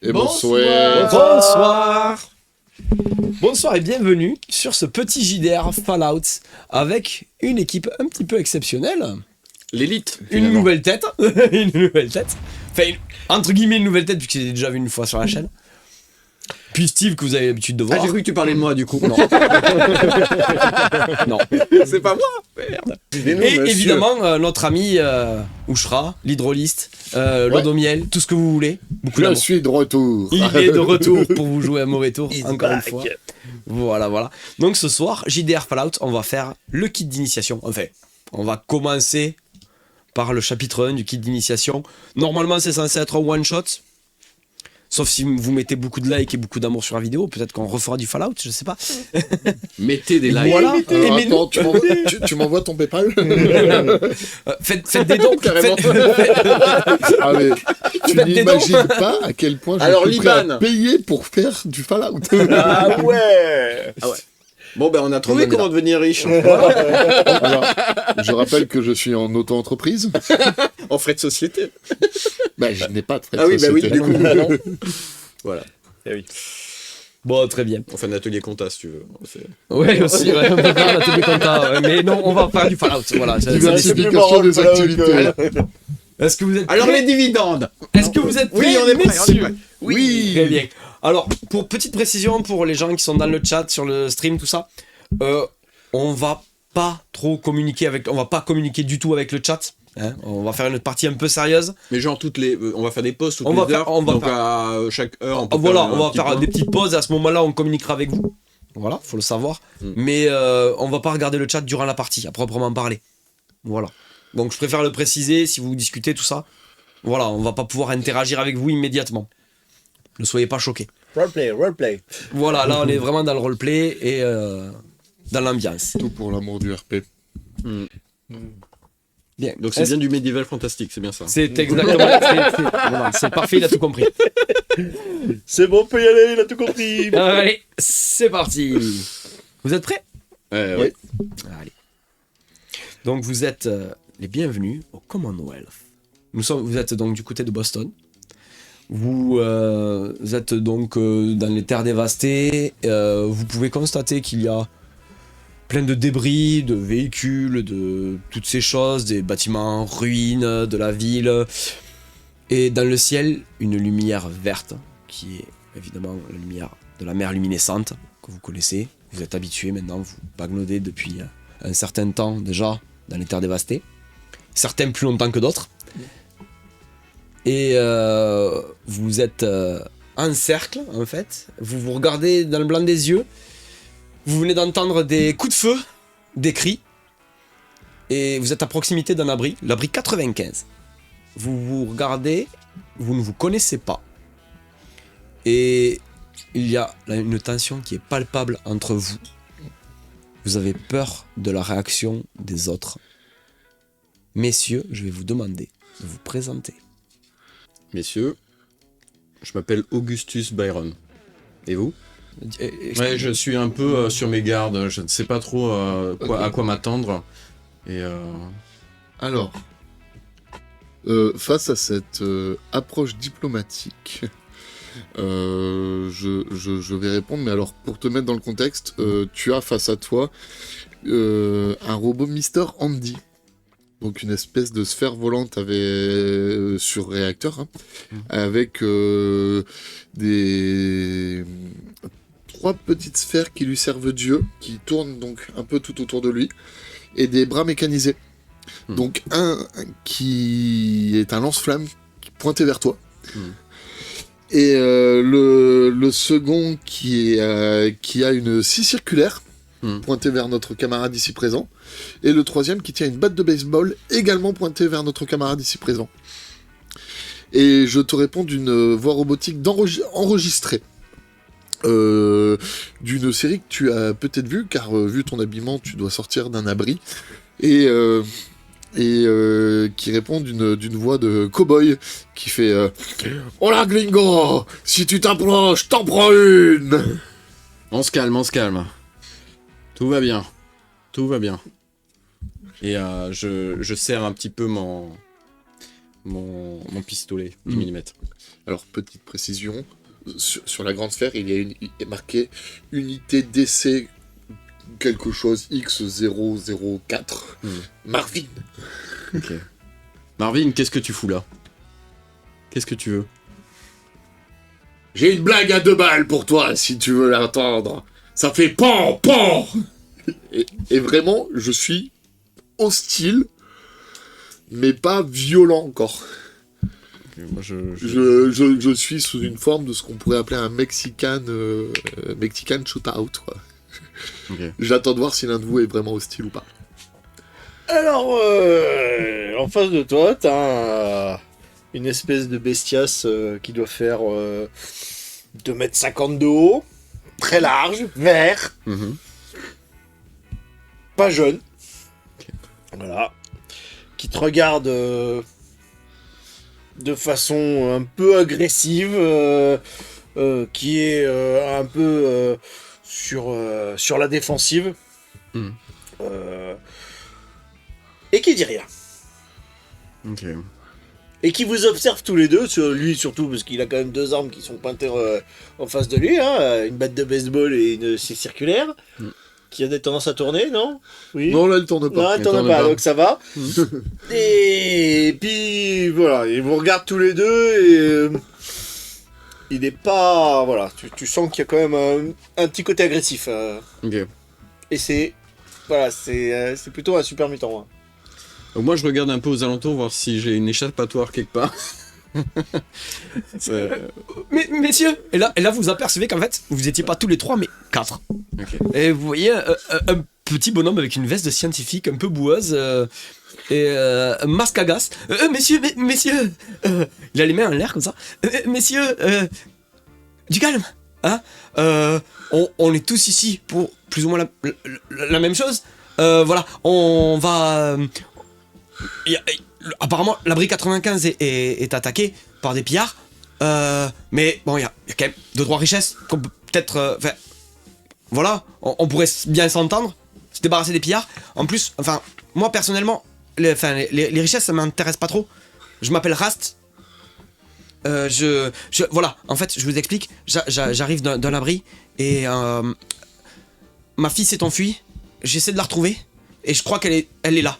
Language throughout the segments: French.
Et Bonsoir. Bonsoir et bienvenue sur ce petit JDR Fallout avec une équipe un petit peu exceptionnelle. L'élite. Une nouvelle tête. Une nouvelle tête. Enfin, entre guillemets, une nouvelle tête, puisque j'ai déjà vu une fois sur la chaîne. Puis Steve, que vous avez l'habitude de voir. Ah, j'ai cru que tu parlais de moi du coup. Non. Non. C'est pas moi. Merde. Et évidemment, notre ami Ouchra, l'hydroliste, l'odomiel, tout ce que vous voulez. Beaucoup Je d'amour. suis de retour. Il est de retour pour vous jouer un mauvais tour, encore une fois. Voilà. Donc ce soir, JDR Fallout, on va faire le kit d'initiation. Enfin, on va commencer par le chapitre 1 du kit d'initiation. Normalement, c'est censé être un one-shot. Sauf si vous mettez beaucoup de likes et beaucoup d'amour sur la vidéo, peut-être qu'on refera du Fallout, je sais pas. Mettez des likes. Voilà. Alors, Et attends, tu m'envoies ton PayPal. Faites des dons. Carrément. Ah mais tu Faites des n'imagines pas à quel point je Alors, suis prêt à Liban. payer pour faire du Fallout. Ah ouais. Bon ben on a trouvé On en est comment devenir riche. Alors, je rappelle que je suis en auto-entreprise. En frais de société. Ben, je n'ai pas de frais de Ah oui, bah oui, société. du coup. Voilà. Bon, très bien. On fait un atelier compta si tu veux. Ouais, aussi, ouais, on peut faire la télé compta, ouais, mais non, on va faire du Fallout, voilà. Diversification des activités. Est-ce que vous êtes Alors prêts les dividendes. Est-ce que vous êtes prêts? Oui, on est prêts, on est messieurs prêts. Oui. Très bien. Alors, pour petite précision, pour les gens qui sont dans le chat, sur le stream, tout ça, on va pas trop communiquer avec... On va pas communiquer du tout avec le chat. Hein, on va faire une partie un peu sérieuse. Mais genre on va faire des pauses toutes On les va faire- heures. on va donc faire- à chaque heure on peut Voilà, faire on va petit faire point. des petites pauses et à ce moment-là, on communiquera avec vous. Voilà, faut le savoir. Mais on va pas regarder le chat durant la partie, à proprement parler. Voilà. Donc je préfère le préciser, si vous discutez, tout ça. Voilà, on va pas pouvoir interagir avec vous immédiatement. Ne soyez pas choqués. Roleplay. Voilà, là on est vraiment dans le roleplay et dans l'ambiance. Tout pour l'amour du RP. Bien. Donc c'est bien du médiéval fantastique, c'est bien ça. C'est exactement. Voilà, c'est parfait, il a tout compris. C'est bon, on peut y aller, il a tout compris. Allez, c'est parti. Vous êtes prêts? Ouais. Allez. Donc vous êtes les bienvenus au Commonwealth. Vous êtes donc du côté de Boston. Vous êtes donc dans les terres dévastées. Vous pouvez constater qu'il y a plein de débris, de véhicules, de toutes ces choses, des bâtiments en ruine, de la ville. Et dans le ciel, une lumière verte, qui est évidemment la lumière de la mer luminescente, que vous connaissez. Vous êtes habitué maintenant, vous bagnoudez depuis un certain temps déjà dans les terres dévastées. Certains plus longtemps que d'autres. Et vous êtes en cercle, en fait. Vous vous regardez dans le blanc des yeux. Vous venez d'entendre des coups de feu, des cris. Et vous êtes à proximité d'un abri, l'abri 95. Vous vous regardez, vous ne vous connaissez pas. Et il y a là une tension qui est palpable entre vous. Vous avez peur de la réaction des autres. Messieurs, je vais vous demander de vous présenter. Messieurs, je m'appelle Augustus Byron. Et vous? Ouais, je suis un peu sur mes gardes, je ne sais pas trop à quoi m'attendre. Et Alors, face à cette approche diplomatique, je vais répondre, mais alors pour te mettre dans le contexte, tu as face à toi un robot Mister Andy. Donc une espèce de sphère volante sur réacteur, hein, avec des 3 petites sphères qui lui servent d'yeux, qui tournent donc un peu tout autour de lui, et des bras mécanisés. Donc un qui est un lance-flamme pointé vers toi, et le second qui a une scie circulaire pointée vers notre camarade ici présent, et le troisième qui tient une batte de baseball également pointée vers notre camarade ici présent. Et je te réponds d'une voix robotique enregistrée. D'une série que tu as peut-être vue, car vu ton habillement, tu dois sortir d'un abri, et qui répond d'une voix de cow-boy qui fait Hola gringo, si tu t'approches, t'en prends une. on se calme. Tout va bien. Et je serre un petit peu mon pistolet 10 mm. Alors, petite précision, sur la grande sphère, il est marqué unité d'essai quelque chose X004. Marvin. Ok. Marvin, qu'est-ce que tu fous là? Qu'est-ce que tu veux? J'ai une blague à 2 balles pour toi, si tu veux l'entendre. Ça fait pan, pan. Et vraiment, je suis hostile, mais pas violent encore. Okay, moi Je suis sous une forme de ce qu'on pourrait appeler un Mexican shootout, quoi. Okay. J'attends de voir si l'un de vous est vraiment hostile ou pas. Alors, en face de toi, t'as une espèce de bestiace qui doit faire 2,50 m de haut, très large, vert, pas jaune. Okay. Voilà. Qui te regarde de façon un peu agressive, qui est un peu sur la défensive. Et qui dit rien. Ok. Et qui vous observe tous les deux, lui surtout parce qu'il a quand même 2 armes qui sont pointées en face de lui, hein, une batte de baseball et une scie circulaire, qui a des tendances à tourner, non? Oui. Non, là, elle tourne pas. Non, elle tourne pas, donc ça va. Et puis voilà, ils vous regardent tous les deux et il est pas, voilà, tu sens qu'il y a quand même un petit côté agressif. Ok. Et c'est plutôt un super mutant. Hein. Donc moi je regarde un peu aux alentours voir si j'ai une échappatoire quelque part. Mais, messieurs, et là vous apercevez qu'en fait, vous étiez pas tous les 3, mais 4. Okay. Et vous voyez un petit bonhomme avec une veste de scientifique un peu boueuse et un masque à gaz. Messieurs, il a les mains en l'air comme ça. Messieurs, du calme, hein. On est tous ici pour plus ou moins la même chose. Voilà, on va... apparemment, l'abri 95 est attaqué par des pillards. Mais bon, il y a quand même 2-3 richesses qu'on peut peut-être... voilà, on pourrait bien s'entendre, se débarrasser des pillards. En plus, enfin, moi personnellement, les richesses, ça m'intéresse pas trop. Je m'appelle Rast. Voilà, en fait, je vous explique. J'arrive d'un abri et ma fille s'est enfuie. J'essaie de la retrouver et je crois qu'elle est là.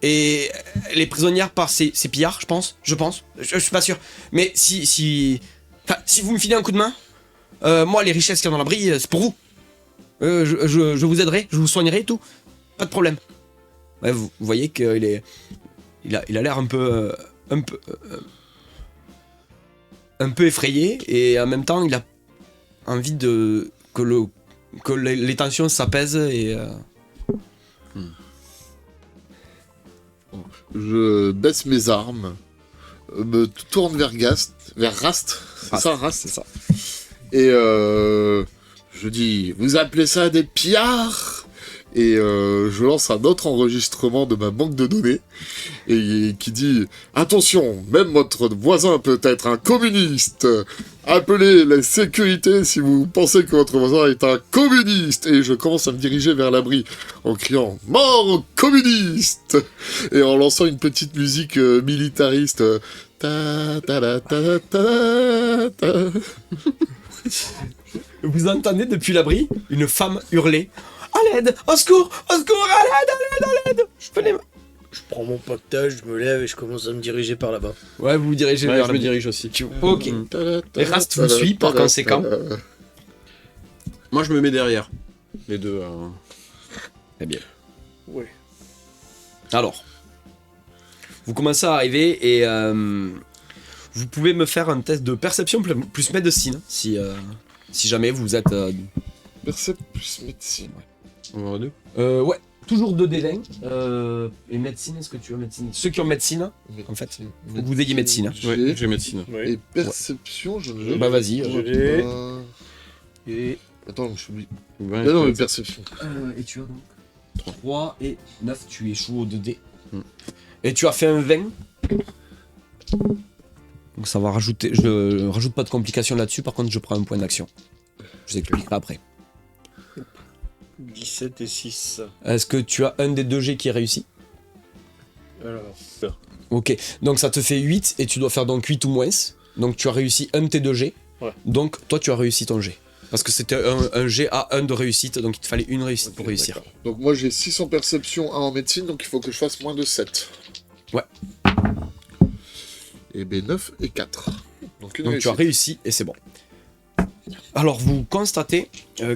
Et elle est prisonnière par ces pillards, je pense. Je suis pas sûr. Mais si vous me filez un coup de main, moi les richesses qu'il y a dans l'abri, c'est pour vous. Je vous aiderai, je vous soignerai et tout. Pas de problème. Ouais, vous voyez qu'il il a l'air un peu effrayé et en même temps il a envie que les tensions s'apaisent et Je baisse mes armes, me tourne vers Rast, c'est ça, Rast, c'est ça. Et je dis, vous appelez ça des pillards? Et je lance un autre enregistrement de ma banque de données et qui dit, attention, même votre voisin peut être un communiste. Appelez la sécurité si vous pensez que votre voisin est un communiste. Et je commence à me diriger vers l'abri en criant « Mort aux communistes !» et en lançant une petite musique militariste. Ta ta ta ta ta ta. Vous entendez depuis l'abri une femme hurler « À l'aide! Au secours! Au secours! À l'aide! Venez! » Je prends mon pactage, je me lève et je commence à me diriger par là-bas. Ouais, vous vous dirigez vers je me dirige aussi. Ok. Et Rast vous suit par conséquent. Moi je me mets derrière. Les deux. Eh bien. Ouais. Alors. Vous commencez à arriver et vous pouvez me faire un test de perception plus médecine si jamais vous êtes... Percept plus médecine. On va deux. Ouais. Toujours 2 délais. Et médecine, est-ce que tu as médecine? Ceux qui ont médecine, en fait, vous ayez médecine. Hein. Ouais, j'ai médecine. Oui. Et perception, je ne Bah vas-y. Je l'ai. Et... Attends, je suis oublié. Ouais, Non, mais perception. Et tu as donc 3 et 9, tu échoues au 2D. Et tu as fait un 20. Donc ça va rajouter... Je rajoute pas de complications là-dessus, par contre je prends un point d'action. Je vous expliquerai après. 17 et 6. Est-ce que tu as un des 2 G qui est réussi? Alors. Ok, donc ça te fait 8 et tu dois faire donc 8 ou moins. Donc tu as réussi un de tes 2 jets. Ouais. Donc toi tu as réussi ton jet. Parce que c'était un jet à 1 de réussite, donc il te fallait une réussite pour réussir. D'accord. Donc moi j'ai 6 en perception, 1 en médecine, donc il faut que je fasse moins de 7. Ouais. Et B9 et 4. Donc une Donc tu as réussi et c'est bon. Alors vous constatez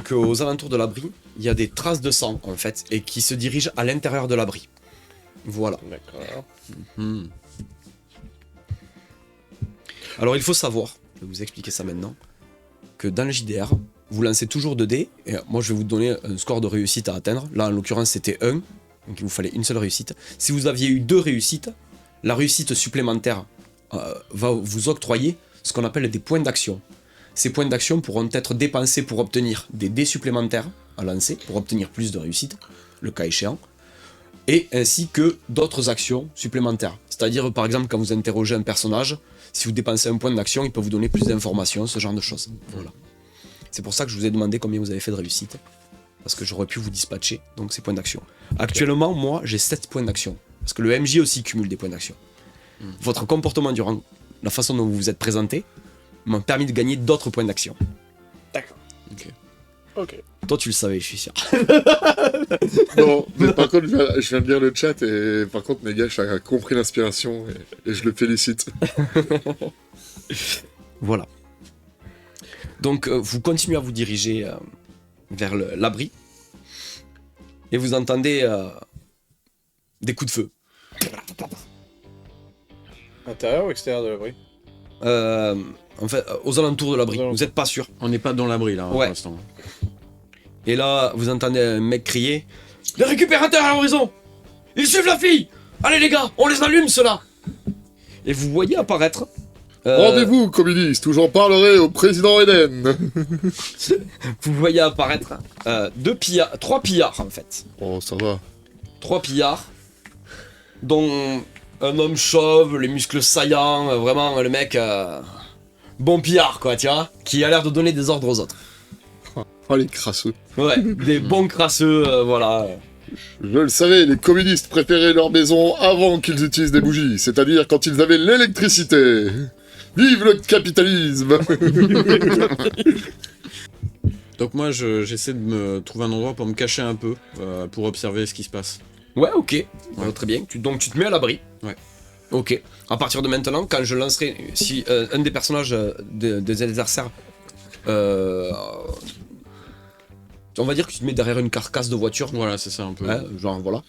qu'aux alentours de l'abri, il y a des traces de sang en fait, et qui se dirigent à l'intérieur de l'abri. Voilà. D'accord. Hmm. Alors il faut savoir, je vais vous expliquer ça maintenant, que dans le JDR, vous lancez toujours 2 dés, et moi je vais vous donner un score de réussite à atteindre. Là en l'occurrence c'était 1, donc il vous fallait une seule réussite. Si vous aviez eu 2 réussites, la réussite supplémentaire va vous octroyer ce qu'on appelle des points d'action. Ces points d'action pourront être dépensés pour obtenir des dés supplémentaires à lancer, pour obtenir plus de réussite, le cas échéant, et ainsi que d'autres actions supplémentaires. C'est-à-dire par exemple quand vous interrogez un personnage, si vous dépensez un point d'action, il peut vous donner plus d'informations, ce genre de choses. Voilà. C'est pour ça que je vous ai demandé combien vous avez fait de réussite, parce que j'aurais pu vous dispatcher donc ces points d'action. Actuellement, moi, j'ai 7 points d'action, parce que le MJ aussi cumule des points d'action. Votre comportement durant la façon dont vous vous êtes présenté m'a permis de gagner d'autres points d'action. D'accord. Ok. Toi, tu le savais, je suis sûr. Non, mais par contre, je viens de lire le chat et par contre, Negash a compris l'inspiration et je le félicite. Voilà. Donc, vous continuez à vous diriger vers l'abri et vous entendez des coups de feu. Intérieur ou extérieur de l'abri? En fait, aux alentours de l'abri. Aux alentours. Vous n'êtes pas sûr. On n'est pas dans l'abri là, Ouais. pour l'instant. Et là, vous entendez un mec crier « Les récupérateurs à l'horizon! Ils suivent la fille! Allez les gars, on les allume ceux-là !» Et vous voyez apparaître... Rendez-vous, communistes, où j'en parlerai au président Eden. Vous voyez apparaître 3 pillards en fait. Oh, ça va. 3 pillards, dont un homme chauve, les muscles saillants, vraiment le mec... bon pillard quoi, tu vois, qui a l'air de donner des ordres aux autres. Oh, les crasseux. Ouais, des bons crasseux, voilà. Je le savais, les communistes préféraient leur maison avant qu'ils utilisent des bougies, c'est-à-dire quand ils avaient l'électricité. Vive le capitalisme. Donc moi j'essaie de me trouver un endroit pour me cacher un peu, pour observer ce qui se passe. Ouais, ok, très bien. Donc tu te mets à l'abri. Ouais. Ok. À partir de maintenant, quand je lancerai, si un des personnages des adversaires, on va dire que tu te mets derrière une carcasse de voiture. Voilà, c'est ça un peu. Ouais, genre voilà.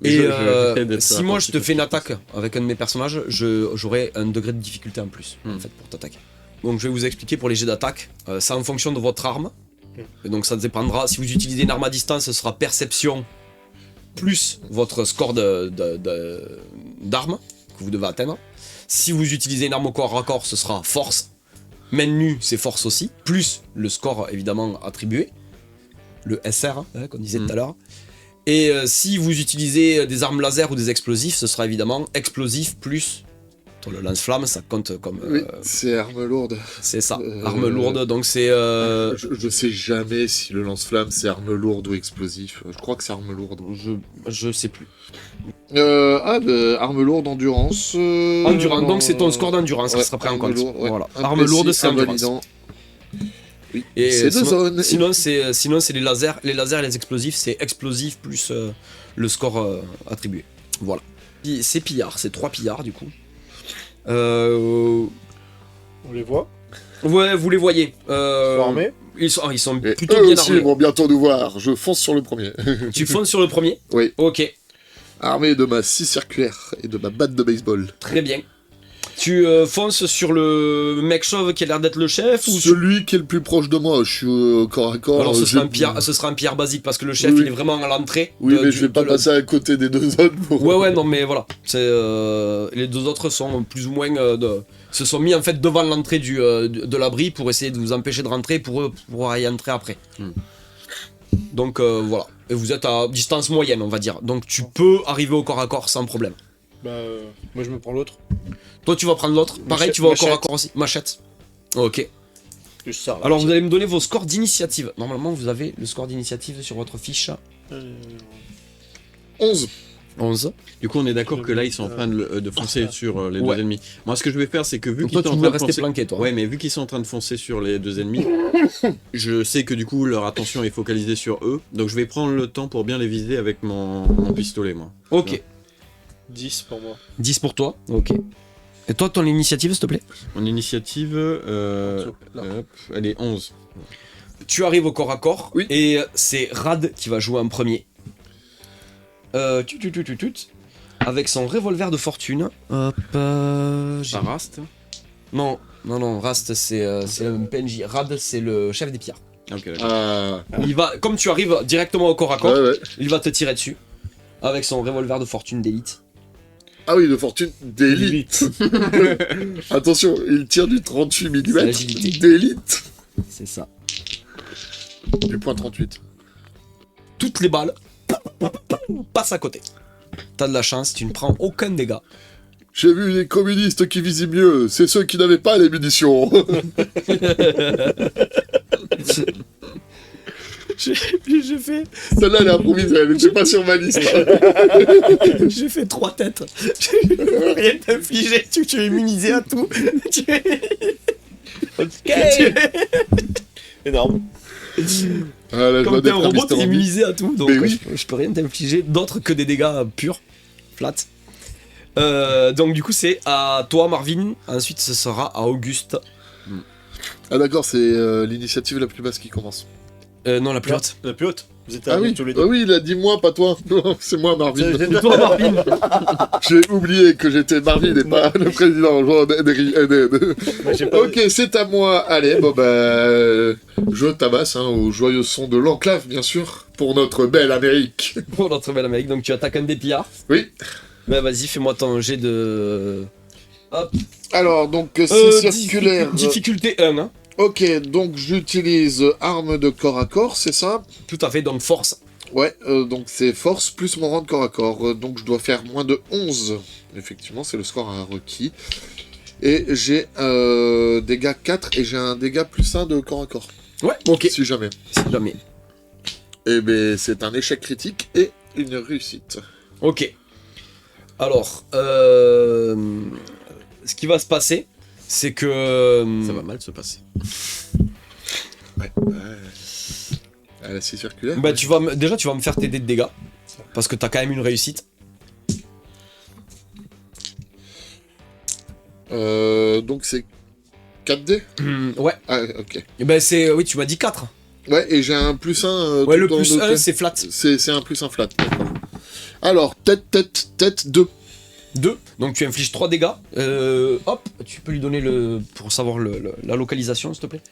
Mais Et j'essaie d'être si moi je te attentif fais une aussi. attaque avec un de mes personnages, j'aurai un degré de difficulté en plus en fait pour t'attaquer. Donc je vais vous expliquer pour les jets d'attaque, c'est en fonction de votre arme. Et donc ça dépendra, si vous utilisez une arme à distance, ce sera perception plus votre score d'arme que vous devez atteindre. Si vous utilisez une arme au corps à corps, ce sera force. Main nue, c'est force aussi, plus le score évidemment attribué. Le SR, hein, qu'on disait tout à l'heure. Et si vous utilisez des armes laser ou des explosifs, ce sera évidemment explosif plus le lance-flamme, ça compte comme... Oui, c'est arme lourde. c'est ça, arme lourde, donc c'est... Je sais jamais si le lance-flamme c'est arme lourde ou explosif. Je crois que c'est arme lourde. je sais plus. Arme lourde, endurance. Endurance, donc c'est ton score d'endurance qui sera pris en compte. Voilà. Arme lourde, c'est endurance. Oui, Et c'est deux zones. sinon c'est les lasers. Les lasers et les explosifs, c'est explosif plus le score attribué. Voilà. C'est pillards, c'est 3 pillards du coup. On les voit. Ouais, vous les voyez. Ils sont armés. Ils sont Et plutôt eux bien aussi armés. vont bientôt nous voir. Je fonce sur le premier. Tu fonces sur le premier? Oui. Ok, Armé de ma scie circulaire et de ma batte de baseball. très bien. Tu fonces sur le mec chauve qui a l'air d'être le chef ou Celui qui est le plus proche de moi. Je suis au corps à corps. Alors ce j'ai- sera un pillard basique parce que le chef Oui. il est vraiment à l'entrée. Oui, mais du- je vais pas de passer à côté des deux zones pour... Ouais, non, mais voilà. C'est les deux autres sont plus ou moins se sont mis en fait devant l'entrée de l'abri pour essayer de vous empêcher de rentrer pour y entrer après. Donc voilà. Et vous êtes à distance moyenne, on va dire. Donc tu peux arriver au corps à corps sans problème. Bah, moi je me prends l'autre. Toi, tu vas prendre l'autre. Pareil, Machette- tu vas au corps à machette. corps aussi. Machette. Ok. Plus ça. Alors vous allez me donner vos scores d'initiative. Normalement, vous avez le score d'initiative sur votre fiche. 11. 11. Du coup, on est d'accord que là, ils sont en train de foncer sur les Ouais. deux ennemis. Moi, ce que je vais faire, c'est que vu Donc qu'ils toi, sont tu en voulais train de rester foncer... planqué, toi. Ouais, mais vu qu'ils sont en train de foncer sur les deux ennemis, je sais que du coup, leur attention est focalisée sur eux. Donc, je vais prendre le temps pour bien les viser avec mon pistolet, moi. Ok. 10 pour moi. 10 pour toi. Ok. Et toi, ton initiative, s'il te plaît? Mon initiative, hop, elle est 11. Tu arrives au corps à corps. Oui. Et c'est Rad qui va jouer en premier. Avec son revolver de fortune. Hop. Pas Rast. Non, Rast, c'est un PNJ. Rad, c'est le chef des pillards. Ok, d'accord. Ah, Il va, comme tu arrives directement au corps à corps, ouais. il va te tirer dessus. Avec son revolver de fortune d'élite. Ah oui, de fortune d'élite. Attention, il tire du 38 C'est mm l'agilité. d'élite. C'est ça. Du point 38. Toutes les balles passent à côté. T'as de la chance, tu ne prends aucun dégât. J'ai vu les communistes qui visaient mieux, c'est ceux qui n'avaient pas les munitions. J'ai fait Celle-là, elle est improvisée, elle n'était pas sur ma liste. J'ai fait 3 têtes. Je peux rien t'infliger. Tu es immunisé à tout. Énorme. Ah, là, je vois Comme des t'es un robot, Mister t'es Andy. immunisé à tout. Donc Mais oui. je peux rien t'infliger d'autre que des dégâts purs, flat. Donc du coup c'est à toi Marvin. Ensuite ce sera à Auguste. Ah d'accord, c'est l'initiative la plus basse qui commence. Non, la plus haute. La plus haute. Vous êtes Ah arrivés oui, tous les deux. ah oui, il a dit moi, pas toi. Non, c'est moi, Marvin. C'est Toi Marvin. J'ai oublié que j'étais Marvin et pas le président. Moi, j'ai pas- Ok, c'est à moi. Allez, bon je tabasse au joyeux son de l'enclave, bien sûr, pour notre belle Amérique. Pour notre belle Amérique, donc tu attaques un des pillards. Oui. Bah vas-y, fais-moi ton jet de... Hop. Alors, donc, c'est Difficulté- circulaire. Difficulté 1, hein. Ok, donc j'utilise arme de corps à corps, c'est ça? Tout à fait, donc force. Ouais, donc c'est force plus mon rang de corps à corps. Donc je dois faire moins de 11. Effectivement, c'est le score à requis. Et j'ai dégâts 4 et j'ai un dégât plus 1 de corps à corps. Ouais, ok. Si jamais. Si jamais. Et ben c'est un échec critique et une réussite. Ok. Alors, ce qui va se passer, c'est que... Ça va mal se passer. Ouais. Elle a 6 circulaires. Bah déjà tu vas me faire tes dés de dégâts. Parce que t'as quand même une réussite. Donc c'est 4D. Ouais. Ah, ok. Et ben c'est... Oui, tu m'as dit 4. Ouais, et j'ai un plus 1. Ouais, le plus 1, c'est flat. C'est un plus 1 flat. D'accord. Alors, tête, 2. 2. Donc tu infliges 3 dégâts. Hop, tu peux lui donner le... Pour savoir la localisation, s'il te plaît.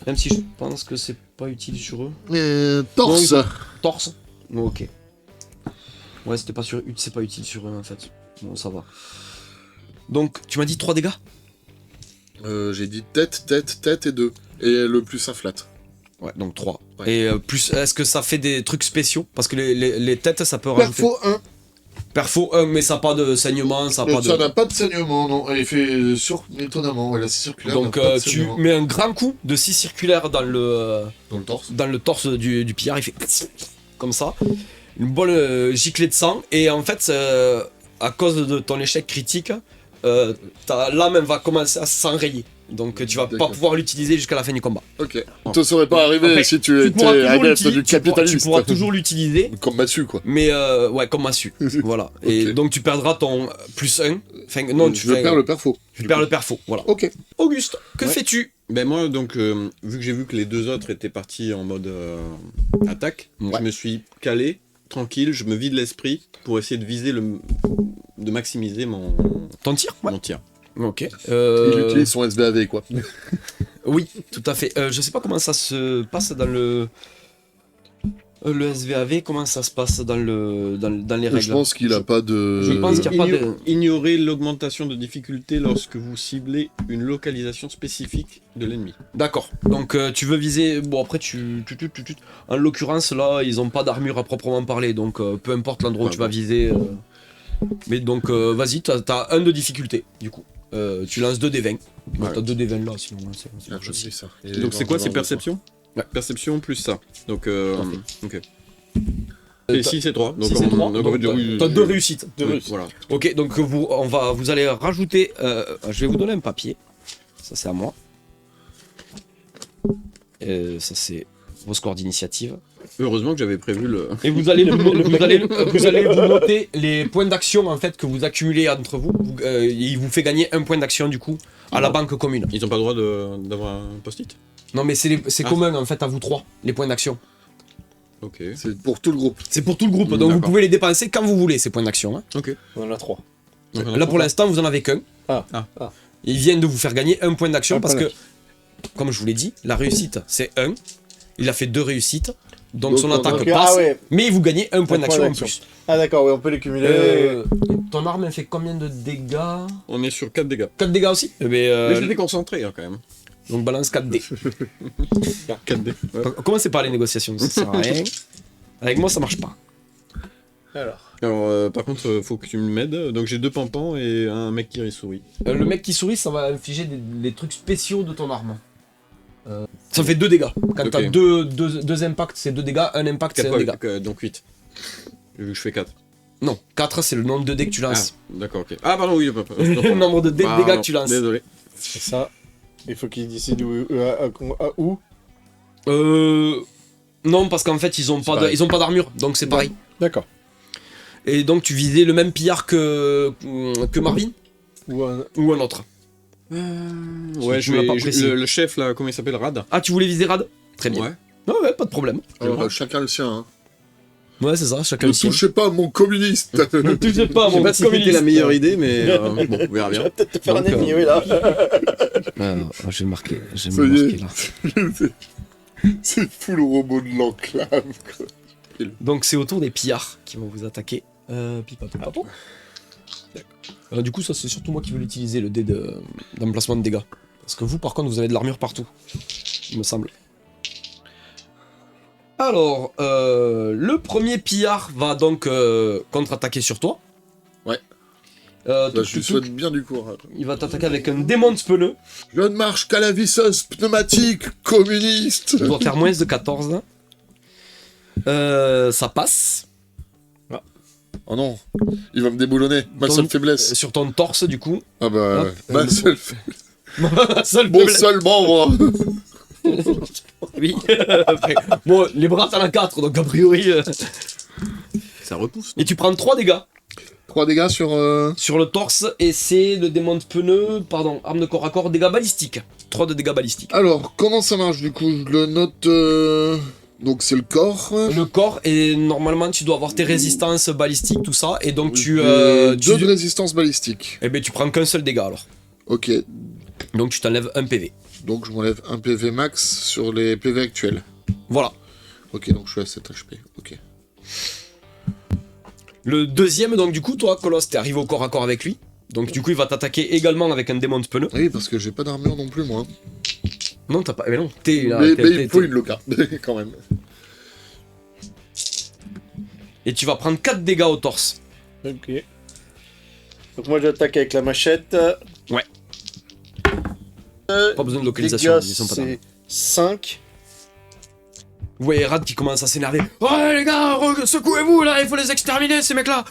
Même si je pense que c'est pas utile sur eux. Torse. Torse. Ok. Ouais, c'est pas utile sur eux, en fait. Bon, ça va. Donc, tu m'as dit 3 dégâts? J'ai dit tête et 2. Et le plus 1 flat. Ouais, donc 3. Ouais. Et plus, est-ce que ça fait des trucs spéciaux? Parce que les têtes, ça peut rajouter... Perfo 1. Perfo 1, mais ça n'a pas de saignement, ça n'a pas Ça de... n'a pas de saignement, non. Il fait étonnamment, ouais, là c'est circulaire. Donc n'a pas de tu saignement. mets un grand coup de scie circulaire dans le Dans le torse. du pillard, il fait comme ça, une bonne giclée de sang, et en fait, à cause de ton échec critique, ta lame elle va commencer à s'enrayer. Donc tu vas pas D'accord. pouvoir l'utiliser jusqu'à la fin du combat. Ok. Ça ne serait pas arrivé Après, si tu Tu étais pourras toujours adepte du l'utiliser, tu capitalisme. pourras toujours l'utiliser, Comme massue, quoi. mais ouais, comme massue. Voilà. Et Ok. donc tu perdras ton plus 1. Enfin, non, Je perds le perfo. tu perds le perfo. Voilà. Ok. Auguste, que Ouais. fais-tu? Ben moi, donc, vu que j'ai vu que les deux autres étaient partis en mode attaque, Ouais. je me suis calé, tranquille, je me vide l'esprit pour essayer de viser de maximiser mon Ton tir? Ouais. tir. Ok. Il utilise son SBAV, quoi. Oui, tout à fait. Je sais pas comment ça se passe dans le SVAV, comment ça se passe dans les règles. Je pense qu'il a pas de. Je pense qu'il y a pas de... Ignorez l'augmentation de difficulté lorsque vous ciblez une localisation spécifique de l'ennemi. D'accord. Donc tu veux viser... Bon après En l'occurrence là, ils ont pas d'armure à proprement parler, donc peu importe l'endroit où tu vas viser. Mais donc vas-y, t'as un de difficulté du coup. Tu lances 2 des 20. Bon, Ouais. t'as 2 des 20 là, sinon c'est Ah, large je aussi. sais ça. Donc c'est quoi, c'est perception? perception? Ouais. Perception plus ça. Donc, ok. Et si, c'est 3. Donc, Si c'est 3, donc, en fait, oui, t'as 2 réussites. oui, voilà. Ok, donc vous allez rajouter. Je vais vous donner un papier. Ça, c'est à moi. Ça, c'est vos scores d'initiative. Heureusement que j'avais prévu le. Et vous allez vous noter les points d'action en fait que vous accumulez entre vous. Il vous fait gagner un point d'action du coup à la banque commune. Ils ont pas le droit d'avoir un post-it? Non, mais c'est commun en fait à vous trois, les points d'action. Ok. C'est pour tout le groupe. C'est pour tout le groupe, donc vous D'accord. pouvez les dépenser quand vous voulez, ces points d'action. Hein. Ok. On en a 3. Donc, Là pour l'instant, vous en avez qu'un. Ah. Ils viennent de vous faire gagner un point d'action Un parce point que, comme je vous l'ai dit, la réussite c'est 1. Il a fait 2 réussites, donc son Donc, attaque ok, passe, ah ouais. mais vous gagnez un point Un d'action point en d'action. plus. Ah d'accord, oui, on peut les cumuler. Ton arme elle fait combien de dégâts? On est sur 4 dégâts. 4 dégâts aussi. Mais j'étais concentré hein, quand même. Donc balance 4 dés. 4 dés. Ouais. Commencez par les négociations, ça sert à rien. Avec moi ça marche pas. Alors, par contre, faut que tu m'aides. Donc j'ai 2 pampans et un mec qui sourit. Le mec qui sourit, ça va infliger des trucs spéciaux de ton arme. Ça fait 2 dégâts. Quand Ok. t'as 2 impacts, c'est 2 dégâts, un impact, c'est 1 dégât. Donc 8. Vu que je fais 4. Non, 4 c'est le nombre de dés que tu Ah, lances. d'accord, ok. Ah, pardon, oui. Le nombre de dés que tu lances. Désolé. C'est ça. Il faut qu'ils décident où. Non, parce qu'en fait, ils ont pas d'armure, donc c'est pareil. D'accord. Et donc, tu visais le même pillard que Marvin Ou ou un autre? Ouais, Tu m'as pas précisé. le chef là, comment il s'appelle? Rad? Ah, tu voulais viser Rad? Très bien. Ouais. Ouais, pas de problème. Alors, chacun le sien. Hein. Ouais, c'est ça, chacun Ne le sien. touchez pas à mon communiste. Ne touchez pas, Je sais mon pas si c'était communiste. la meilleure idée, mais bon, on verra bien. peut-être te faire un Donc, ennemi, oui, là. Je vais marquer. Je Ça vais y marquer est. là. C'est fou le robot de l'enclave. quoi. Donc, c'est au tour des pillards qui vont vous attaquer. Pipapo. Du coup, ça, c'est surtout moi qui veux l'utiliser, le dé d'emplacement de dégâts. Parce que vous, par contre, vous avez de l'armure partout. Il me semble. Alors, le premier pillard va donc contre-attaquer sur toi. Ouais. Bah, Je lui souhaite bien du courage. Il va t'attaquer avec un démon de pneu. Je ne marche qu'à la visseuse pneumatique, communiste. Il doit faire moins de 14. Ça passe. Oh non, il va me déboulonner. Ma Ton- seule faiblesse. Sur ton torse, du coup. Ah bah, Hop. ma seule Seul Mon faiblesse. seul membre. Oui. Après, bon, les bras, t'en as 4, donc a priori. Ça repousse. Et tu prends 3 dégâts 3 dégâts sur... sur le torse, et c'est le démon de pneu, pardon, arme de corps à corps, dégâts balistiques. 3 de dégâts balistiques. Alors, comment ça marche du coup? Je le note... Donc c'est le corps. Le corps, et normalement, tu dois avoir tes résistances balistiques, tout ça, et donc tu. Et 2 de résistance balistique. Eh ben, tu prends qu'un seul dégât alors. Ok, Donc tu t'enlèves un PV. donc je m'enlève un PV max sur les PV actuels. Voilà. Ok, donc je suis à 7 HP. Ok. Le deuxième, donc du coup, toi, Colosse, t'es arrivé au corps à corps avec lui. Donc du coup, il va t'attaquer également avec un démon de pneu. Oui, parce que j'ai pas d'armure non plus, moi. Non, t'as pas. Mais non, t'es là. Mais t'es- il faut t'es- une loca, quand même. Et tu vas prendre 4 dégâts au torse. Ok. Donc moi j'attaque avec la machette. Ouais. Pas Pas besoin de localisation, ils sont pas c'est 5. Vous voyez Rad qui commence à s'énerver. Ouais les gars, secouez-vous là, il faut les exterminer ces mecs-là.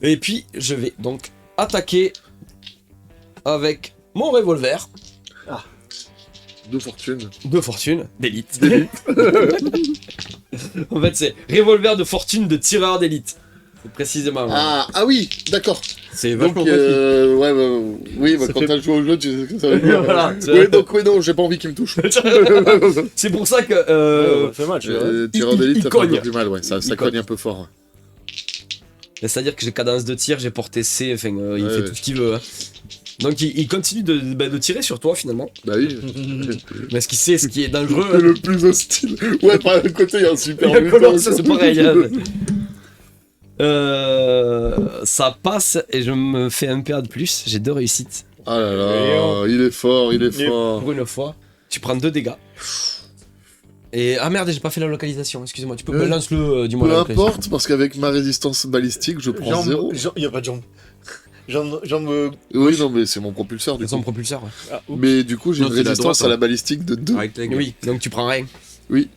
Et puis je vais donc attaquer avec mon revolver 2 fortunes. de fortune d'élite. En fait, c'est revolver de fortune de tireur d'élite. C'est précisément. Ah oui, d'accord. C'est Donc, vachement facile. oui, bah, Ça quand fait- t'as joué au jeu, tu sais ce que ça veut dire. Voilà. Oui, donc oui, non, j'ai pas envie qu'il me touche. C'est pour ça que. fait mal, tu vois. Tireur il d'élite, ça fait un cogne. peu plus mal, ouais. Ça Il cogne cogne. un peu fort. C'est-à-dire que j'ai cadence de tir, j'ai porté C, enfin, il Ouais, fait ouais. tout ce qu'il veut. Hein. Donc il continue de tirer sur toi finalement. Bah oui. Mais ce qu'il sait, ce qui est C'est dangereux. le plus hostile. Ouais, par le côté, il y a un super Le mutant, Colosse, c'est quoi. pareil. Hein. Ça passe et je me fais un PA de plus. J'ai 2 réussites. Ah là là, il est fort, il est fort. Pour une fois, tu prends 2 dégâts. Et ah merde, j'ai pas fait la localisation. Excusez-moi, tu peux lance-le, dis-moi Peu la localisation. importe, parce qu'avec ma résistance balistique, je prends 0. Il y a pas de jambes. Jambe. Oui, non, mais c'est mon propulseur, du C'est son coup. propulseur. Ouais. Ah, oups. Mais du coup, j'ai Non, une c'est la résistance droite, à la hein. balistique de 2. Right leg. Oui, donc tu prends rien. Oui.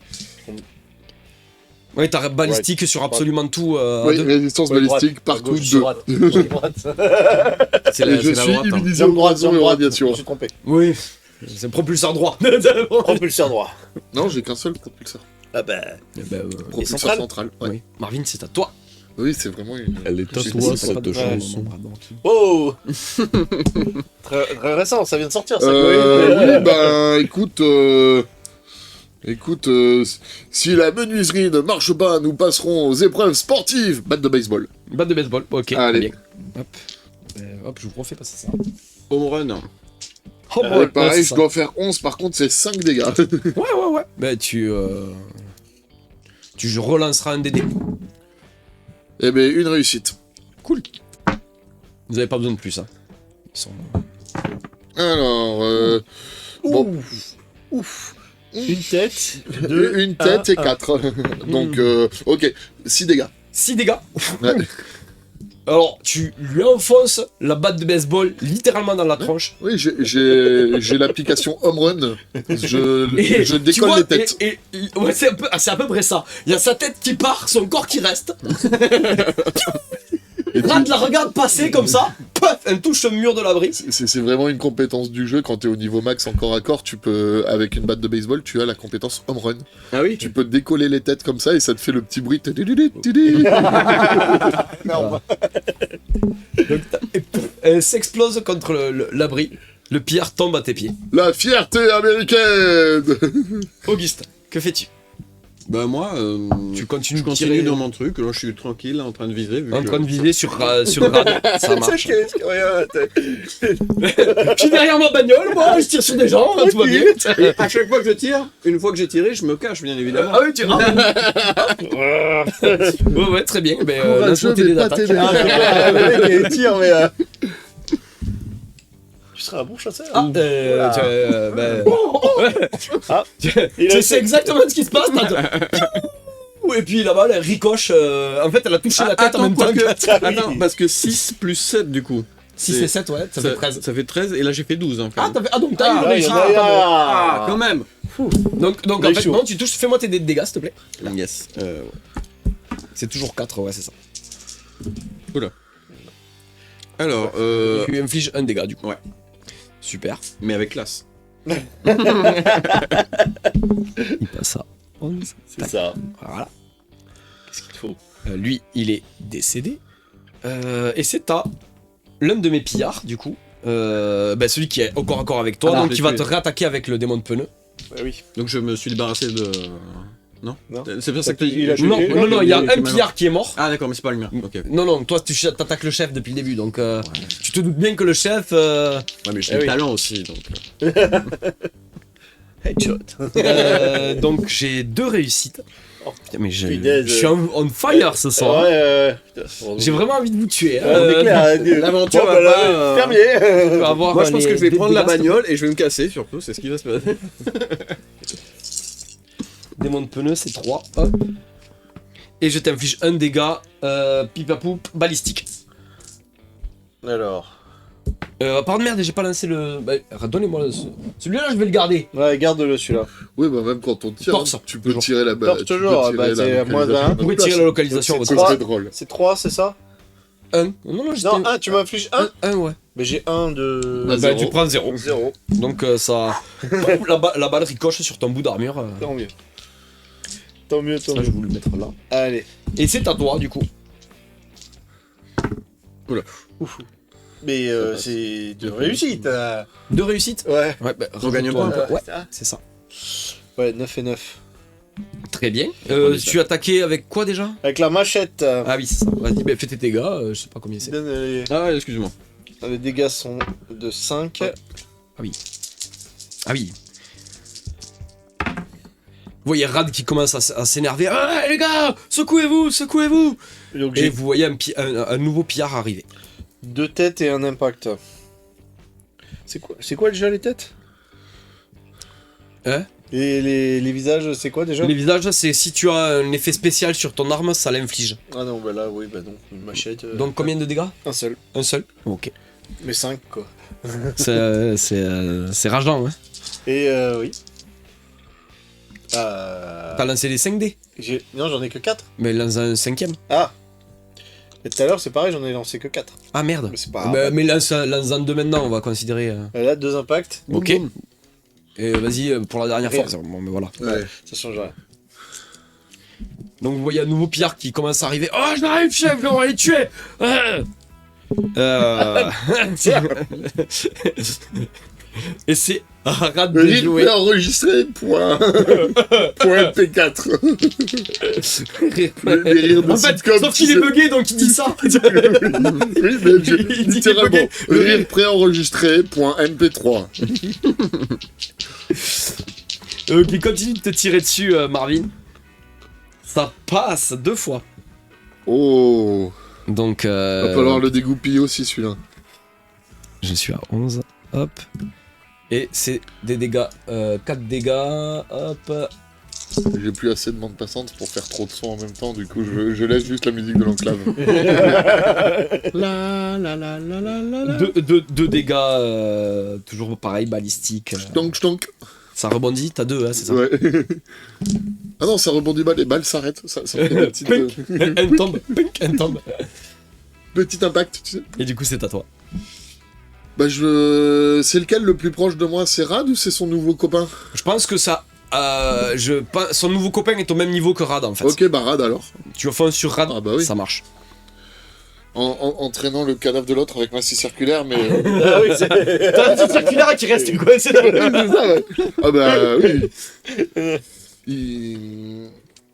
Ouais, t'as balistique sur absolument tout. Oui, à deux. résistance balistique, partout Gauche, 2. droite. C'est Et la je c'est la suis droite. Hein. immunisé au poison et aux Je radiations. me suis trompé. Oui, c'est propulseur droit. Propulseur droit. Non, j'ai qu'un seul propulseur. Ah bah. Propulseur central central. Ouais. Oui. Marvin, c'est à toi. Oui, c'est vraiment une. Elle est à Je toi, sais cette pas de chanson. Oh. Très récent, ça vient de sortir ça. Oui, ben écoute, si la menuiserie ne marche pas, nous passerons aux épreuves sportives. Batte de baseball. Batte de baseball, ok. Allez. Très bien. Hop, je vous refais passer ça. Home run. Oh, Ouais, pareil, c'est je ça. dois faire 11, par contre, c'est 5 dégâts. Ouais. Bah, tu relanceras un DD. Eh ben, une réussite. Cool. Vous avez pas besoin de plus, hein. Ils sont... Alors, bon, Ouf. Une tête, deux, une tête et 4. Donc, ok, 6 dégâts. 6 dégâts. Ouais. Alors, tu lui enfonces la batte de baseball littéralement dans la tronche. Oui, j'ai l'application Home Run. Je tu décolle vois, les têtes. Ouais, c'est à peu près ça. Il y a sa tête qui part, son corps qui reste. Rad la regarde passer comme ça. Paf, elle touche le mur de l'abri. C'est vraiment une compétence du jeu. Quand t'es au niveau max en corps à corps, tu peux, avec une batte de baseball, tu as la compétence Home Run. Ah oui. Tu peux décoller les têtes comme ça et ça te fait le petit bruit. Non, Donc, et pouf, elle s'explose contre l'abri. Le pillard tombe à tes pieds. La fierté américaine. Auguste, que fais-tu? Bah moi, Tu continues je de continue tirer dans mon truc. Là, je suis tranquille, en train de viser. Vu en que- train de viser sur Rad. Ça marche. Je Je suis derrière ma bagnole, moi, je tire sur des gens, tout va bien. Et à chaque fois que je tire, une fois que j'ai tiré, je me cache, bien évidemment. Ah oui, tu ouais, très bien. Ben, Courageux, lance-moi tes mais dés pas d'attaque. t'aider. Le mec, il tire, mais. Tu seras un bon chasseur. Ah, Voilà. Ah, il a c'est exactement ce qui se passe. Et puis la balle, elle ricoche. En fait, elle a touché la tête en même temps que. Attends, parce que 6 plus 7 du coup. 6 et 7, ouais, ça fait 13. Ça fait 13 et là j'ai fait 12 hein, quand même. Donc t'as eu Ah, le il y réussi. en a Ah, quand même. Donc en Mais fait, chaud. non, tu touches, fais-moi tes dés de dégâts, s'il te plaît. Yes. C'est toujours 4, ouais, c'est ça. Alors, Tu lui infliges un dégât, du coup. Ouais. Super. mais avec classe. Il passe à 11. C'est ça. Voilà. Qu'est-ce qu'il te faut? Lui, il est décédé. Et c'est à l'un de mes pillards, du coup. Celui qui est au corps à corps avec toi, Ah, donc je qui l'ai va te tué. réattaquer avec le démon de pneu. Bah oui. Donc je me suis débarrassé de. Non, Non. C'est pour ça que Il a je- tué- Non, il y a un maintenant. pillard qui est mort. Ah d'accord, mais c'est pas le mien. Ok. Non, toi, tu t'attaques le chef depuis le début, donc tu te doutes bien que le chef. Ouais, mais j'ai Eh le oui. talent aussi, donc. Headshot. Donc j'ai 2 réussites. Oh, Putain, mais je punaise. suis on fire ce soir. Putain, J'ai vraiment envie de vous tuer. On est clair. l'aventure Bon, va bah, pas, Fermier. Tu vas avoir Moi je pense les que je vais dés de prendre la dégâts, s'il te bagnole et je vais me casser surtout, c'est ce qui va se passer. plaît. Démon de pneu, c'est 3. Hop. Et je t'inflige un dégât pipapoup balistique. Alors. Pardon, merde, j'ai pas lancé le. Donnez-moi celui-là, je vais le garder. Ouais, garde-le celui-là. Oui, bah même quand on tire, Torse, tu peux toujours. tirer la balle. Torse toujours, bah, c'est moins un. Vous pouvez tirer la localisation à C'est votre très tour. drôle. C'est 3, c'est ça? 1. Non, j'étais. Non, 1, tu m'infliges 1? 1, ouais. Mais j'ai 1 de. Bah, Bah, zéro. tu prends 0. 0. Donc ça. la balle ricoche sur ton bout d'armure. Tant mieux. Tant mieux, tant Ça, je vais mieux. vous le mettre là. Allez. Et c'est à toi, du coup. Mais c'est de réussite. 2 réussites. Ouais. Ouais, bah, On gagne rajoute-toi pas. un peu. Ouais, Ça. c'est ça. Ouais, 9 et 9. Très bien. On est Tu attaquais avec quoi déjà? Avec la machette. Ah oui, c'est ça. Vas-y, fais tes dégâts, je sais pas combien c'est. Ah ouais, excuse-moi. Les dégâts sont de 5. Ah oui. Vous voyez Rad qui commence à s'énerver. Ah les gars, secouez-vous. Donc Et j'ai vous voyez un nouveau pillard arriver. 2 têtes et un impact. C'est quoi déjà les têtes? Hein? Et les visages, c'est quoi déjà? Les visages, c'est si tu as un effet spécial sur ton arme, ça l'inflige. Ah non, bah là, oui, bah non. Une machette. Donc combien de dégâts? Un seul. Un seul. Ok. Mais 5 quoi. C'est rageant, hein. Et oui. T'as lancé les 5 dés. Non, j'en ai que 4. Mais lance un 5ème. Ah. Et tout à l'heure, c'est pareil, j'en ai lancé que 4. Ah merde. Mais c'est pas grave. Mais lance-en 2 maintenant, on va considérer. Là, 2 impacts. Ok. Et vas-y pour la dernière fois. Rien. Bon, mais voilà. Ouais. Ça change rien. Donc vous voyez un nouveau pillard qui commence à arriver. Oh, j'arrive, chef, on va les tuer. Et c'est Arad de Rire jouer. préenregistré, point. Point MP4. Les rires de En fait, sitcom, sauf tu qu'il est sais. bugué, donc il dit ça. Oui, mais Il dit qu'il est littéralement. bugué. Rire préenregistré, point MP3. Qui continue de te tirer dessus, Marvin. Ça passe 2 fois. Oh. Donc, Va falloir le dégoupiller aussi, celui-là. je suis à 11. Hop. Et c'est des dégâts. 4 dégâts. Hop. J'ai plus assez de bande passante pour faire trop de sons en même temps, du coup je laisse juste la musique de l'enclave. La la la la la la la. 2 dégâts. Toujours pareil, balistique. Stonk. Ça rebondit, t'as 2, hein, c'est ça. Ouais. Ah non, ça rebondit mal, les balles s'arrêtent. Ça fait une petite, Elle tombe. Pink, elle tombe. petit impact, tu sais. Et du coup, c'est à toi. Bah c'est lequel le plus proche de moi? C'est Rad ou c'est son nouveau copain? Je pense que ça. Son nouveau copain est au même niveau que Rad en fait. Ok, bah Rad alors. Tu fonces sur Rad, Ah bah oui. ça marche. En traînant le cadavre de l'autre avec ma scie circulaire, mais... Ah oui, c'est. T'as un petit circulaire qui reste coincé dans c'est ça, ouais. Ah bah oui.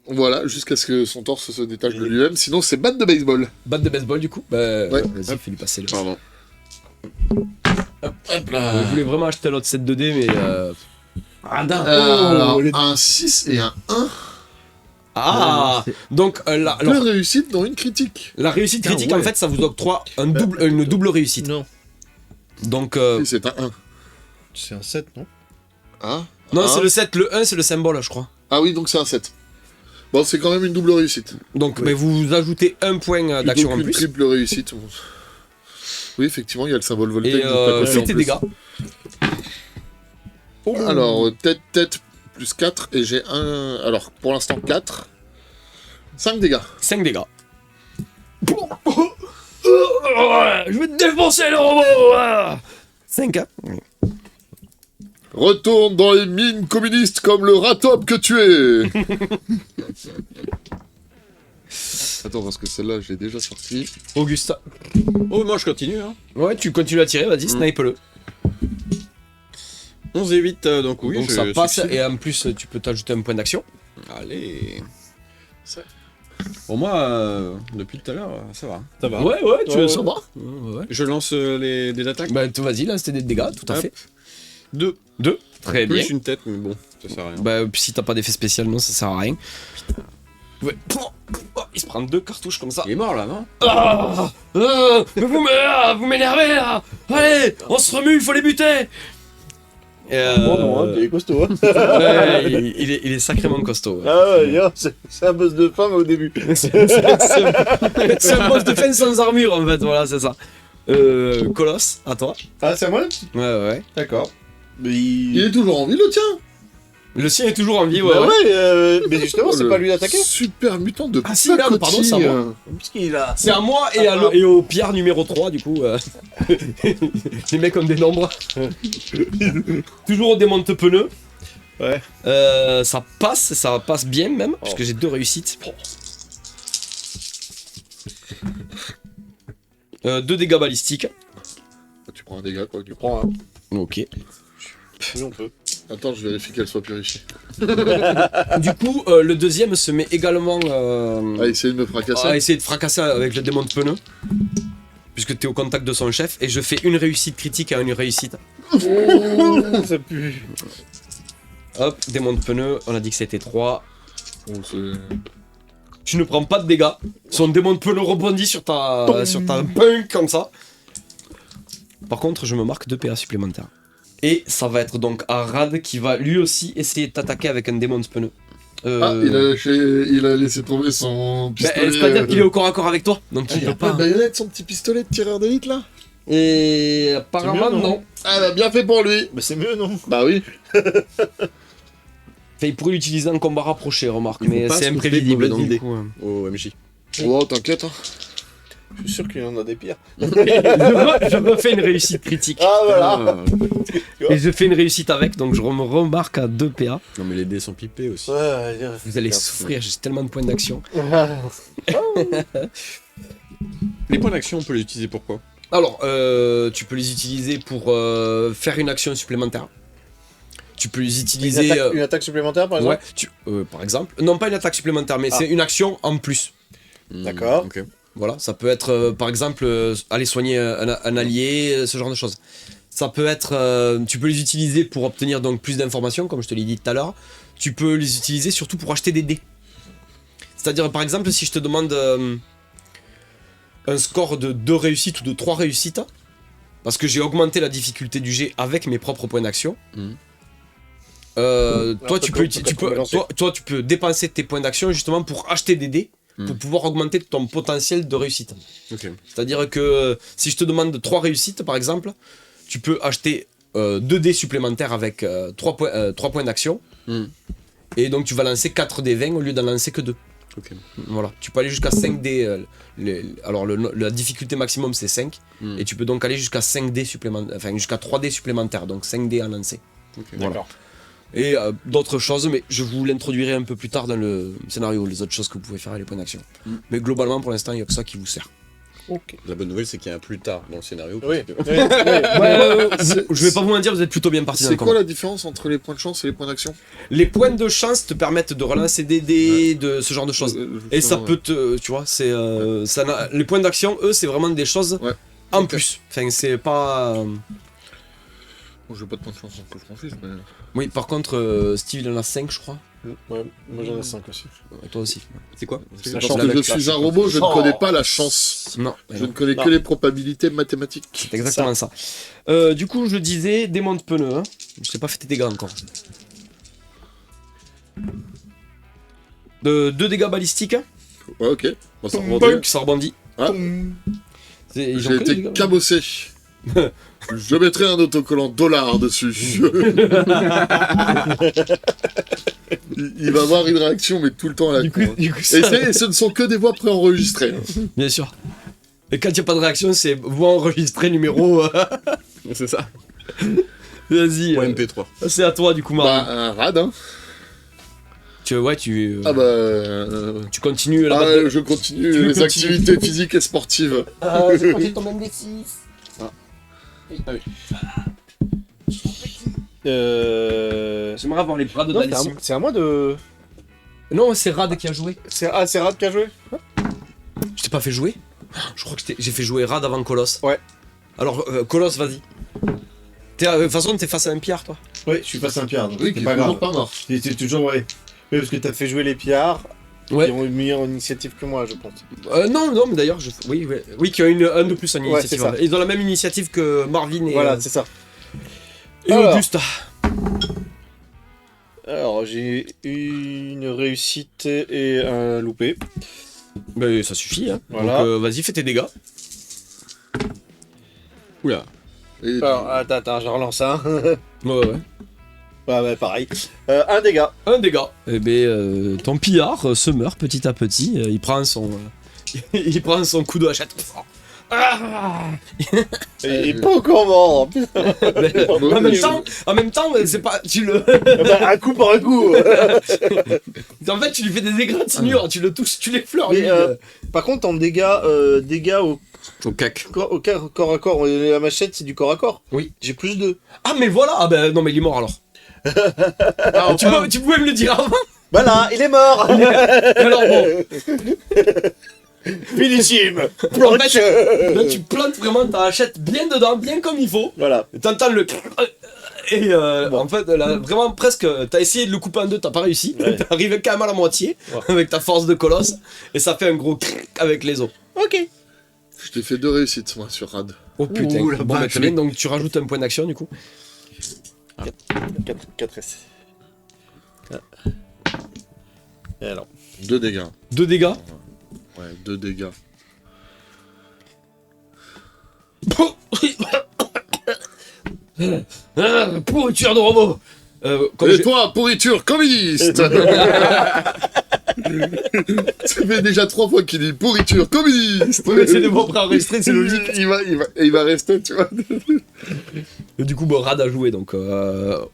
Voilà, jusqu'à ce que son torse se détache de lui-même. Sinon, c'est batte de baseball. Batte de baseball du coup. Bah, Ouais. vas-y, fais-lui passer le. Pardon. Hop là. Je voulais vraiment acheter l'autre set 2D, mais. Alors, un 6 et un 1. Ah donc, la Deux réussites dont une critique. réussite critique, ouais. en fait, ça vous octroie une double réussite. Non. Donc. Oui, c'est un 1. C'est un 7, non? Ah, Non, un. c'est le 7, le 1, c'est le symbole, je crois. Ah oui, donc c'est un 7. Bon, c'est quand même une double réussite. Donc, mais vous ajoutez un point d'action en Donc une plus. triple réussite. Oui, effectivement, il y a le symbole voltaïque. Et juste à côté, fais en tes plus. dégâts. Alors, tête, plus 4, et j'ai un... Alors, pour l'instant, 4. 5 dégâts. 5 dégâts. Je vais te défoncer le robot 5 hein. Retourne dans les mines communistes comme le ratop que tu es. Attends, parce que celle-là, je l'ai déjà sortie. Augusta. Oh, moi je continue. Hein. Ouais, tu continues à tirer, vas-y, snipe-le. 11 et 8, donc oui, Donc je ça passe, succède. et en plus, tu peux t'ajouter un point d'action. Allez. Pour moi, depuis tout à l'heure, ça va. Ça va. Ouais, ça va. Ouais. Je lance des attaques. Bah, vas-y, là, c'était des dégâts, tout à Hop. fait. 2. 2. Très bien. Plus une tête, mais bon, ça sert à rien. Bah, si t'as pas d'effet spécial, non, ça sert à rien. Ouais. Il se prend 2 cartouches comme ça. Il est mort là, non? Mais vous m'énervez là. Allez, on se remue, il faut les buter. Bon, non, hein, il est costaud. Hein. Ouais, il est sacrément costaud. Ouais. Ah ouais, c'est un boss de fin, mais au début. C'est un boss de fin sans armure en fait, voilà, c'est ça. Colosse, à toi. Ah, c'est à moi? Ouais. D'accord. Mais Il est toujours en vie, le tien. Le sien est toujours en vie, ouais. Bah ouais. ouais, mais justement, c'est le pas lui d'attaquer. Super mutant de Ah si, merde, pardon, c'est à moi. Puisqu'il a. C'est à moi et au Pierre numéro 3 du coup. Les mecs ont des nombres. Toujours au démonte pneus. Ouais. Ça passe bien même, puisque j'ai 2 réussites. 2 dégâts balistiques. Tu prends un dégât, quoi. Tu prends un. Ok. Oui, on peut. Attends, je vérifie qu'elle soit purifiée. Du coup, le deuxième se met également Ah, essayer de me fracasser. à essayer de fracasser avec le démon de pneu. Puisque t'es au contact de son chef, et je fais une réussite critique à une réussite. Ça pue. Hop, démon de pneu, on a dit que c'était 3. Bon, c'est- Tu ne prends pas de dégâts. Son démon de pneu rebondit sur ta punk comme ça. Par contre, je me marque 2 PA supplémentaires. Et ça va être donc à Rad qui va lui aussi essayer de t'attaquer avec un démon de pneu. Ah, il a laissé tomber son pistolet. C'est-à-dire qu'il est au corps à corps avec toi. Donc Il a pas de baïonnette, son petit pistolet de tireur d'élite, là. Et apparemment C'est mieux, non non. Ah, bah, bien fait pour lui. Bah, c'est mieux, non? Bah oui. Enfin, il pourrait l'utiliser en combat rapproché, remarque, Il faut mais pas c'est se montrer imprévisible. mauvaise Donc, idée. du coup, Au MJ. Oh, t'inquiète, hein. Je suis sûr qu'il y en a des pires. je me fais une réussite critique. Ah voilà. Et je fais une réussite avec, donc je me remarque à 2 PA. Non, mais les dés sont pipés aussi. Ouais, Vous allez souffrir, j'ai tellement de points d'action. Les points d'action, on peut les utiliser pour quoi? Alors, tu peux les utiliser pour faire une action supplémentaire. Tu peux les utiliser... Une attaque supplémentaire par exemple. ouais, par exemple. Non, pas une attaque supplémentaire, mais c'est une action en plus. D'accord. Ok. Voilà, ça peut être, par exemple, aller soigner un allié, ce genre de choses. Ça peut être... tu peux les utiliser pour obtenir donc plus d'informations, comme je te l'ai dit tout à l'heure. Tu peux les utiliser surtout pour acheter des dés. C'est-à-dire, par exemple, si je te demande un score de 2 réussites ou de 3 réussites, parce que j'ai augmenté la difficulté du jet avec mes propres points d'action, toi, tu peux dépenser tes points d'action justement pour acheter des dés, pour pouvoir augmenter ton potentiel de réussite. Ok. C'est-à-dire que si je te demande 3 réussites, par exemple, tu peux acheter 2 dés supplémentaires avec 3 points d'action, et donc tu vas lancer 4 dés 20 au lieu d'en lancer que 2. Ok. Voilà, tu peux aller jusqu'à 5 dés. Alors la difficulté maximum c'est 5, et tu peux donc aller jusqu'à 5 dés supplémentaires, enfin jusqu'à 3 dés supplémentaires, donc 5 dés à lancer. Ok. Voilà. Et d'autres choses, mais je vous l'introduirai un peu plus tard dans le scénario, les autres choses que vous pouvez faire et les points d'action. Mais globalement, pour l'instant, il n'y a que ça qui vous sert. Ok. La bonne nouvelle, c'est qu'il y a un plus tard dans le scénario. Oui. parce que- Je vais pas vous mentir, vous êtes plutôt bien parti dans C'est le quoi combat. la différence entre les points de chance et les points d'action? Les points de chance te permettent de relancer des dés, de ce genre de choses. Et ça peut te... Tu vois, c'est... les points d'action, eux, c'est vraiment des choses en plus. Enfin, c'est pas... Bon, j'ai pas de points de chance, donc je m'en fiche, mais... Oui, par contre, Steve, il en a 5, je crois. Ouais, moi j'en ai 5 aussi. Et toi aussi. C'est quoi? C'est La parce chance. que je suis un robot, je ne connais pas la chance. Non, Je ne connais que les probabilités mathématiques. c'est exactement ça. Du coup, je disais, démonte pneu. Hein. Je t'ai pas fait tes dégâts encore. 2 dégâts balistiques. Ouais, ok. Bon, ça rebondit. Punk, ça rebondit. Ah. Ils ont J'ai que des été dégâts. cabossé. Je mettrai un autocollant $ dessus. Il va avoir une réaction, mais tout le temps à la Du coup, con. du coup, Et, ça... ce ne sont que des voix préenregistrées. Bien sûr. Et quand il n'y a pas de réaction, c'est voix enregistrée numéro... C'est ça. Vas-y. Ou MP3. C'est à toi, du coup, Marvin. Bah, un rad, hein. Tu Ah bah... tu continues la Ah, bataille. je continue Tu veux les continuer activités physiques et sportives. J'ai croisé ton même des 6. J'aimerais avoir les bras de Non, Dalissim. c'est à moi de. Non, c'est Rad qui a joué. C'est Rad qui a joué. Je t'ai pas fait jouer? Je crois que j'ai fait jouer Rad avant Colosse. Ouais. Alors, Colosse, vas-y. De toute façon, t'es face à un pillard, toi. Oui, je suis face à un pierre, donc Oui, c'est qui est pas toujours grave. pas mort. C'est toujours ouais. Oui, parce que t'as fait jouer les pillards. Ouais. Qui ont une meilleure initiative que moi, je pense. Non, mais d'ailleurs, oui, qui a un de plus en Ouais, initiative. c'est ça. Ils ont la même initiative que Marvin et, Voilà, c'est ça. et Alors. Augusta. Alors, j'ai une réussite et un loupé. Ben, ça suffit, hein. Voilà. Donc, vas-y, fais tes dégâts. Oula. Et Alors, attends, je relance un. Ouais. Ouais, pareil. Un dégât. Un dégât. Eh ben, ton pillard se meurt petit à petit. Il prend son coup de hachette. Ah Il est pas encore mort. Putain. en même temps, c'est pas. Bah, un coup par un coup. En fait, tu lui fais des égratignures, tu le touches, tu l'effleures. Mais, lui. Par contre, en dégâts Au cac. corps à corps, la machette c'est du corps à corps. Oui. J'ai plus 2. Ah, mais voilà. Ah ben non, mais il est mort alors. Tu pouvais me le dire avant. Voilà, il est mort. Alors bon. Finissime. En fait, là, tu plantes vraiment ta hachette bien dedans, bien comme il faut. Voilà. T'entends le. Et en fait, là, vraiment presque, t'as essayé de le couper en deux, t'as pas réussi. Ouais. T'arrives quand même à la moitié avec ta force de colosse et ça fait un gros avec les os. Ok. je t'ai fait 2 réussites, moi, sur Rad. Oh putain. Ouh, la Bon, bah, vache. très bien, donc tu rajoutes un point d'action du coup. 4 essais. Et alors 2 dégâts. 2 dégâts. Ouais, 2 dégâts. Pourriture de robot. comme Et j'ai- toi, pourriture communiste Ça fait déjà 3 fois qu'il dit pourriture communiste. Oui, mais c'est de bon préenregistré, c'est logique. Il va rester, tu vois. Et du coup, bon, Rad a joué, donc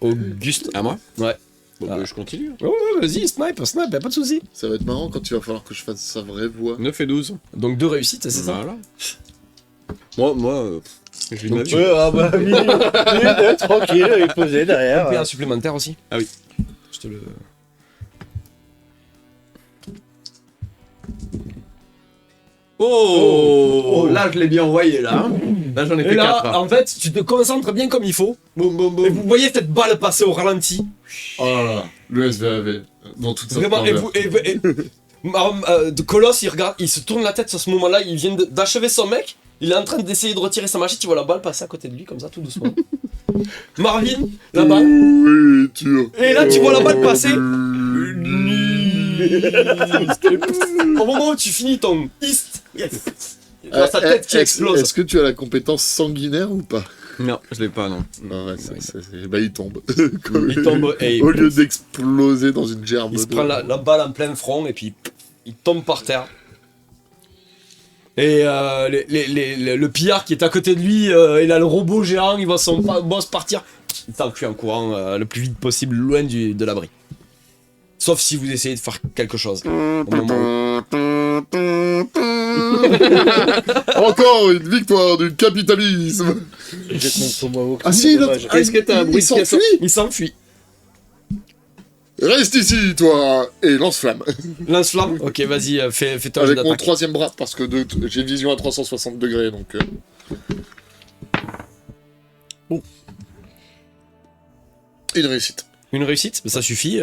Auguste. À moi? Ouais. Bon, Ah. bah, je continue. Ouais, ouais, vas-y, snipe, y'a pas de soucis. Ça va être marrant quand il va falloir que je fasse sa vraie voix. 9 et 12. Donc 2 réussites, c'est ça? Voilà. Moi, je vis ma vie. Ouais, ah bah, minute, tranquille, il est posé Un derrière. PA supplémentaire aussi. Ah oui. Je te le... Oh, là, je l'ai bien envoyé, là. Là, j'en ai Et fait là, 4. en fait, tu te concentres bien comme il faut. Boum, boum, Et boum. vous voyez cette balle passer au ralenti. Oh là là, le SVAV, dans toute sa Vraiment, et splendeur. Colosse, il regarde, il se tourne la tête à ce moment-là, il vient d'achever son mec, il est en train d'essayer de retirer sa machette, tu vois la balle passer à côté de lui, comme ça, tout doucement. Marvin, la balle. Pourriture. Et là, tu vois la balle passer. communiste. Au moment où tu finis ton East, yes. Tu vois sa tête qui explose. Est-ce que tu as la compétence sanguinaire ou pas? Non, je l'ai pas, non. Non, ouais, bah, il tombe. Il tombe et Au lieu d'exploser dans une gerbe. il se prend la balle en plein front et puis il tombe par terre. Et le pillard qui est à côté de lui, il a le robot géant, il voit son boss partir. Il s'enfuit en courant le plus vite possible, loin de l'abri. Sauf si vous essayez de faire quelque chose. Au moment où- Encore une victoire du capitalisme. Ah si, l'autre. Dommage. Est-ce que t'as un bruit Il de caisson? s'enfuit. Il s'enfuit. Reste ici, toi, et lance-flamme. Lance-flamme. Ok, vas-y, fais ton jeu Avec mon d'attaque. 3ème bras, parce que j'ai vision à 360 degrés, donc... Une réussite. Une réussite, ça suffit.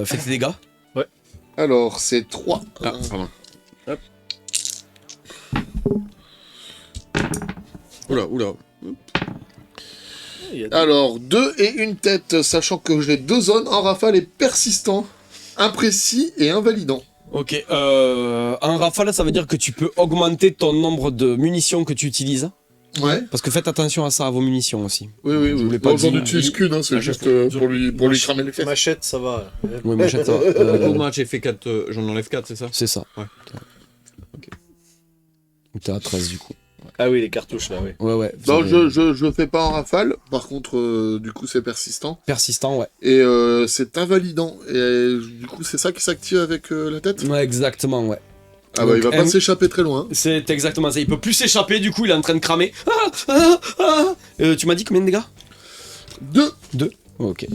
Fais tes dégâts. Alors, c'est 3. Ah, pardon. Hop. Oula. Alors, 2 et une tête, sachant que j'ai 2 zones en rafale et persistant, imprécis et invalidant. Ok, en rafale, ça veut dire que tu peux augmenter ton nombre de munitions que tu utilises. Ouais. Parce que faites attention à ça, à vos munitions aussi. Oui, Je voulais pas Bon, j'en dire. utilise qu'une, hein, c'est Ah, juste je- pour lui cramer les fesses. Machette, ça va. Oui, machette, ça va. Pour moi, j'ai fait 4. J'en enlève 4, c'est ça? C'est ça. Ouais. T'es à 13 du coup. Ah oui, les cartouches là, oui. Ouais. vous Non, avez- je fais pas en rafale, par contre, du coup, c'est persistant. Persistant, ouais. Et c'est invalidant. Et du coup, c'est ça qui s'active avec la tête. Ouais, exactement, ouais. Ah bah, il va Donc, pas s'échapper très loin. C'est exactement ça. Il peut plus s'échapper, du coup, il est en train de cramer. Tu m'as dit combien de dégâts? 2. 2. Ok.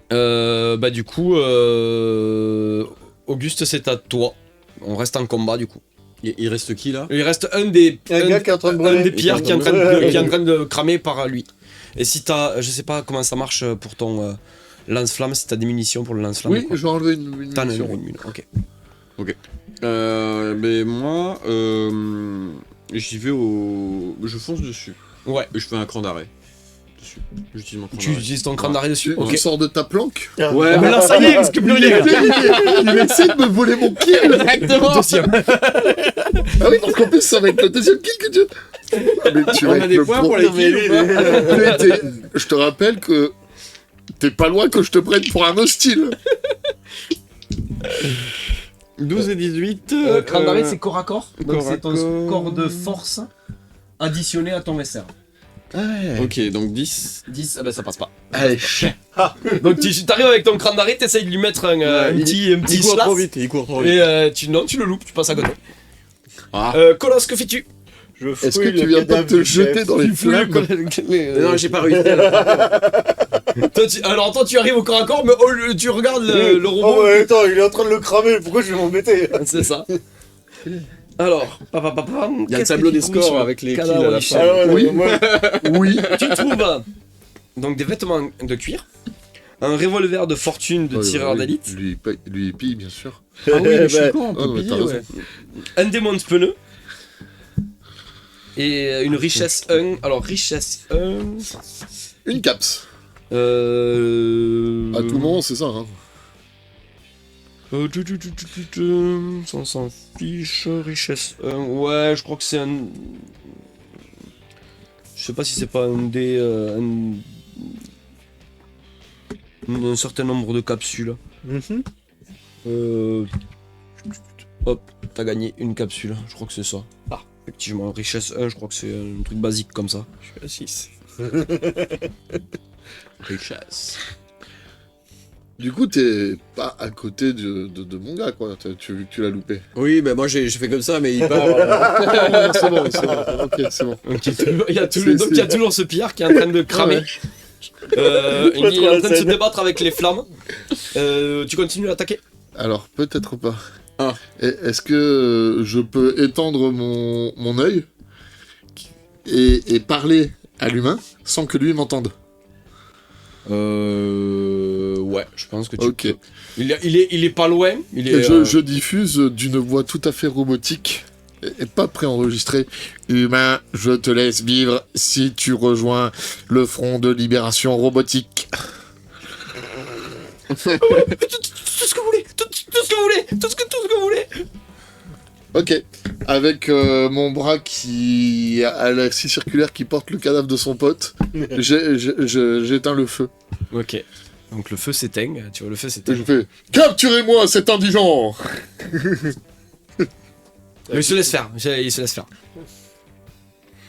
Bah, du coup, Auguste, c'est à toi. On reste en combat, du coup. Il reste qui, là? Il reste un des gars qui est en train de brûler. un des pillards qui est en train Ouais. qui est en train de cramer par lui. Et si t'as, je sais pas comment ça marche pour ton lance-flamme, si t'as des munitions pour le lance-flamme. Oui, ou quoi. je vais enlever une T'en as munition. une, ok. Mais moi, j'y vais au... Je fonce dessus. Ouais. Et je fais un cran d'arrêt. Dessus. J'utilise mon cran Tu d'arrêt. utilises ton crâne d'arrêt dessus. Tu Ok. sors de ta planque. Ouais, Ah, mais là, ça y est, il risque plus rien. Il essaie de me voler mon kill. Exactement. Deuxième. Ah oui, parce qu'en plus, ça va être le deuxième kill que tu... Mais tu vas On a être des le points pro- pour les kills ou pas? Mais je te rappelle que t'es pas loin que je te prenne pour un hostile. 12 et 18. Crâne d'arrêt, c'est corps à corps. Donc corps à c'est ton corps. score de force additionné à ton SR. Ok, donc 10. 10, ben ça passe pas. Allez, Donc tu arrives avec ton crâne d'arrêt, t'essayes de lui mettre un petit Il court slash. trop vite, il court trop vite. Et tu le loupes, tu passes à côté. Ah. Colosse, que fais-tu? Je est-ce fouille que tu le viens pas cadavre te du jeter chef. dans les Tu fouilles le flammes? Non, j'ai pas réussi. Alors toi tu arrives au corps à corps, mais tu regardes le robot. Oh ouais, attends, il est en train de le cramer, pourquoi je vais m'embêter? C'est ça. Alors, Il y a le tableau des scores avec les kills à la fin. Ah ouais, Oui. moi, Oui. tu trouves donc des vêtements de cuir, un revolver de fortune de tireur d'élite, Lui, il pille, bien sûr. Ah oui, mais je Bah, suis con, on Ah peut non, mais piller, t'as raison. ouais. un démon de pneus et une richesse 1. Alors richesse 1. Une caps. À tout moment, c'est ça. Hein. On s'en fiche, richesse 1. Ouais, je crois que c'est un. Je sais pas si c'est pas un certain nombre de capsules. Mhm. Hop, t'as gagné une capsule, je crois que c'est ça. Ah, effectivement, richesse 1, je crois que c'est un truc basique comme ça. Je suis à 6. Richesse. Du coup, t'es pas à côté de mon gars, quoi. Tu l'as loupé. Oui, bah moi j'ai fait comme ça, mais il part. C'est bon. Ok, c'est bon. Donc il y a toujours ce pillard qui est en train de cramer. Ouais. Il est en train de se débattre avec les flammes. Tu continues à attaquer? Alors, peut-être pas. Ah. Est-ce que je peux étendre mon œil et parler à l'humain sans que lui m'entende? Ouais, je pense que tu Ok. peux. Il est pas loin. Et je diffuse d'une voix tout à fait robotique et pas préenregistrée. Humain, je te laisse vivre si tu rejoins le front de libération robotique. Tout ce que vous voulez, tout ce que vous voulez, tout ce que vous voulez. Ok. Avec mon bras qui a la scie circulaire qui porte le cadavre de son pote, j'éteins le feu. Ok. Donc le feu s'éteint, tu vois, le feu Et s'éteint. je fais « Capturez-moi cet indigent !» Il se laisse faire, il se laisse faire.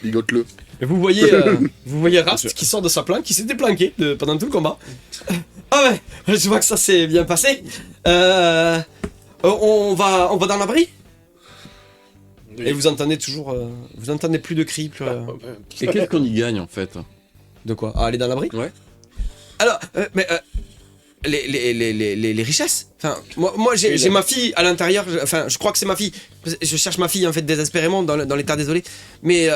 Ligote-le. Et vous voyez Rast qui sort de sa planque, qui s'était planqué pendant tout le combat. Ah ouais, je vois que ça s'est bien passé. On va dans l'abri. Et vous entendez toujours, vous entendez plus de cris, plus rien. Et qu'est-ce qu'on y gagne en fait? De quoi? À aller dans l'abri? Ouais. Alors, les richesses. Enfin, moi j'ai ma fille à l'intérieur. Enfin, je crois que c'est ma fille. Je cherche ma fille en fait désespérément dans les terres désolées. Mais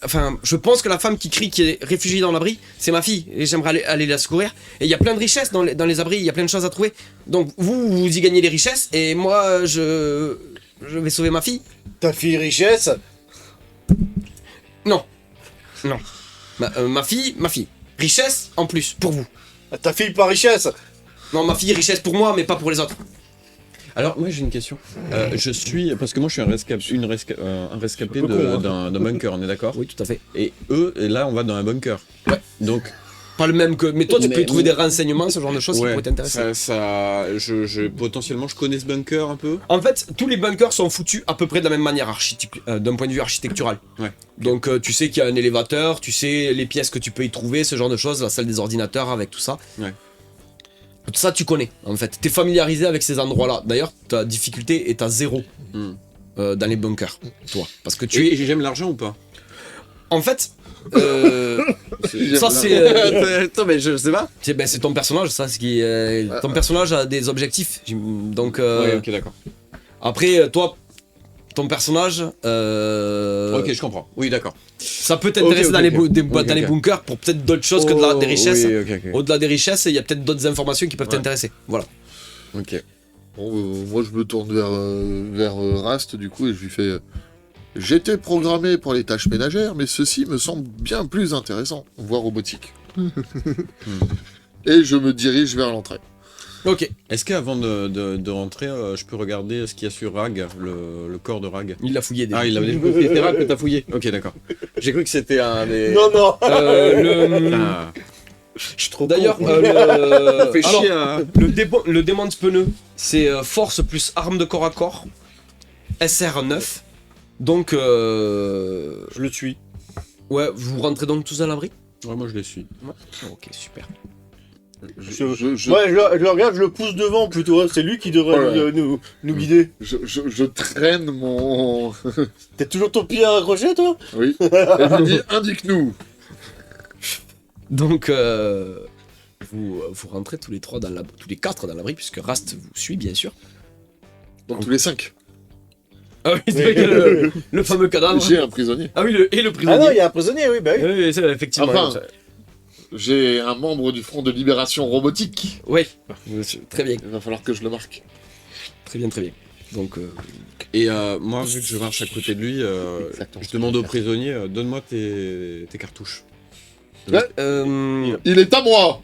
enfin, je pense que la femme qui crie, qui est réfugiée dans l'abri, c'est ma fille. Et j'aimerais aller la secourir. Et il y a plein de richesses dans les abris. Il y a plein de choses à trouver. Donc vous y gagnez les richesses et moi je vais sauver ma fille. Ta fille richesse? Non. Ma fille. Richesse en plus pour vous. Ta fille pas richesse? Non, ma fille richesse pour moi, mais pas pour les autres. Alors, moi j'ai une question. Je suis. Parce que moi je suis un rescapé con, hein. d'un bunker, on est d'accord? Oui, tout à fait. Et là on va dans un bunker. Ouais. Donc. Pas le même que. Mais toi, tu peux y Mais- trouver des renseignements, ce genre de choses qui pourraient t'intéresser. Potentiellement je connais ce bunker un peu. En fait, tous les bunkers sont foutus à peu près de la même manière, d'un point de vue architectural. Ouais. Donc, tu sais qu'il y a un élévateur, tu sais les pièces que tu peux y trouver, ce genre de choses, la salle des ordinateurs avec tout ça. Ouais. Tout ça, tu connais, en fait. T'es familiarisé avec ces endroits-là. D'ailleurs, ta difficulté est à 0 dans les bunkers, toi. Parce que tu es. Et j'aime l'argent ou pas? En fait. Ça, c'est. Attends, mais je sais pas. C'est ton personnage, ça. Ton personnage a des objectifs. Donc. Ouais, ok, d'accord. Après, toi, ton personnage. Ok, je comprends. Oui, d'accord. Ça peut t'intéresser dans les bunkers pour peut-être d'autres choses que des richesses. Oui, ok. Au-delà des richesses, il y a peut-être d'autres informations qui peuvent t'intéresser. Voilà. Ok. Bon, moi, je me tourne vers Rast, du coup, et je lui fais j'étais programmé pour les tâches ménagères, mais ceci me semble bien plus intéressant, voire robotique. Et je me dirige vers l'entrée. Ok. Est-ce qu'avant de rentrer, je peux regarder ce qu'il y a sur Rag, le corps de Rag? Il l'a fouillé déjà. Ah, il avait c'était Rag que t'as fouillé. Ok, d'accord. J'ai cru que c'était un des. Non. Ah. Je suis trop D'ailleurs, con. Fait chier, hein. le démon de pneu, c'est force plus arme de corps à corps. SR9. Donc, Je le suis. ouais, vous rentrez donc tous à l'abri? Ouais, moi je les suis. Ouais. Ok, super. Ouais, je le regarde, je le pousse devant plutôt. Hein. C'est lui qui devrait Ouais. nous guider. Je traîne mon... T'as toujours ton pied accroché, toi? Oui. Et je lui dis indique-nous. Donc, vous rentrez tous les quatre dans l'abri, puisque Rast vous suit, bien sûr. Donc tous les 5. Ah oui, c'est vrai qu'il y a le fameux cadavre. J'ai un prisonnier. Ah oui, le Ah non, prisonnier. il y a un prisonnier, oui, bah oui. Oui, c'est effectivement. Enfin. J'ai un membre du front de libération robotique. Oui, très bien, Il va falloir que je le marque. très bien, très bien. Donc, Et moi, vu que je marche à côté de lui, je demande au prisonnier donne-moi tes cartouches. Il est à moi.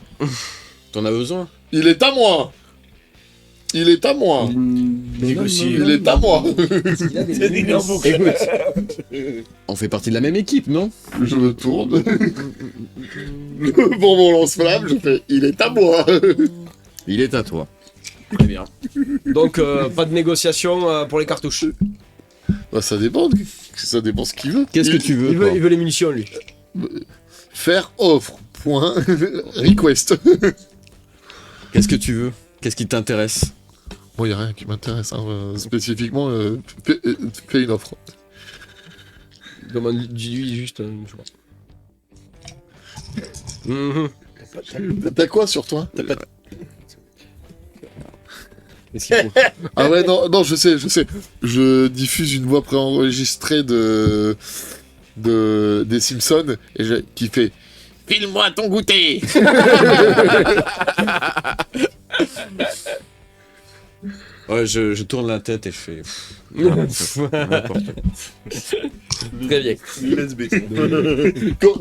T'en as besoin? Il est à moi. Il est à moi. Négocie. Il est à moi. C'est des grands boucs. Écoute, on fait partie de la même équipe, non? Je me tourne. Pour mon lance-flamme, je fais il est à moi. Il est à toi. Très bien. Donc, pas de négociation pour les cartouches. Bah, ça dépend ce qu'il veut. Qu'est-ce que tu veux, Il toi veut les munitions, lui. Faire offre. Point. Request. Qu'est-ce que tu veux? Qu'est-ce qui t'intéresse? Moi, il n'y a rien qui m'intéresse. Hein. Spécifiquement, fais une offre. Demande lui juste. Je sais pas. Mhm. T'as quoi sur toi? Qu'est-ce qu'il faut? Ah ouais, non, je sais. Je diffuse une voix préenregistrée des Simpsons qui fait « File-moi ton goûter !» Ouais, je tourne la tête et je fais... n'importe quoi. Très bien.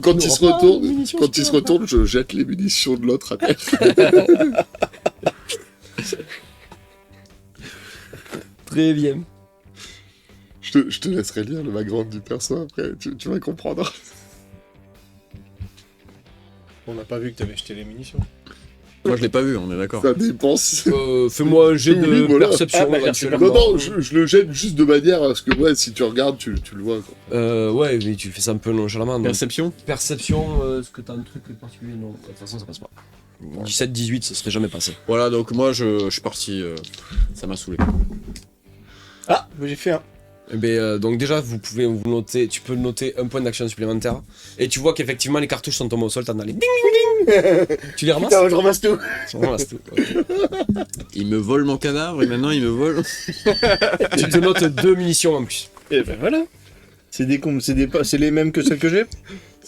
Quand il se retourne, je jette les munitions de l'autre à terre. Très bien. Je te laisserai lire le background du perso après, tu vas comprendre. On n'a pas vu que t'avais jeté les munitions. Moi, je l'ai pas vu, on est d'accord. Ça dépense. Fais-moi un jet de Oui, voilà. perception. Ah, bah, éventuellement. Non, je le jette juste de manière à ce que, ouais, si tu regardes, tu le vois. Quoi. Ouais, mais tu fais ça un peu nonchalamment. donc. Perception? Perception, est-ce que t'as un truc particulier? Non, de toute façon, ça passe pas. 17-18, ça serait jamais passé. Voilà, donc moi, je suis parti... ça m'a saoulé. Ah, j'ai fait un. Eh ben, donc déjà, vous pouvez vous noter, tu peux noter un point d'action supplémentaire. Et tu vois qu'effectivement, les cartouches sont tombées au sol, t'en as les ding ding ding. Tu les ramasses? Putain, je ramasse tout. Tu ramasses tout. Ok. Il me vole mon cadavre et maintenant il me vole... Tu te notes 2 munitions en plus. Et ben voilà. C'est les mêmes que celles que j'ai.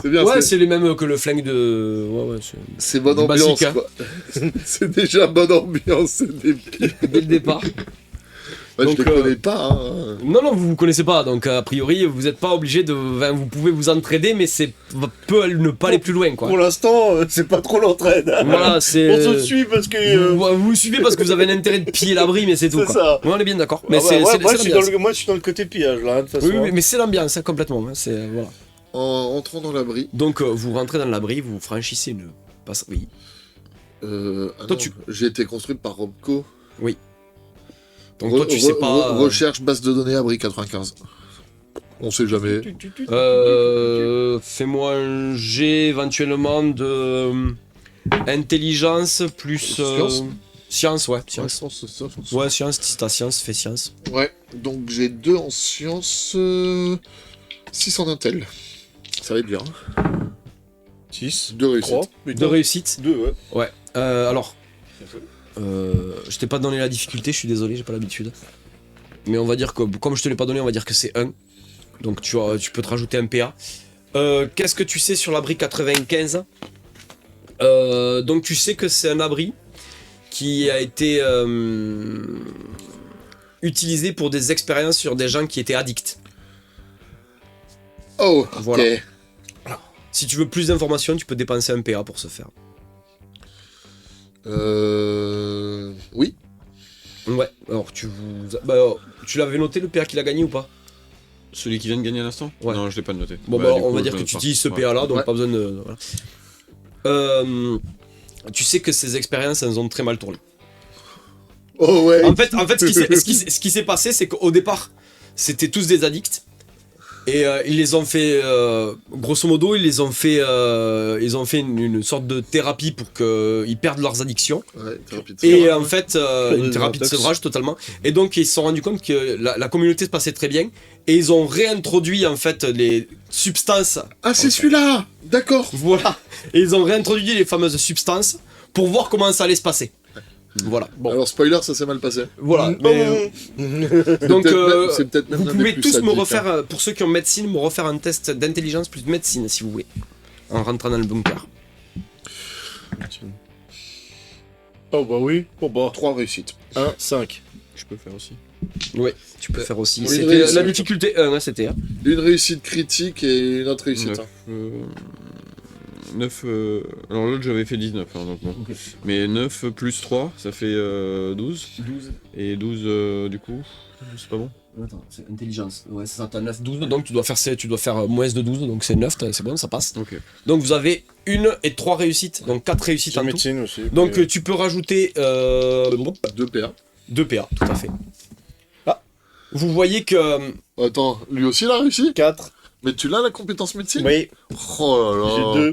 C'est bien, Ouais, c'est les mêmes que le flingue de... Ouais, c'est bonne du ambiance, basique, hein. quoi. C'est déjà bonne ambiance, c'est des... dès le départ. Ouais, Donc, je les connais pas, hein. Non, vous vous connaissez pas, donc a priori, vous n'êtes pas obligé de... Enfin, vous pouvez vous entraider, mais c'est peut ne pas aller plus loin, quoi. Pour l'instant, c'est pas trop l'entraide. Voilà, c'est... On se suit parce que. Vous suivez parce que vous avez un intérêt de piller l'abri, mais c'est tout, C'est quoi. ça. Ouais, on est bien d'accord. Mais Ah bah, ouais, c'est moi, je suis l'ambiance. moi, je suis dans le côté pillage là, de toute façon. Oui, mais c'est l'ambiance, hein, complètement. Hein, c'est, voilà. En entrant dans l'abri. Donc, vous rentrez dans l'abri, vous franchissez une passe. Oui. Toi, j'ai été construit par Robco. Donc, toi, tu sais pas. Recherche base de données abri 95. On sait jamais. Fais-moi un jet éventuellement de intelligence plus science, ouais. Science. Ouais, science, si t'as science, fais science. Ouais, donc j'ai 2 en sciences, 6 en intel. Ça va être bien. 6, 2 réussites. 3, 2 réussites. 2, ouais. Ouais. Alors. Je t'ai pas donné la difficulté, je suis désolé, j'ai pas l'habitude. Mais on va dire que, comme je te l'ai pas donné, on va dire que c'est 1. Donc tu peux te rajouter un PA. Qu'est-ce que tu sais sur l'abri 95 ? Donc tu sais que c'est un abri qui a été utilisé pour des expériences sur des gens qui étaient addicts. Oh, Voilà. ok. Si tu veux plus d'informations, tu peux dépenser un PA pour ce faire. Oui. Ouais, alors tu l'avais noté le PA qu'il a gagné ou pas ? Celui qui vient de gagner à l'instant? Ouais. Non, je l'ai pas noté. Bon, Bah, bah, du on coup, va dire je que le tu pars. utilises ce Ouais. PA là, donc Ouais. pas besoin de. Voilà. Tu sais que ces expériences, elles ont très mal tourné. Oh ouais. En fait, ce qui s'est passé, c'est qu'au départ, c'était tous des addicts. Et ils les ont fait, grosso modo, ils ont fait une sorte de thérapie pour qu'ils perdent leurs addictions. Ouais, thérapie de Et sevrage. en fait, une des thérapie de intox. sevrage totalement. Et donc, ils se sont rendus compte que la communauté se passait très bien. Et ils ont réintroduit en fait les substances. Ah, c'est celui-là. D'accord. Voilà. Et ils ont réintroduit les fameuses substances pour voir comment ça allait se passer. Voilà. Bon. Alors spoiler, ça s'est mal passé. Voilà. Oh. Mais, donc, C'est peut-être même vous l'un des pouvez plus tous me sadiques, hein. refaire, pour ceux qui ont médecine, me refaire un test d'intelligence plus médecine si vous voulez. En rentrant dans le bunker. Oh bah oui. Oh bah. 3 réussites. 1, 5. Je peux faire aussi. Oui, tu peux faire aussi. Oui, C'était réussi. la difficulté 1, hein, c'était. Hein. Une réussite critique et une autre réussite. Neuf. hein. 9. Alors l'autre, j'avais fait 19. Hein, donc bon. Ok. Mais 9 plus 3, ça fait 12. 12. Et 12, du coup, c'est pas bon. Attends, c'est intelligence. Ouais, c'est ça, t'as 9, 12, donc tu dois faire moins de 12, donc c'est 9, c'est bon, ça passe. Ok. Donc vous avez 1 et 3 réussites, donc 4 réussites Sur en tout. médecine aussi. Donc tu peux rajouter 2 PA. 2 PA, tout à fait. Ah, vous voyez que... Attends, lui aussi il a réussi 4. Mais tu l'as la compétence médecine? Oui, Oh là là. j'ai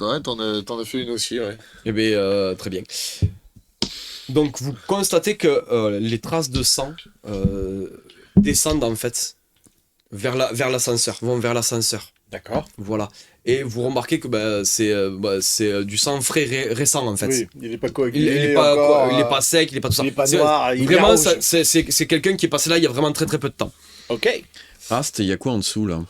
2. Ouais, t'en as fait une aussi, ouais. Eh bien, très bien. Donc vous constatez que les traces de sang descendent en fait vers l'ascenseur, vont vers l'ascenseur. D'accord. Voilà. Et vous remarquez que c'est du sang frais récent en fait. Oui, il est pas Il coagulé. est pas, encore, il est pas sec, il est pas tout ça. il est pas C'est- noir, il est Vraiment, rouge. c'est quelqu'un qui est passé là il y a vraiment très très peu de temps. Ok. Ah, il y a quoi en dessous là?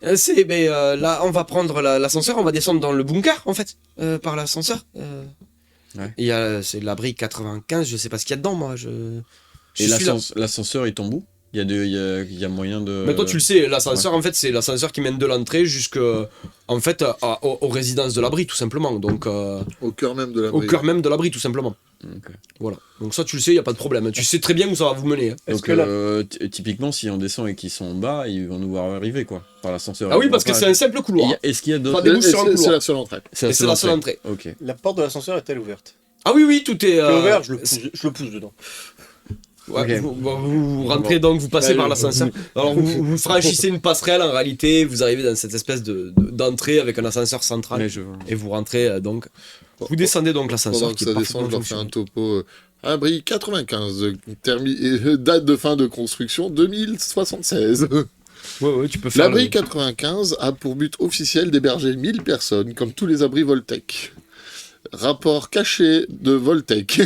Là, on va prendre l'ascenseur, on va descendre dans le bunker en fait, par l'ascenseur. Ouais. C'est l'abri 95, je sais pas ce qu'il y a dedans moi. Et suis là. l'ascenseur il tombe où? Il y a moyen de. Mais toi tu le sais, l'ascenseur en fait c'est l'ascenseur qui mène de l'entrée jusqu'aux résidences de l'abri tout simplement. Donc Au cœur même de la au cœur même de l'abri tout simplement. Ok. Voilà. Donc ça tu le sais, il y a pas de problème. Tu sais très bien où ça va vous mener. Hein. Est-ce Donc, que là- typiquement, si on descend et qu'ils sont en bas, ils vont nous voir arriver, quoi, par l'ascenseur. Ah oui parce que c'est un simple couloir. Est-ce qu'il y a Pas d'autres. des bouches sur un couloir. C'est la seule entrée. Et c'est la seule entrée. Ok. La porte de l'ascenseur est-elle ouverte? Ah oui tout est. C'est ouvert, je le pousse dedans. Ouais, Ok. vous rentrez donc, vous passez Bah, par l'ascenseur. Alors vous franchissez une passerelle en réalité, vous arrivez dans cette espèce d'entrée avec un ascenseur central Ouais, je... et vous rentrez donc. Vous descendez donc l'ascenseur Pendant que qui ça est descend, je parfaitement leur fais un fonctionnel. topo. Abri 95, date de fin de construction 2076. Ouais, tu peux faire. L'abri 95 a pour but officiel d'héberger 1000 personnes, comme tous les abris Voltec. Rapport caché de Voltec.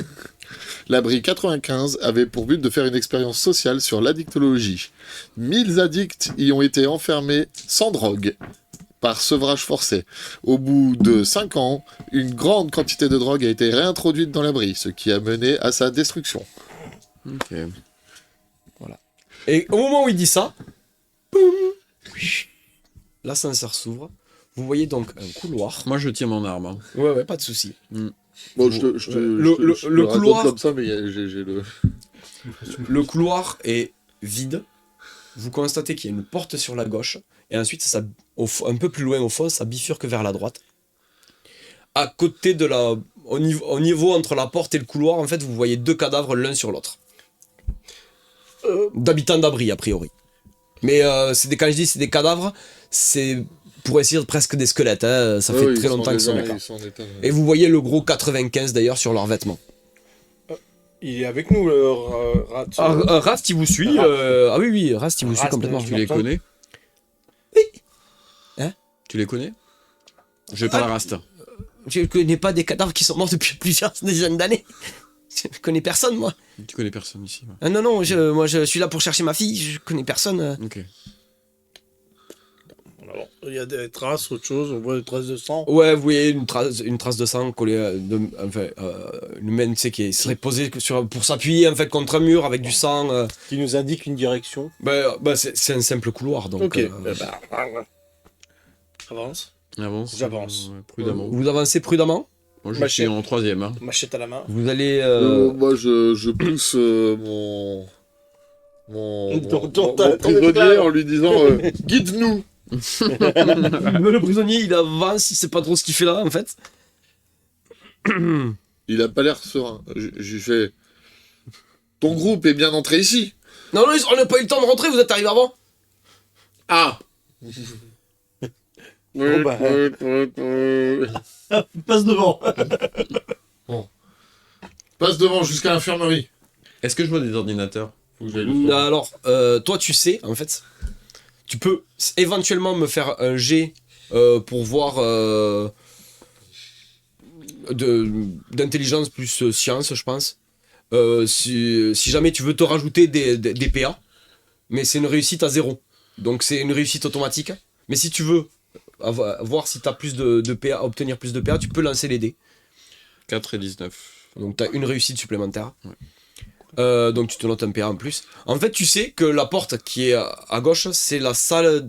L'abri 95 avait pour but de faire une expérience sociale sur l'addictologie. 1000 addicts y ont été enfermés sans drogue, par sevrage forcé. Au bout de 5 ans, une grande quantité de drogue a été réintroduite dans l'abri, ce qui a mené à sa destruction. Ok. Et au moment où il dit ça, boum, l'ascenseur s'ouvre. Vous voyez donc un couloir. Moi, je tiens mon arme. Hein. Ouais, pas de souci. Bon, je te le raconte couloir- comme ça, mais j'ai le... Le couloir est vide. Vous constatez qu'il y a une porte sur la gauche. Et ensuite, un peu plus loin au fond, ça bifurque vers la droite. À côté de au niveau entre la porte et le couloir, en fait, vous voyez 2 cadavres l'un sur l'autre. D'habitants d'abri, a priori. Mais quand je dis c'est des cadavres, c'est pour ainsi dire presque des squelettes. Hein. Ça fait très longtemps qu'ils sont là. Et vous voyez le gros 95 d'ailleurs sur leurs vêtements. Il est avec nous, le rat. Rast, il vous suit. Ah oui, Rast, il vous suit Rast, complètement. Tu les connais? Oui. Hein? Tu les connais? Je parle à Rasta. Je ne connais pas des cadavres qui sont morts depuis plusieurs dizaines d'années. Je ne connais personne, moi. Tu connais personne ici. Ouais. Ah, non, moi je suis là pour chercher ma fille, je connais personne. Ok. Alors, il y a des traces, autre chose, on voit des traces de sang. Ouais, vous voyez une trace de sang collée, une main, tu sais, qui serait posée pour s'appuyer en fait contre un mur avec du sang. Qui nous indique une direction. C'est un simple couloir, donc. Ok. Avance. Avance. J'avance. Prudemment. Vous avancez prudemment. Moi, je Ma suis chère. en 3ème. Hein. Machette à la main. Vous allez. Moi, je pousse mon Ton prisonnier esclave. en lui disant guide-nous. Le prisonnier, il avance, il sait pas trop ce qu'il fait là en fait. Il a pas l'air serein. J'ai fait. Ton groupe est bien entré ici. Non, on n'a pas eu le temps de rentrer, vous êtes arrivé avant. Ah. Bon, bah, passe devant. Passe devant jusqu'à l'infirmerie. Est-ce que je vois des ordinateurs? Faut que j'aille le faire. Alors, toi, tu sais, en fait, tu peux éventuellement me faire un jet pour voir d'intelligence plus science, je pense. Si jamais tu veux te rajouter des PA, mais c'est une réussite à 0. Donc c'est une réussite automatique. Mais si tu veux voir si tu as plus de PA, obtenir plus de PA, tu peux lancer les dés. 4 et 19. Donc tu as une réussite supplémentaire. Donc tu te notes un PA en plus. En fait, tu sais que la porte qui est à gauche, c'est la salle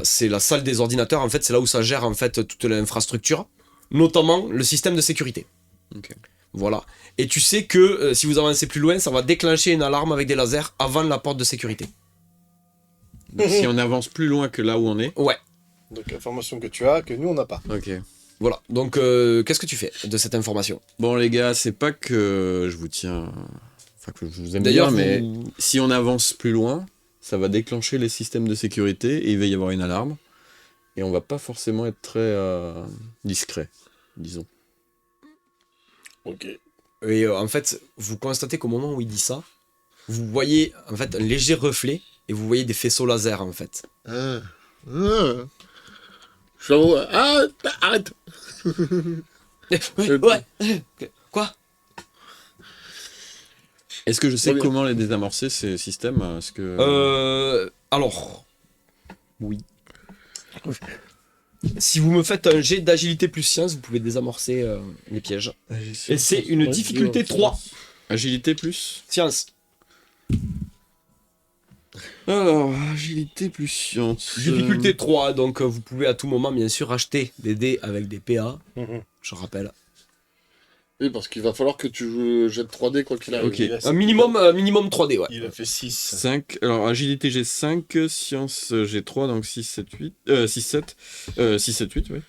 c'est la salle des ordinateurs. En fait, c'est là où ça gère en fait toute l'infrastructure, notamment le système de sécurité. Ok. Voilà. Et tu sais que si vous avancez plus loin, ça va déclencher une alarme avec des lasers avant la porte de sécurité. Donc, si on avance plus loin que là où on est. Ouais. Donc, information que tu as, que nous, on n'a pas. Ok. Voilà. Donc, qu'est-ce que tu fais de cette information? Bon, les gars, c'est pas que je vous tiens. Enfin, que je vous aime D'ailleurs, bien, mais vous- si on avance plus loin, ça va déclencher les systèmes de sécurité et il va y avoir une alarme. Et on va pas forcément être très discret, disons. Ok. Et en fait, vous constatez qu'au moment où il dit ça, vous voyez en fait un léger reflet et vous voyez des faisceaux laser en fait. Ah. Je suis en- Ah, arrête. Quoi? Est-ce que je sais Très bien. comment les désamorcer, ces systèmes? Est-ce que... Alors. Oui. Si vous me faites un jet d'agilité plus science, vous pouvez désamorcer les pièges. Et c'est une difficulté 3. Agilité plus? Science. Alors, agilité plus science. Difficulté 3, donc vous pouvez à tout moment bien sûr acheter des dés avec des PA, Mhm. je rappelle. Oui, parce qu'il va falloir que tu jettes 3D quoi qu'il arrive. Ok. Il a- Un minimum 3D, ouais. Il a fait 6. 5. Alors, agilité j'ai 5, science j'ai 3, donc 6, 7, 8. 6, 7. 6, 7, 8, oui.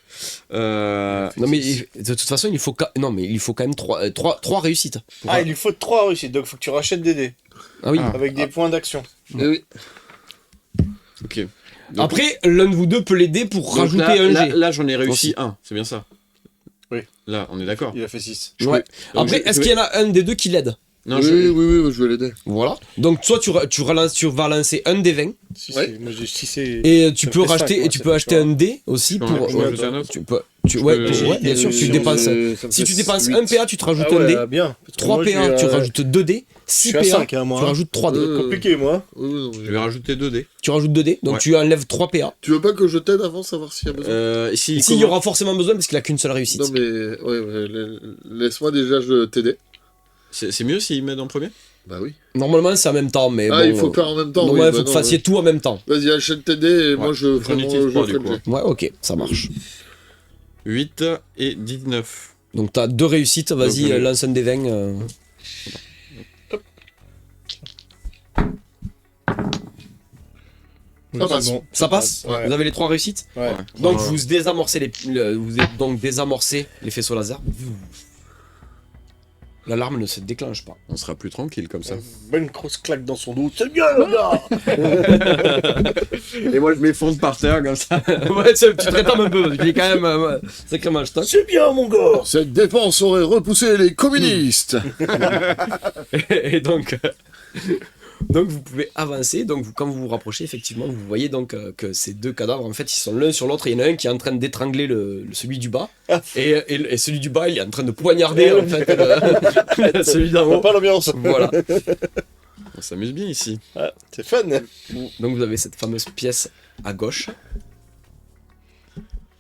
Non mais de toute façon, il faut quand même 3 réussites. Ah, il lui faut 3 réussites, donc il faut que tu rachètes des dés. Ah oui. Ah. Avec des points d'action. Eh oui. Ok. Donc- Après, l'un de vous deux peut l'aider pour donc rajouter là, un là, jet. là, j'en ai réussi Aussi. 1, c'est bien ça? Oui. Là, on est d'accord? Il a fait 6. Ouais. Donc, Après, je est-ce vais- qu'il y en a un des deux qui l'aide? Non, oui, je... oui, je vais l'aider. Voilà. Donc soit tu vas lancer un des 20 Ouais. Moi, j'ai 6 et... et tu Ça peux fait cinq, racheter moi, et tu c'est peux acheter différent. un dé aussi peux pour en rajouter un autre. tu peux Je ouais, peux- ouais, bien sûr, tu dépenses si tu dépenses 1 PA, tu te rajoutes un dé. Bien. 3 PA, tu rajoutes 2 dés. 6 suis à PA, 5, hein, tu moi. rajoutes 3 dés. Compliqué, moi. Oui, non, mais- Je vais rajouter 2 dés. Tu rajoutes 2 dés, donc Ouais. tu enlèves 3 PA. Tu veux pas que je t'aide avant, savoir s'il y a besoin Si, Ici, il y aura forcément besoin parce qu'il a qu'une seule réussite. Non, mais laisse-moi déjà t'aider. C'est mieux s'il m'aide en premier? Bah oui. Normalement, c'est en même temps, mais Ah, bon, il faut faire en même temps. normalement, oui, il faut bah que vous non, fassiez tout en même temps. Vas-y, achète tes dés et moi je ferai j'en utilise je pas, ferai du le coup. jet. Ouais, ok, ça marche. 8 et 19. Donc t'as 2 réussites, vas-y, Donc, lance un des 20. Ça passe. Bon. Ça passe Ouais. Vous avez les 3 réussites Ouais. Donc Ouais. vous désamorcez vous désamorcez les faisceaux laser. L'alarme ne se déclenche pas. On sera plus tranquille comme ça. Bonne grosse claque dans son dos. C'est bien, le gars. Et moi, je m'effondre par terre comme ça. Ouais, tu te rétames un peu, tu es quand même sacrément stock. C'est bien, mon gars. Cette défense aurait repoussé les communistes. Et donc, donc vous pouvez avancer. Donc quand vous vous rapprochez, effectivement, vous voyez donc que ces deux cadavres, en fait, ils sont l'un sur l'autre. Il y en a un qui est en train d'étrangler celui du bas, et celui du bas, il est en train de poignarder en fait celui d'en On haut. pas l'ambiance. Voilà. On s'amuse bien ici. Ah, c'est fun. Donc vous avez cette fameuse pièce à gauche,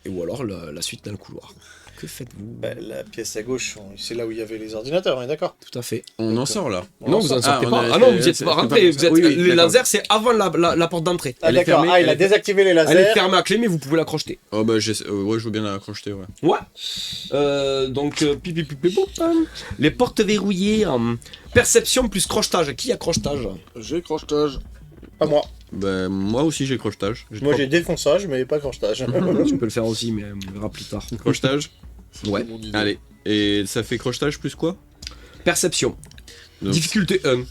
et ou alors la suite dans le couloir. Que faites-vous? Bah, la pièce à gauche, c'est là où il y avait les ordinateurs, on est d'accord? Tout à fait. On en sort là. Non, vous en sortez on pas. a- Ah non, vous c'est- n'y êtes c'est pas pas rentré. comme Vous ça. êtes, Oui, oui, les d'accord. lasers, c'est avant la porte d'entrée. Ah, Elle est d'accord. fermée, Ah, il elle a est- désactivé les Elle est lasers. fermée à clé, mais vous pouvez la crocheter. Oh bah, ouais, je veux bien la crocheter, ouais. Ouais. Donc, les portes verrouillées. Perception plus crochetage. Qui a crochetage? J'ai crochetage. Pas moi. Bah, moi aussi j'ai crochetage. Moi, j'ai défonçage, mais pas crochetage. Tu peux le faire aussi, mais on verra plus tard. crochetage. Ouais. Mon idée. Allez. Et ça fait crochetage plus quoi? Perception. Donc- Difficulté 1.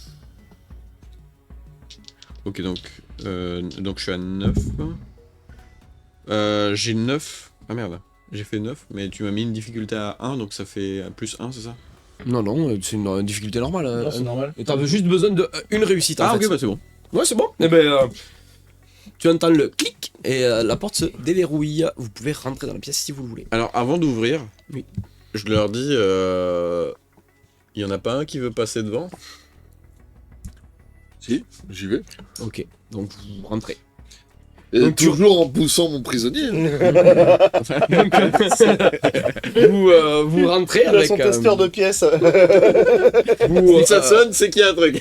Ok, donc je suis à 9. J'ai 9. Ah merde, j'ai fait 9, mais tu m'as mis une difficulté à 1, donc ça fait plus 1, c'est ça? Non, non, c'est une difficulté normale. Non, c'est normal. Et t'as juste besoin d'une réussite en Ah fait. ok, bah c'est bon. Ouais, c'est bon. Eh ben, tu entends le clic et la porte se déverrouille. Vous pouvez rentrer dans la pièce si vous le voulez. Alors avant d'ouvrir, Oui. je leur dis, il y en a pas un qui veut passer devant? Si, j'y vais. Ok, donc vous rentrez. Et Donc, tu- toujours en poussant mon prisonnier. Donc, vous rentrez Il a avec son testeur de pièces. vous, Si ça sonne, c'est qu'il y a un truc.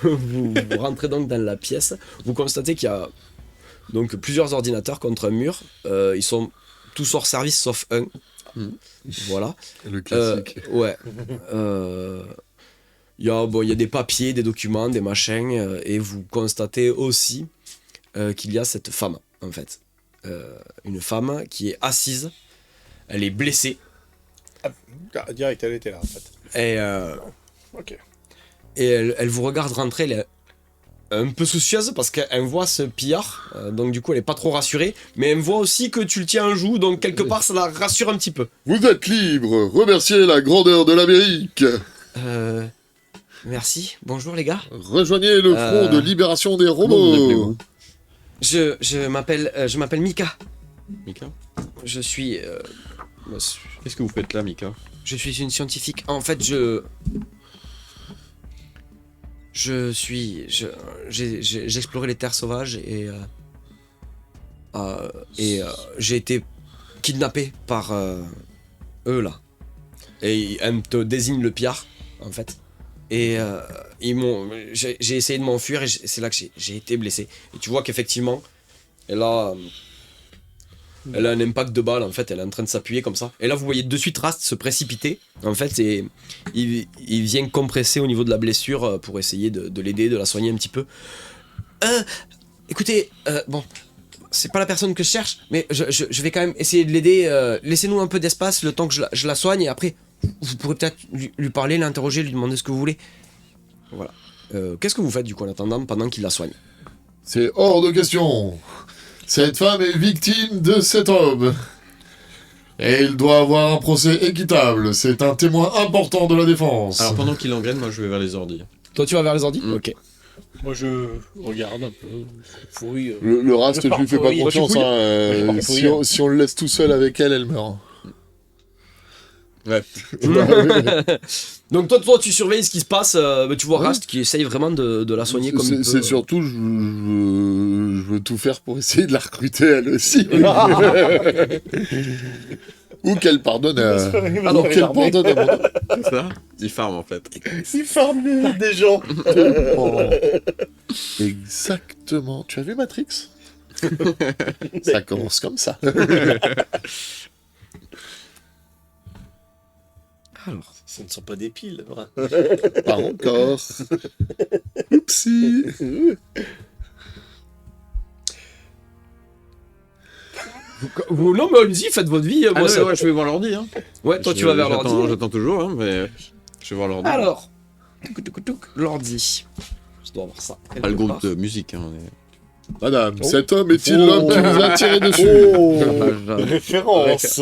vous rentrez donc dans la pièce. Vous constatez qu'il y a Donc plusieurs ordinateurs contre un mur. Ils sont tous hors service sauf un. Voilà. Le classique. Ouais. Il y a des papiers, des documents, des machins. Et vous constatez aussi qu'il y a cette femme, en fait. Une femme qui est assise. Elle est blessée. Ah, direct, elle était là, en fait. Et, Ok. et elle vous regarde rentrer. Elle est un peu soucieuse parce qu'elle voit ce pillard. Donc du coup, elle est pas trop rassurée. Mais elle voit aussi que tu le tiens en joue. Donc quelque part, ça la rassure un petit peu. Vous êtes libre, remerciez la grandeur de l'Amérique. Merci. Bonjour les gars. Rejoignez le front de libération des Comment vous robots. appelez-vous? Je m'appelle Mika. Mika? Je suis Qu'est-ce que vous faites là, Mika? je suis une scientifique. En fait, j'ai exploré les terres sauvages et j'ai été kidnappé par eux là. Et elle te désigne le pillard en fait. Et j'ai essayé de m'enfuir et c'est là que j'ai été blessé. Et tu vois qu'effectivement, elle a un impact de balle en fait. Elle est en train de s'appuyer comme ça. Et là, vous voyez de suite Rast se précipiter. En fait, et il vient compresser au niveau de la blessure pour essayer de l'aider, de la soigner un petit peu. Écoutez, bon, c'est pas la personne que je cherche, mais je vais quand même essayer de l'aider. Laissez-nous un peu d'espace le temps que je la soigne et après, vous pourrez peut-être lui parler, l'interroger, lui demander ce que vous voulez. Voilà. Qu'est-ce que vous faites du coup en attendant pendant qu'il la soigne? C'est hors de question. Cette femme est victime de cet homme. Et il doit avoir un procès équitable. C'est un témoin important de la défense. Alors pendant qu'il engraine, moi je vais vers les ordi. Toi, tu vas vers les ordi? Ok. Moi, je regarde un peu. Fouille. Le Rast, je lui fais pas Moi, je confiance. fouille. Hein, Je fouille. si on le laisse tout seul avec elle, elle meurt. Ouais. Donc toi, tu surveilles ce qui se passe. Tu vois Rast qui essaye vraiment de la soigner comme il peut. C'est surtout, je veux tout faire pour essayer de la recruter elle aussi. Ou qu'elle pardonne à... Alors, ou qu'elle pardonne à mon... C'est ça? Il farm en fait. Il farme des gens. Oh. Exactement. Tu as vu Matrix? Ça commence comme ça. Alors, Ce ne sont pas des piles. Pas encore. Oupsie. non mais allez-y, faites votre vie. Ah Moi, non, ça... ouais, je vais voir l'ordi. Hein. Ouais, toi tu vas vers l'ordi. J'attends toujours, hein, mais je vais voir l'ordi. Alors, l'ordi. Je dois avoir ça. Pas le groupe de musique. Hein, Madame, cet homme est-il l'homme qui vous a tiré dessus? Oh, référence.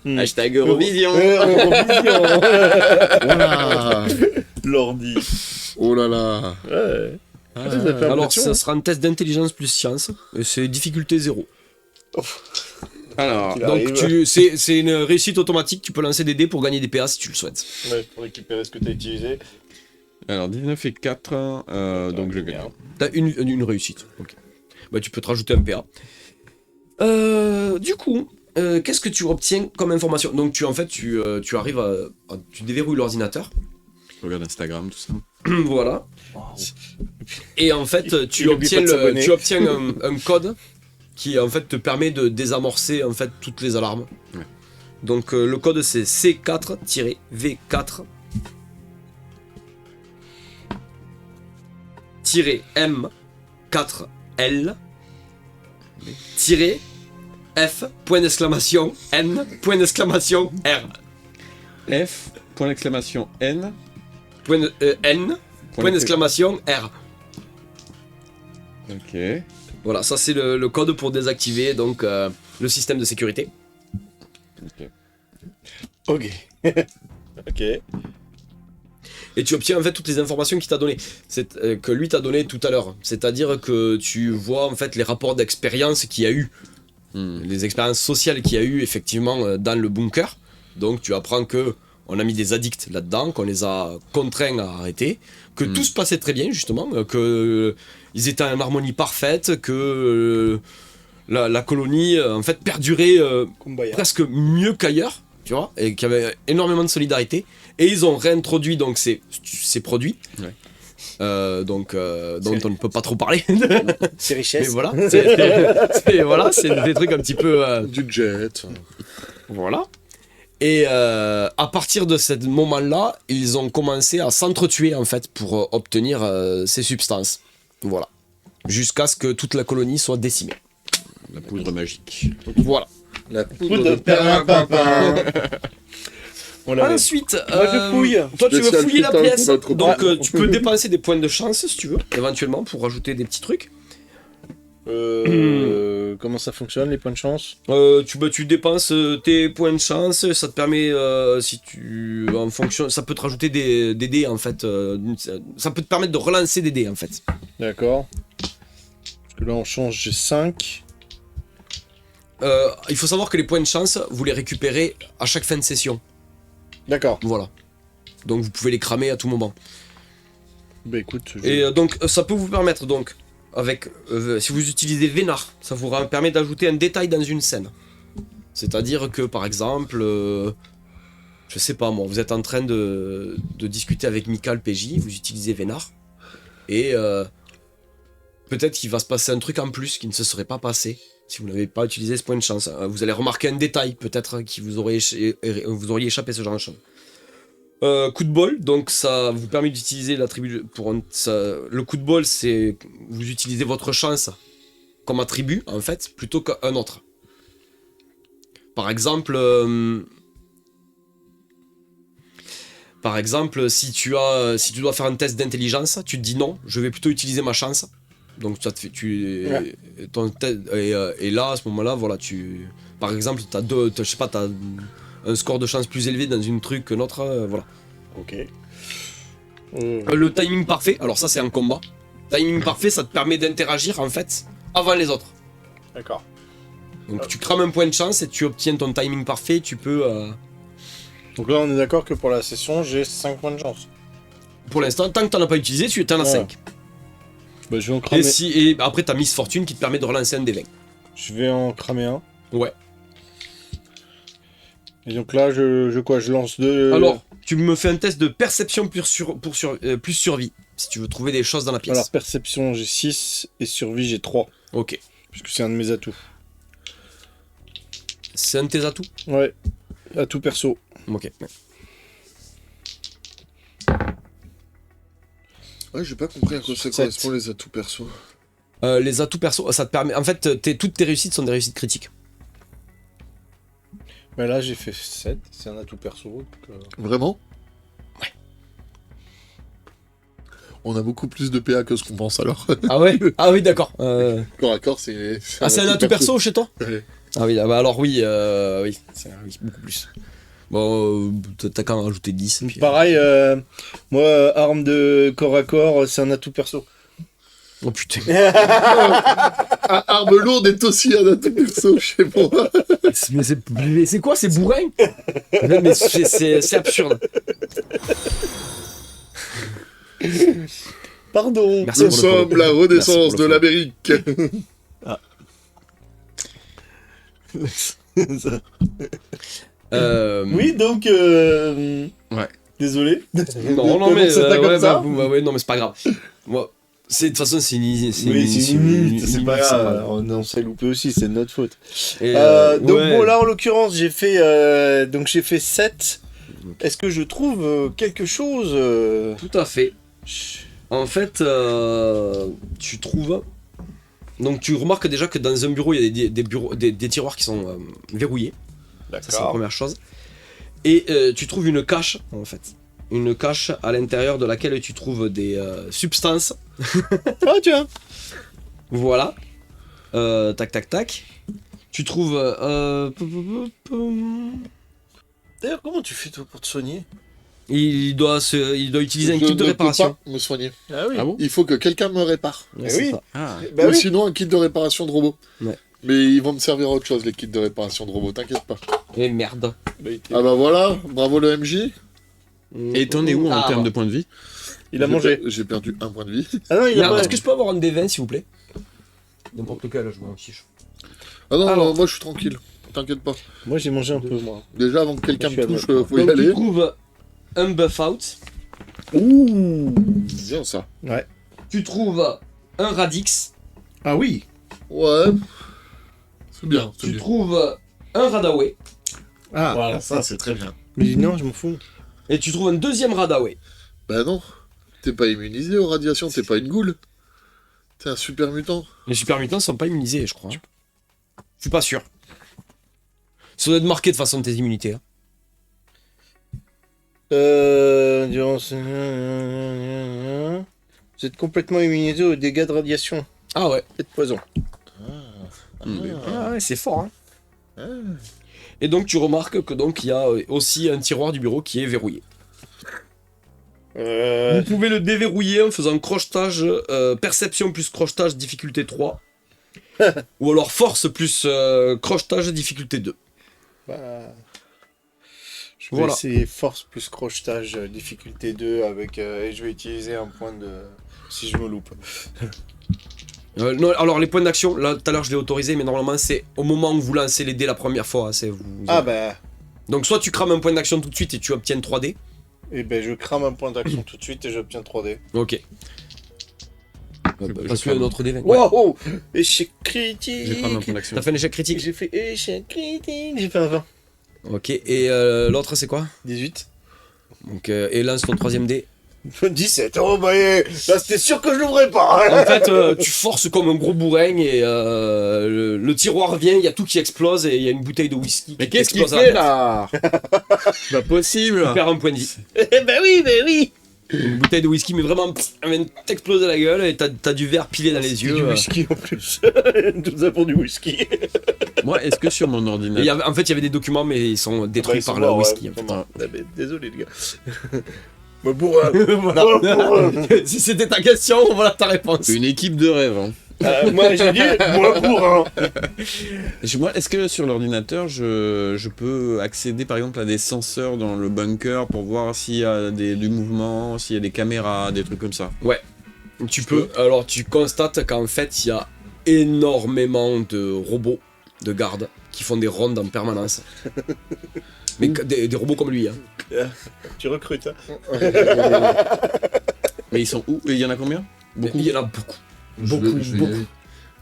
Hashtag Eurovision. Voilà. L'ordi. Oh là là. Ouais. Alors, ça sera un test d'intelligence plus science. Et c'est difficulté 0. Alors, Donc, c'est une réussite automatique. Tu peux lancer des dés pour gagner des PA si tu le souhaites. Ouais, pour récupérer ce que tu as utilisé. alors 19 et 4, donc je gagne. T'as une réussite. Ok. Bah, tu peux te rajouter un PA. Du coup, qu'est-ce que tu obtiens comme information? Donc, tu arrives tu déverrouilles l'ordinateur. Je regarde Instagram, tout ça. Voilà. Et en fait, tu Il oublie obtiens, pas de s'abonner. un code qui en fait te permet de désamorcer en fait toutes les alarmes. Ouais. Donc le code c'est C4-V4 M4L F point d'exclamation N point d'exclamation R F, point d'exclamation N. N point d'exclamation R. Ok. Voilà, ça c'est le code pour désactiver donc le système de sécurité. Ok. Ok. Et tu obtiens en fait toutes les informations qu'il t'a données, que lui t'a donné tout à l'heure. C'est-à-dire que tu vois en fait les rapports d'expérience qu'il y a eu, les expériences sociales qu'il y a eu effectivement dans le bunker. Donc tu apprends que on a mis des addicts là-dedans, qu'on les a contraints à arrêter, que tout se passait très bien justement, que ils étaient en harmonie parfaite, que la colonie en fait perdurait Kumbaya. presque mieux qu'ailleurs, tu vois, et qu'il y avait énormément de solidarité. Et ils ont réintroduit donc ces produits dont on ne peut pas trop parler. C'est Mais richesse. voilà, c'est des trucs un petit peu... Du jet. Voilà. Et à partir de ce moment-là, ils ont commencé à s'entretuer en fait pour obtenir ces substances. Voilà. Jusqu'à ce que toute la colonie soit décimée. La poudre magique. Voilà. La Poudre de perlimpinpin. On l'avait. Ensuite, Moi, je fouille. toi tu veux Spécial fouiller la putain, pièce, notre donc bras. tu peux dépenser des points de chance si tu veux, éventuellement pour rajouter des petits trucs. Comment ça fonctionne, les points de chance? Tu dépenses tes points de chance, ça te permet, si tu, en fonction, ça peut te rajouter des dés en fait, ça peut te permettre de relancer des dés en fait. D'accord. Parce que là, on change, j'ai 5. Il faut savoir que les points de chance, vous les récupérez à chaque fin de session. D'accord. Voilà. Donc vous pouvez les cramer à tout moment. Bah écoute, Et donc ça peut vous permettre donc, avec, si vous utilisez Vénard, ça vous permet d'ajouter un détail dans une scène. C'est-à-dire que par exemple, je sais pas moi, vous êtes en train de discuter avec Mika le PJ, vous utilisez Vénard, et peut-être qu'il va se passer un truc en plus qui ne se serait pas passé si vous n'avez pas utilisé ce point de chance. Vous allez remarquer un détail peut-être qui vous auriez échappé ce genre de choses. Coup de bol, donc ça vous permet d'utiliser l'attribut pour le coup de bol, c'est vous utilisez votre chance comme attribut en fait plutôt qu'un autre. Par exemple, si tu dois faire un test d'intelligence, tu te dis non, je vais plutôt utiliser ma chance. Donc ça te fait, et là à ce moment-là, voilà, par exemple, t'as un score de chance plus élevé dans une truc que l'autre, voilà. Ok. Le timing parfait, alors ça c'est un combat. Timing parfait, ça te permet d'interagir en fait avant les autres. D'accord. Donc tu crames un point de chance et tu obtiens ton timing parfait, tu peux... Donc là, on est d'accord que pour la session, j'ai 5 points de chance. Pour l'instant, tant que t'en as pas utilisé, tu en as 5. Bah, je vais en cramer. Et après t'as Miss Fortune qui te permet de relancer un des 20. Je vais en cramer un. Ouais. Et donc là, je lance 2. Alors, tu me fais un test de perception plus survie, si tu veux trouver des choses dans la pièce. Alors, perception, j'ai 6. Et survie, j'ai 3. Ok. Puisque c'est un de mes atouts. C'est un de tes atouts? Ouais. Atout perso. Ok. Ouais, j'ai pas compris à quoi ça correspond les atouts perso. Les atouts perso, ça te permet... En fait, toutes tes réussites sont des réussites critiques. Mais là, j'ai fait 7. C'est un atout perso. Donc, Vraiment? Ouais. On a beaucoup plus de PA que ce qu'on pense alors. Ah ouais? Ah oui, d'accord. Corps à corps, c'est. Ah, c'est un atout perso chez toi? Ouais. Ah oui, bah alors oui, oui, oui, beaucoup plus. Bon, t'as qu'à en rajouter 10. Puis, pareil, moi, arme de corps à corps, c'est un atout perso. Oh putain. Arme lourde est aussi un atout perso chez moi. Mais c'est quoi, c'est bourrin? Mais c'est absurde. Pardon. Merci Nous pour le follow. sommes la renaissance Merci pour de le l'Amérique. Oui, donc. Ouais. Désolé. Non, mais ça comme ça. ouais, non, mais c'est pas grave. Moi, de toute façon, c'est une Oui, c'est une limite, c'est pas grave. On s'est loupé aussi, c'est de notre faute. Et, donc ouais. bon, là en l'occurrence, j'ai fait 7. Est-ce que je trouve quelque chose Tout à fait. En fait, tu trouves. Donc, tu remarques déjà que dans un bureau, il y a des tiroirs qui sont verrouillés. Ça, c'est la première chose. Et tu trouves une cache, en fait. Une cache à l'intérieur de laquelle tu trouves des substances. Ah tiens. Voilà. Tac, tac, tac. Tu trouves... D'ailleurs, comment tu fais toi pour te soigner? Il doit utiliser un Je kit de ne réparation. peux pas me soigner. Ah oui. Ah bon? Il faut que quelqu'un me répare. Ouais, Eh c'est oui. ça. Ah. Bah Ou oui. sinon un kit de réparation de robot. Ouais. Mais ils vont me servir à autre chose, les kits de réparation de robot, t'inquiète pas. Et merde. Ah bah voilà, bravo le MJ. Et t'en es où en Ah, termes bon. de points de vie? Il a mangé. J'ai perdu un point de vie. Ah non, il a Merde, pas. est-ce que je peux avoir un D20 s'il vous plaît? N'importe lequel, je m'en fiche. Ah non, Alors. moi je suis tranquille. T'inquiète pas. Moi j'ai mangé un peu moi. Déjà avant que quelqu'un Je suis me à touche, droite. faut y Donc tu aller. trouves un buff out. Ouh, bien ça. Ouais. Tu trouves un Radix. Ah oui. Ouais. C'est bien. c'est Tu bien. trouves un Radaway. Ah, Voilà, ça c'est très bien. mais non, je m'en fous. Et tu trouves un deuxième Radaway. Bah non. T'es pas immunisé aux radiations, t'es pas une goule. T'es un super mutant. Les super mutants sont pas immunisés, je crois. Je suis pas sûr. Ça doit être marqué de façon tes immunités. Hein. Durant vous êtes complètement immunisé aux dégâts de radiation Ah ouais. et de poison. Ah ouais, c'est fort. Hein. Ah. Et donc tu remarques que donc il y a aussi un tiroir du bureau qui est verrouillé. Vous pouvez le déverrouiller en faisant crochetage, perception plus crochetage, difficulté 3. Ou alors force plus crochetage, difficulté 2. Bah, je vais Voilà. essayer force plus crochetage, difficulté 2 avec et je vais utiliser un point de si je me loupe. Non, alors les points d'action, là tout à l'heure je l'ai autorisé, mais normalement c'est au moment où vous lancez les dés la première fois. Hein, c'est vous. Ah bah, Donc soit tu crames un point d'action tout de suite et tu obtiens 3D. et ben je crame un point d'action tout de suite et j'obtiens 3D. Ok. je Parce que crame. un autre dé. Ouais. Wow, échec critique. J'ai pas un point d'action. T'as fait un échec critique. J'ai fait échec critique. J'ai fait un 20. Ok. Et l'autre c'est quoi? 18. Donc et lance ton troisième dé. 17. Oh bah là c'était sûr que je l'ouvrais pas. En fait, tu forces comme un gros bourrin et le tiroir vient, il y a tout qui explose et il y a une bouteille de whisky. Mais qui qu'est-ce qu'il explose à fait la tête. là? C'est pas possible. Tu perds un point de vie. bah oui. Une bouteille de whisky, mais vraiment, elle vient de t'exploser la gueule et t'as du verre pilé dans les C'était yeux. du whisky en plus. Tout ça pour du whisky. Moi, est-ce que sur mon Et ordinateur. en fait, il y avait des documents, mais ils sont détruits Bah, ils sont par le morts, whisky. ouais, en fait. ils sont morts. Ah, mais désolé les gars. Moi bourrin. Voilà. Moi bourrin. Si c'était ta question, voilà ta réponse. Une équipe de rêve. Hein. Moi j'ai dit moi bourrin. Moi, est-ce que sur l'ordinateur, je peux accéder par exemple à des senseurs dans le bunker pour voir s'il y a du mouvement, s'il y a des caméras, des trucs comme ça? Tu peux. Alors, tu constates qu'en fait, il y a énormément de robots de garde qui font des rondes en permanence. Mais des robots comme lui. Hein. Tu recrutes. Hein. Mais ils sont où? Et il y en a combien? Beaucoup. Il y en a beaucoup. Je Beaucoup. vais y aller.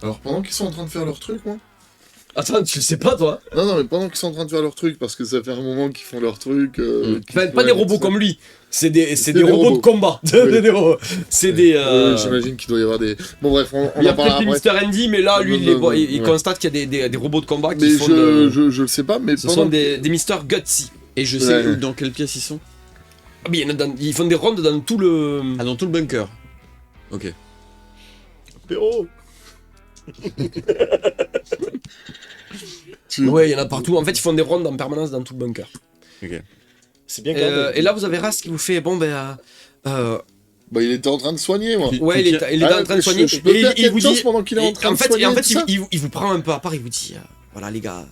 Alors pendant qu'ils sont en train de faire leur truc, moi. Attends, tu le sais pas, toi? Non, mais pendant qu'ils sont en train de faire leur truc, parce que ça fait un moment qu'ils font leur truc. Enfin, pas des robots comme lui. C'est des des robots robots. de combat. Oui. C'est des. J'imagine qu'il doit y avoir des. Bon, bref, on Il y a en parlera peut-être des après. Mr. Andy, mais là, lui, Non, il ouais. constate qu'il y a des robots de combat qui Mais font. je le sais pas, mais Ce pendant. sont des Mr. Gutsy. Et je sais Ouais. dans quelle pièce ils sont? Ah, mais il y en a ils font des rondes dans tout le. Ah, dans tout le bunker. Ok. Péro. Ouais, il y en a partout. En fait, ils font des rondes en permanence dans tout le bunker. C'est bien gardé. Et là, vous avez Rast qui vous fait bon, ben. Bah, il était en train de soigner, moi. Ouais, il est en train de soigner. Je peux faire il quelque vous chose dit. pendant qu'il est en train de soigner. En fait, tout ça il vous prend un peu à part. Il vous dit voilà, les gars,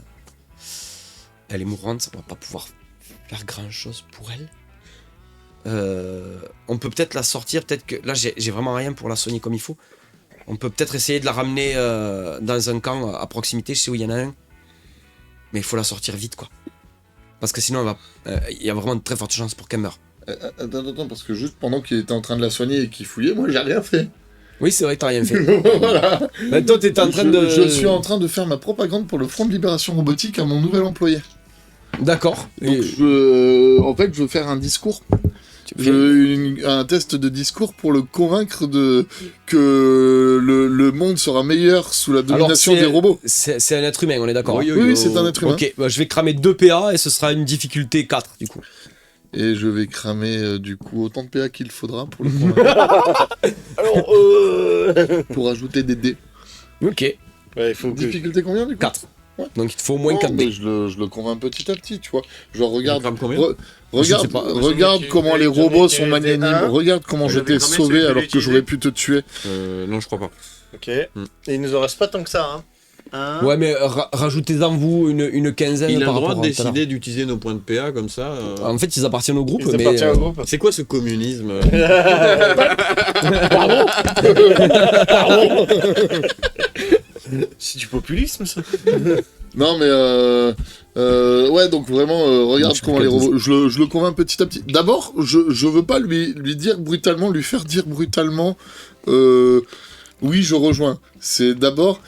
elle est mourante, ça va pas pouvoir faire grand chose pour elle. On peut peut-être la sortir. Peut-être que là, j'ai vraiment rien pour la soigner comme il faut. On peut peut-être essayer de la ramener dans un camp à proximité. Je sais où il y en a un. Mais il faut la sortir vite, quoi. Parce que sinon, il y a vraiment de très fortes chances pour qu'elle meure. Attends, parce que juste pendant qu'il était en train de la soigner et qu'il fouillait, moi j'ai rien fait. Oui, c'est vrai que t'as rien fait. Voilà. Mais toi, t'étais en train de. Je suis en train de faire ma propagande pour le Front de Libération Robotique à mon nouvel employé. D'accord. Donc en fait, je veux faire un discours. Un test de discours pour le convaincre que le monde sera meilleur sous la domination c'est- des robots. C'est un être humain, on est d'accord. Oui, hein. Oui, c'est un être humain. Ok, bah, je vais cramer 2 PA et ce sera une difficulté 4 du coup. Et je vais cramer du coup autant de PA qu'il faudra pour le convaincre. Alors Pour ajouter des dés. Ok, ouais, il faut que Difficulté combien du coup 4. Ouais. Donc il te faut au moins 4 mais dés. je le convainc petit à petit, tu vois. Genre regarde, crame combien regarde, sais pas. regarde J'en ai comment tué- les j'en ai robots tué sont des magnanimes. uns. Regarde comment je J'en ai t'ai cramé sauvé celui que alors j'ai que j'aurais utilisé. pu te tuer. Non, je crois pas. Ok. Et il nous en reste pas tant que ça, hein. Hein. Ouais, mais rajoutez-en vous une quinzaine. Il a par le droit rapport de à tout à l'heure. décider d'utiliser nos points de PA comme ça. En fait, ils appartiennent au groupe, Il mais. appartient au groupe. C'est quoi ce communisme? C'est du populisme, ça. Non mais Ouais, donc vraiment, regarde Donc, comment les robots. Je le convainc petit à petit. D'abord, je veux pas lui dire brutalement, lui faire dire brutalement. Oui, je rejoins. C'est d'abord,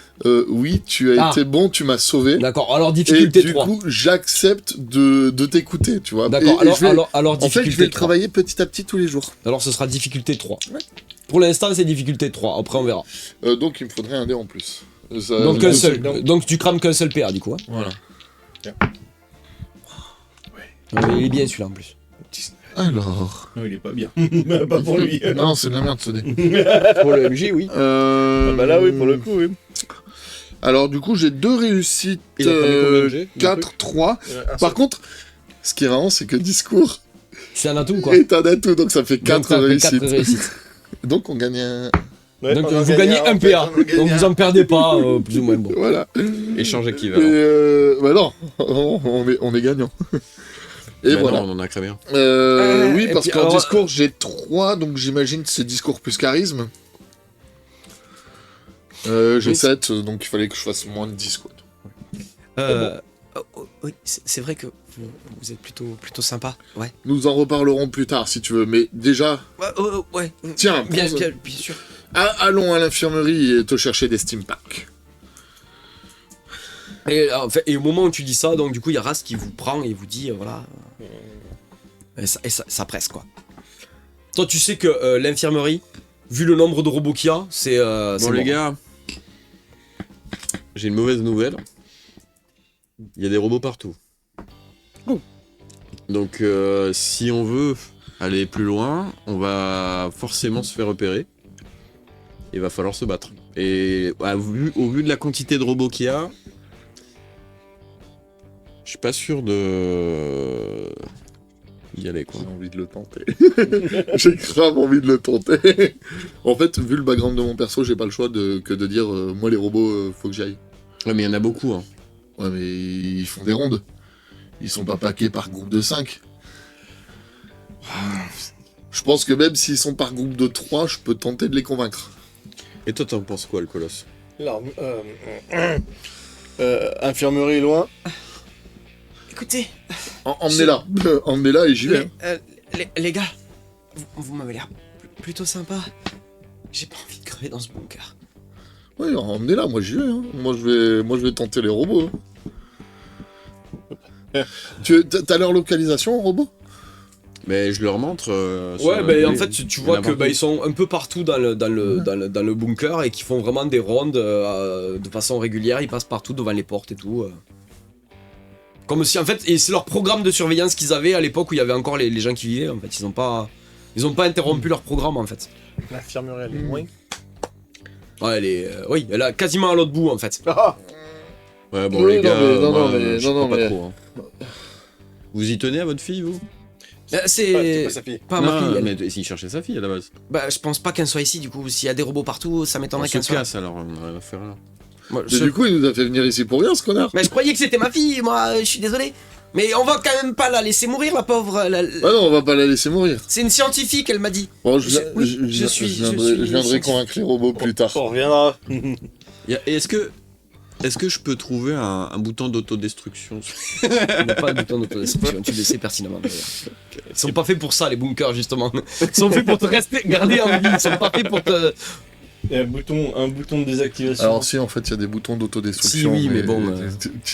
oui, tu as été bon, tu m'as sauvé. D'accord, alors Et difficulté du 3. coup, j'accepte de t'écouter, tu vois. D'accord, Et je vais- alors en fait, difficulté je vais le 3. travailler petit à petit tous les jours. Alors ce sera difficulté 3. Ouais. Pour l'instant, c'est difficulté 3. Après, on verra. Donc, il me faudrait un dé en plus. Ça- Donc, je- donc tu crames qu'un seul PA, du coup. Hein. Voilà. Il est bien celui-là en plus. Alors. Non, il est pas bien. Pas pour lui. Non, c'est de la merde ce dé. Pour le MJ, oui. Ah bah là, oui, pour le coup, oui. Alors, du coup, j'ai 2 réussites. Il a pris combien de jets, 4, 3. Par contre, ce qui est marrant, c'est que discours C'est un atout ou quoi? est un atout, donc ça fait 4 Donc, ça fait réussites. 4 réussites. Donc, on gagne un. Ouais, Donc on a vous gagnez en un fait, PA. on a gagné Donc vous en perdez pas, plus ou moins. Bon. Voilà. Échange Et équivalent. bah non, on est gagnant. Et Bah voilà. non, on en a très bien. Oui, et parce puis, qu'en alors, discours, j'ai 3, donc j'imagine que c'est discours plus charisme. J'ai Oui. 7, donc il fallait que je fasse moins de 10, quoi. Oui, c'est vrai que vous êtes plutôt sympa. Ouais. Nous en reparlerons plus tard, si tu veux, mais déjà, Ouais. tiens, Bien prends- sûr. allons à l'infirmerie et te chercher des steam packs. Et au moment où tu dis ça, donc du coup, il y a Rast qui vous prend et vous dit, voilà. Et ça presse, quoi. Toi, tu sais que l'infirmerie, vu le nombre de robots qu'il y a, c'est. Bon, les gars, j'ai une mauvaise nouvelle. Il y a des robots partout. Donc, si on veut aller plus loin, on va forcément se faire repérer. Il va falloir se battre. Et au vu de la quantité de robots qu'il y a, je suis pas sûr d'y aller, quoi. J'ai envie de le tenter. J'ai grave envie de le tenter. En fait, vu le background de mon perso, j'ai pas le choix que de dire moi les robots, faut que j'y aille. Ouais, mais il y en a beaucoup, hein. Ouais, mais ils font des rondes. Ils sont pas paqués par groupe de 5. Je pense que même s'ils sont par groupe de 3, je peux tenter de les convaincre. Et toi, t'en penses quoi, le colosse? Alors, infirmerie loin. Écoutez, Emmenez-la. Emmenez-la et j'y vais. les gars, vous m'avez l'air plutôt sympa. J'ai pas envie de crever dans ce bunker. Ouais, emmenez-la, moi j'y vais. Hein. Moi je vais tenter les robots. Hein. T'as leur localisation, robot? Mais je leur montre. Ouais, bah en fait, tu vois que partout. ils sont un peu partout dans le bunker et qu'ils font vraiment des rondes de façon régulière. Ils passent partout devant les portes et tout. Comme si en fait, et c'est leur programme de surveillance qu'ils avaient à l'époque où il y avait encore les gens qui vivaient. En fait, ils ont pas interrompu leur programme en fait. L'infirmerie, elle est loin. Ouais, oui, elle est quasiment à l'autre bout en fait. Ah, Ouais, bon, Oui, les non, gars, mais- non, moi, non, mais- je non, crois non, pas mais- trop, hein. Vous y tenez à votre fille, vous? C'est pas sa fille. pas ma fille. elle. mais s'il cherchait sa fille à la base. Bah, je pense pas qu'elle soit ici du coup. S'il y a des robots partout, ça On m'étonnerait se qu'elle soit là. casse alors, on a rien à faire là. Moi, Mais du coup, il nous a fait venir ici pour rien, ce connard. Mais je croyais que c'était ma fille, moi, je suis désolé. Mais on va quand même pas la laisser mourir, la pauvre. Ah non, on va pas la laisser mourir. C'est une scientifique, elle m'a dit. Bon, Je viendrai convaincre les robots plus tard. On reviendra. Et est-ce que je peux trouver un bouton d'autodestruction? Il n'y a pas de bouton d'autodestruction, tu le sais pertinemment d'ailleurs. Ils sont pas faits pour ça, les bunkers, justement. Ils sont faits pour te garder en vie, ils sont pas faits pour te. Il y a un bouton de désactivation. Alors si, en fait, il y a des boutons d'autodestruction. Si, oui, mais bon,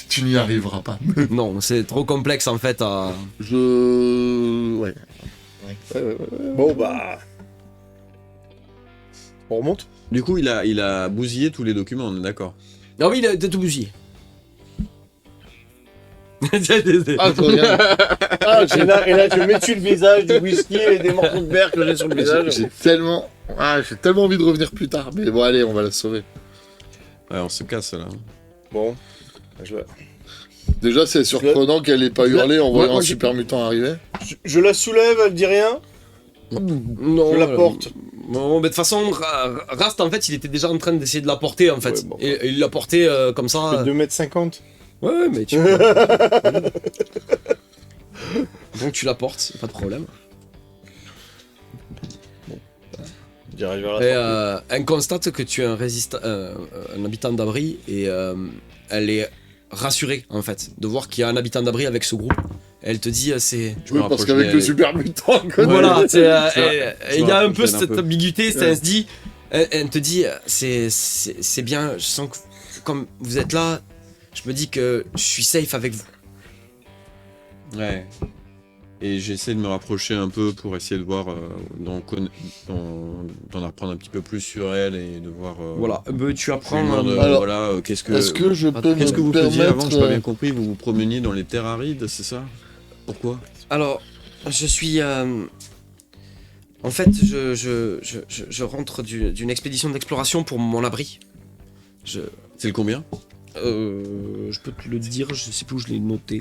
Tu n'y arriveras pas. Non, c'est trop complexe en fait à. Ouais. Bon, bah. On remonte. Du coup, il a bousillé tous les documents, on est d'accord. Ah oui, il a tout bousillé. Ah, je regarde. Et là, tu mets-tu le visage, du whisky et des morceaux de verre que j'ai sur le visage. J'ai tellement envie de revenir plus tard. Mais bon, allez, on va la sauver. Ouais, on se casse là. Bon. Déjà, c'est surprenant qu'elle ait pas hurlé en voyant moi, un super mutant arriver. Je la soulève, elle dit rien. Non, Je la porte. Bon, mais de toute façon, Rast en fait, il était déjà en train d'essayer de la porter en fait. Ouais, bon. Et il l'a porté comme ça. 2,50 m. Ouais, mais tu. Donc tu la portes, pas de problème. J'arrive vers la Et elle constate que tu es un habitant d'abri et elle est rassurée en fait de voir qu'il y a un habitant d'abri avec ce groupe. Elle te dit c'est Je me Oui, parce rapproche qu'avec des- le super mutant, quoi. voilà, Ouais, il y a un peu rapproche cette un peu. ambiguïté, Ouais. elle se dit, elle te dit c'est bien, je sens que comme vous êtes là, je me dis que je suis safe avec vous. Ouais. Et j'essaie de me rapprocher un peu pour essayer de voir, d'en apprendre un petit peu plus sur elle et de voir. Voilà, tu Je apprends. lui demande, Alors, voilà, qu'est-ce que. Est-ce que je peux Qu'est-ce me que vous faisiez permettre... avant? J'ai pas bien compris. Vous vous promeniez dans les terres arides, c'est ça? Pourquoi? Alors, je suis. En fait, je rentre d'une expédition d'exploration pour mon abri. C'est le combien? Je peux te le dire, je sais plus où je l'ai noté.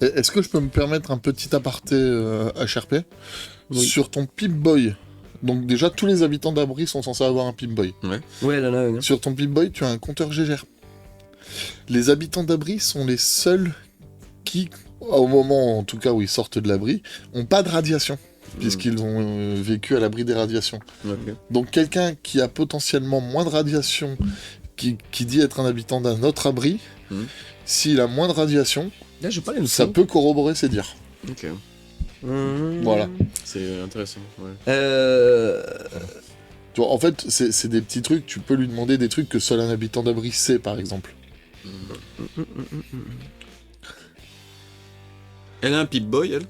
Est-ce que je peux me permettre un petit aparté HRP Oui. sur ton Pip-Boy? Donc déjà, tous les habitants d'abri sont censés avoir un Pip-Boy. Ouais, elle en a un. Hein. Sur ton Pip-Boy, tu as un compteur Gégère. Les habitants d'abri sont les seuls qui, au moment en tout cas où ils sortent de l'abri, ont pas de radiation, puisqu'ils ont vécu à l'abri des radiations. Ok. Donc quelqu'un qui a potentiellement moins de radiation, qui dit être un habitant d'un autre abri, Mhm. s'il a moins de radiation, Là, je pas les ça peut corroborer ses dires. Ok. Voilà. C'est intéressant. Ouais. Tu vois, en fait, c'est des petits trucs, tu peux lui demander des trucs que seul un habitant d'abri sait, par exemple. Elle a un Pip-Boy, elle?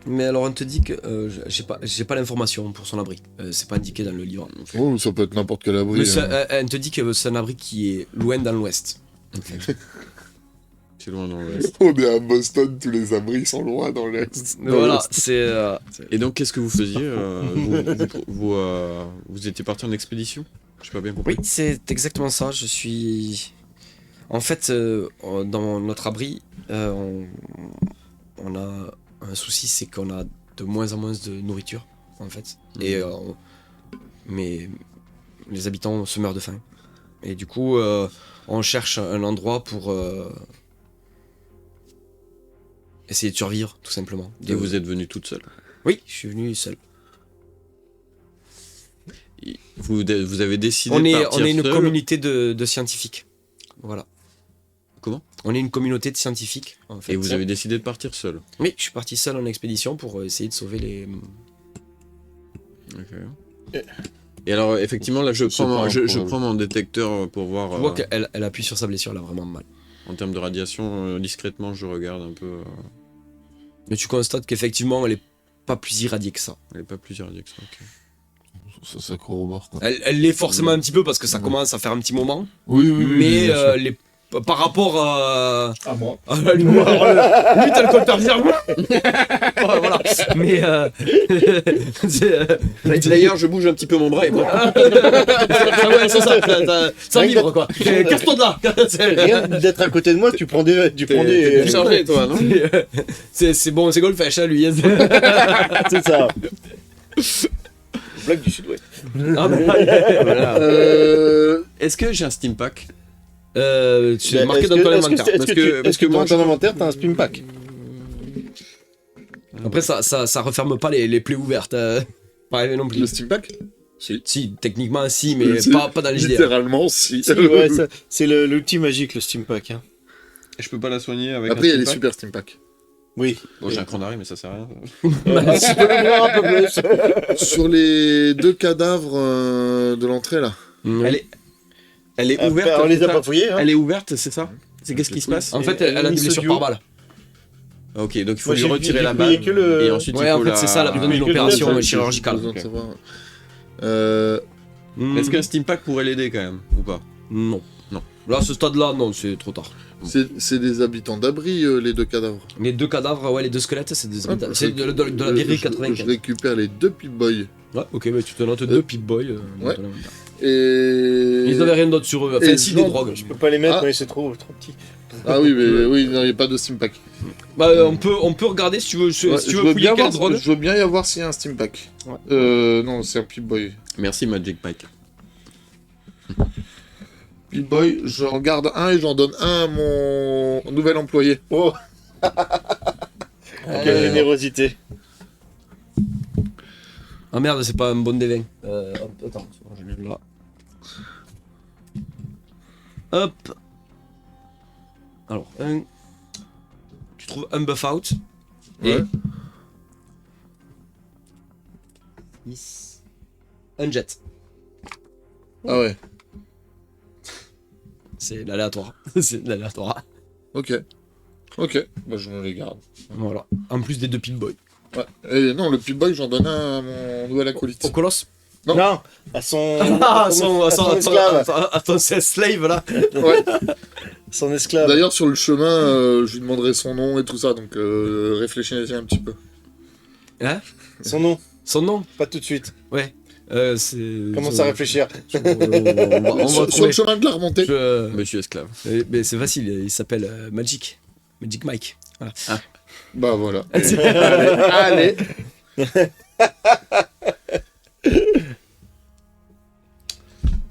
Mais alors, on te dit que j'ai pas l'information pour son abri. C'est pas indiqué dans le livre. Oh, ça peut être n'importe quel abri. Mais elle te dit que c'est un abri qui est loin dans l'ouest. C'est loin dans l'ouest. On est à Boston, tous les abris sont loin dans l'Est. Mais voilà, c'est. Et donc, qu'est-ce que vous faisiez? Vous étiez parti en expédition? J'ai pas bien compris. Oui, c'est exactement ça. Je suis. En fait, dans notre abri, on a un souci, c'est qu'on a de moins en moins de nourriture, en fait. Et mais les habitants se meurent de faim. Et du coup, on cherche un endroit pour essayer de survivre, tout simplement. Et vous êtes venue toute seule? Oui, je suis venu seul. Vous avez décidé On de est partir une seule? communauté de scientifiques. Voilà. Comment? On est une communauté de scientifiques, en fait. Et vous avez décidé de partir seul? Oui, je suis parti seul en expédition pour essayer de sauver les... Ok. Et alors, effectivement, là, je C'est pas un je problème. prends mon détecteur pour voir, Tu vois qu'elle elle appuie sur sa blessure, elle a vraiment mal. en termes de radiation, discrètement, je regarde un peu. Mais tu constates qu'effectivement, elle est pas plus irradiée que ça. Elle est pas plus irradiée que ça, ok. Ça corrobore, quoi. Elle l'est forcément un petit peu parce que ça commence à faire un petit moment, Oui, mais bien sûr. par rapport à... À moi. Ah, lui, t'as le compteur bien. Voilà. Mais D'ailleurs, je bouge un petit peu mon bras et bon. Ah ouais, c'est ça, ça vibre quoi. Casse-toi de là. Rien d'être à côté de moi, tu prends des. T'es chargé, toi, non? C'est bon, c'est Goldfish, hein, lui. C'est ça. Blague du Sud-Ouest. Ah, bah, Voilà. Euh, Est-ce que j'ai un Steam Pack? c'est marqué dans ton inventaire. Parce que dans moi, ton inventaire, t'as un spin pack? Après, ça referme pas les plaies ouvertes. Pas non le plus. Steam Pack Si, techniquement, si, mais Si, pas dans les JDR. littéralement, si. Si, ouais, c'est l'outil magique, le steam pack. Hein. je peux pas la soigner avec Après, il y a un les Steam Pack? super Steam Pack. Oui. Bon, j'ai un cran d'arrêt, mais ça sert à rien. Tu peux l'ouvrir un peu plus. Sur les 2 cadavres de l'entrée, là. Elle est ouverte. On les c'est a ça? pas fouillés. Hein. Elle est ouverte, c'est ça? C'est qu'est-ce qui se passe? En fait, elle a des Mise blessures audio. par balle. Ok, donc il faut Moi, lui j'ai- retirer j'ai la payé balle que le- et ensuite Ouais, il en faut fait, la... c'est ça, la besoin d'une que le opération test, chirurgicale. Besoin de Ok. savoir. Est-ce qu'un Steam Pack pourrait l'aider quand même ou pas? Non. Non. Là, à ce stade-là, non, c'est trop tard. C'est des habitants d'abri, les 2 cadavres. Les 2 cadavres, ouais, les 2 squelettes, c'est des Hop, c'est de la vieillerie je 95. récupère les 2 Pip-Boy. Ouais, ok, mais tu te notes 2 Pip-Boy. Ouais. Et... Ils n'avaient rien d'autre sur eux. Enfin, Et si, non. des drogues. Je peux pas les mettre, Ah. mais c'est trop petit. Ah oui, mais oui, non, il n'y a pas de Steam Pack. Bah, on peut regarder si tu veux, Ouais, si tu je veux veux fouiller bien quelle voir, drogue. je veux bien y avoir s'il y a un Steam Pack. Ouais. Non, c'est un Pip-Boy. Merci Magic Pack. Pip-Boy, j'en garde un et j'en donne un à mon nouvel employé. Oh, quelle générosité. Ah merde, c'est pas un bon des vins. Attends, je l'ai là. Hop. Alors, tu trouves un buff out. Et. Ouais. Un jet. Ah ouais, C'est l'aléatoire. C'est l'aléatoire. ok. Ok, bah je me les garde. Voilà. En plus des 2 Pip-Boy. Ouais. Et non, le Pip-Boy, j'en donne un à mon nouvel acolyte. Au colosse. Non. Non, à son. Ah, à son esclave. Attends, c'est slave là. Ouais. Son esclave. D'ailleurs, sur le chemin, je lui demanderai son nom et tout ça, donc réfléchissez un petit peu. Hein? Son nom, Son nom? pas tout de suite. Ouais. C'est. Commence à réfléchir. On va Sur le trouver. chemin de la remontée. Monsieur esclave. Mais c'est facile, il s'appelle Magic. Magic Mike. Voilà. Bah voilà. Allez.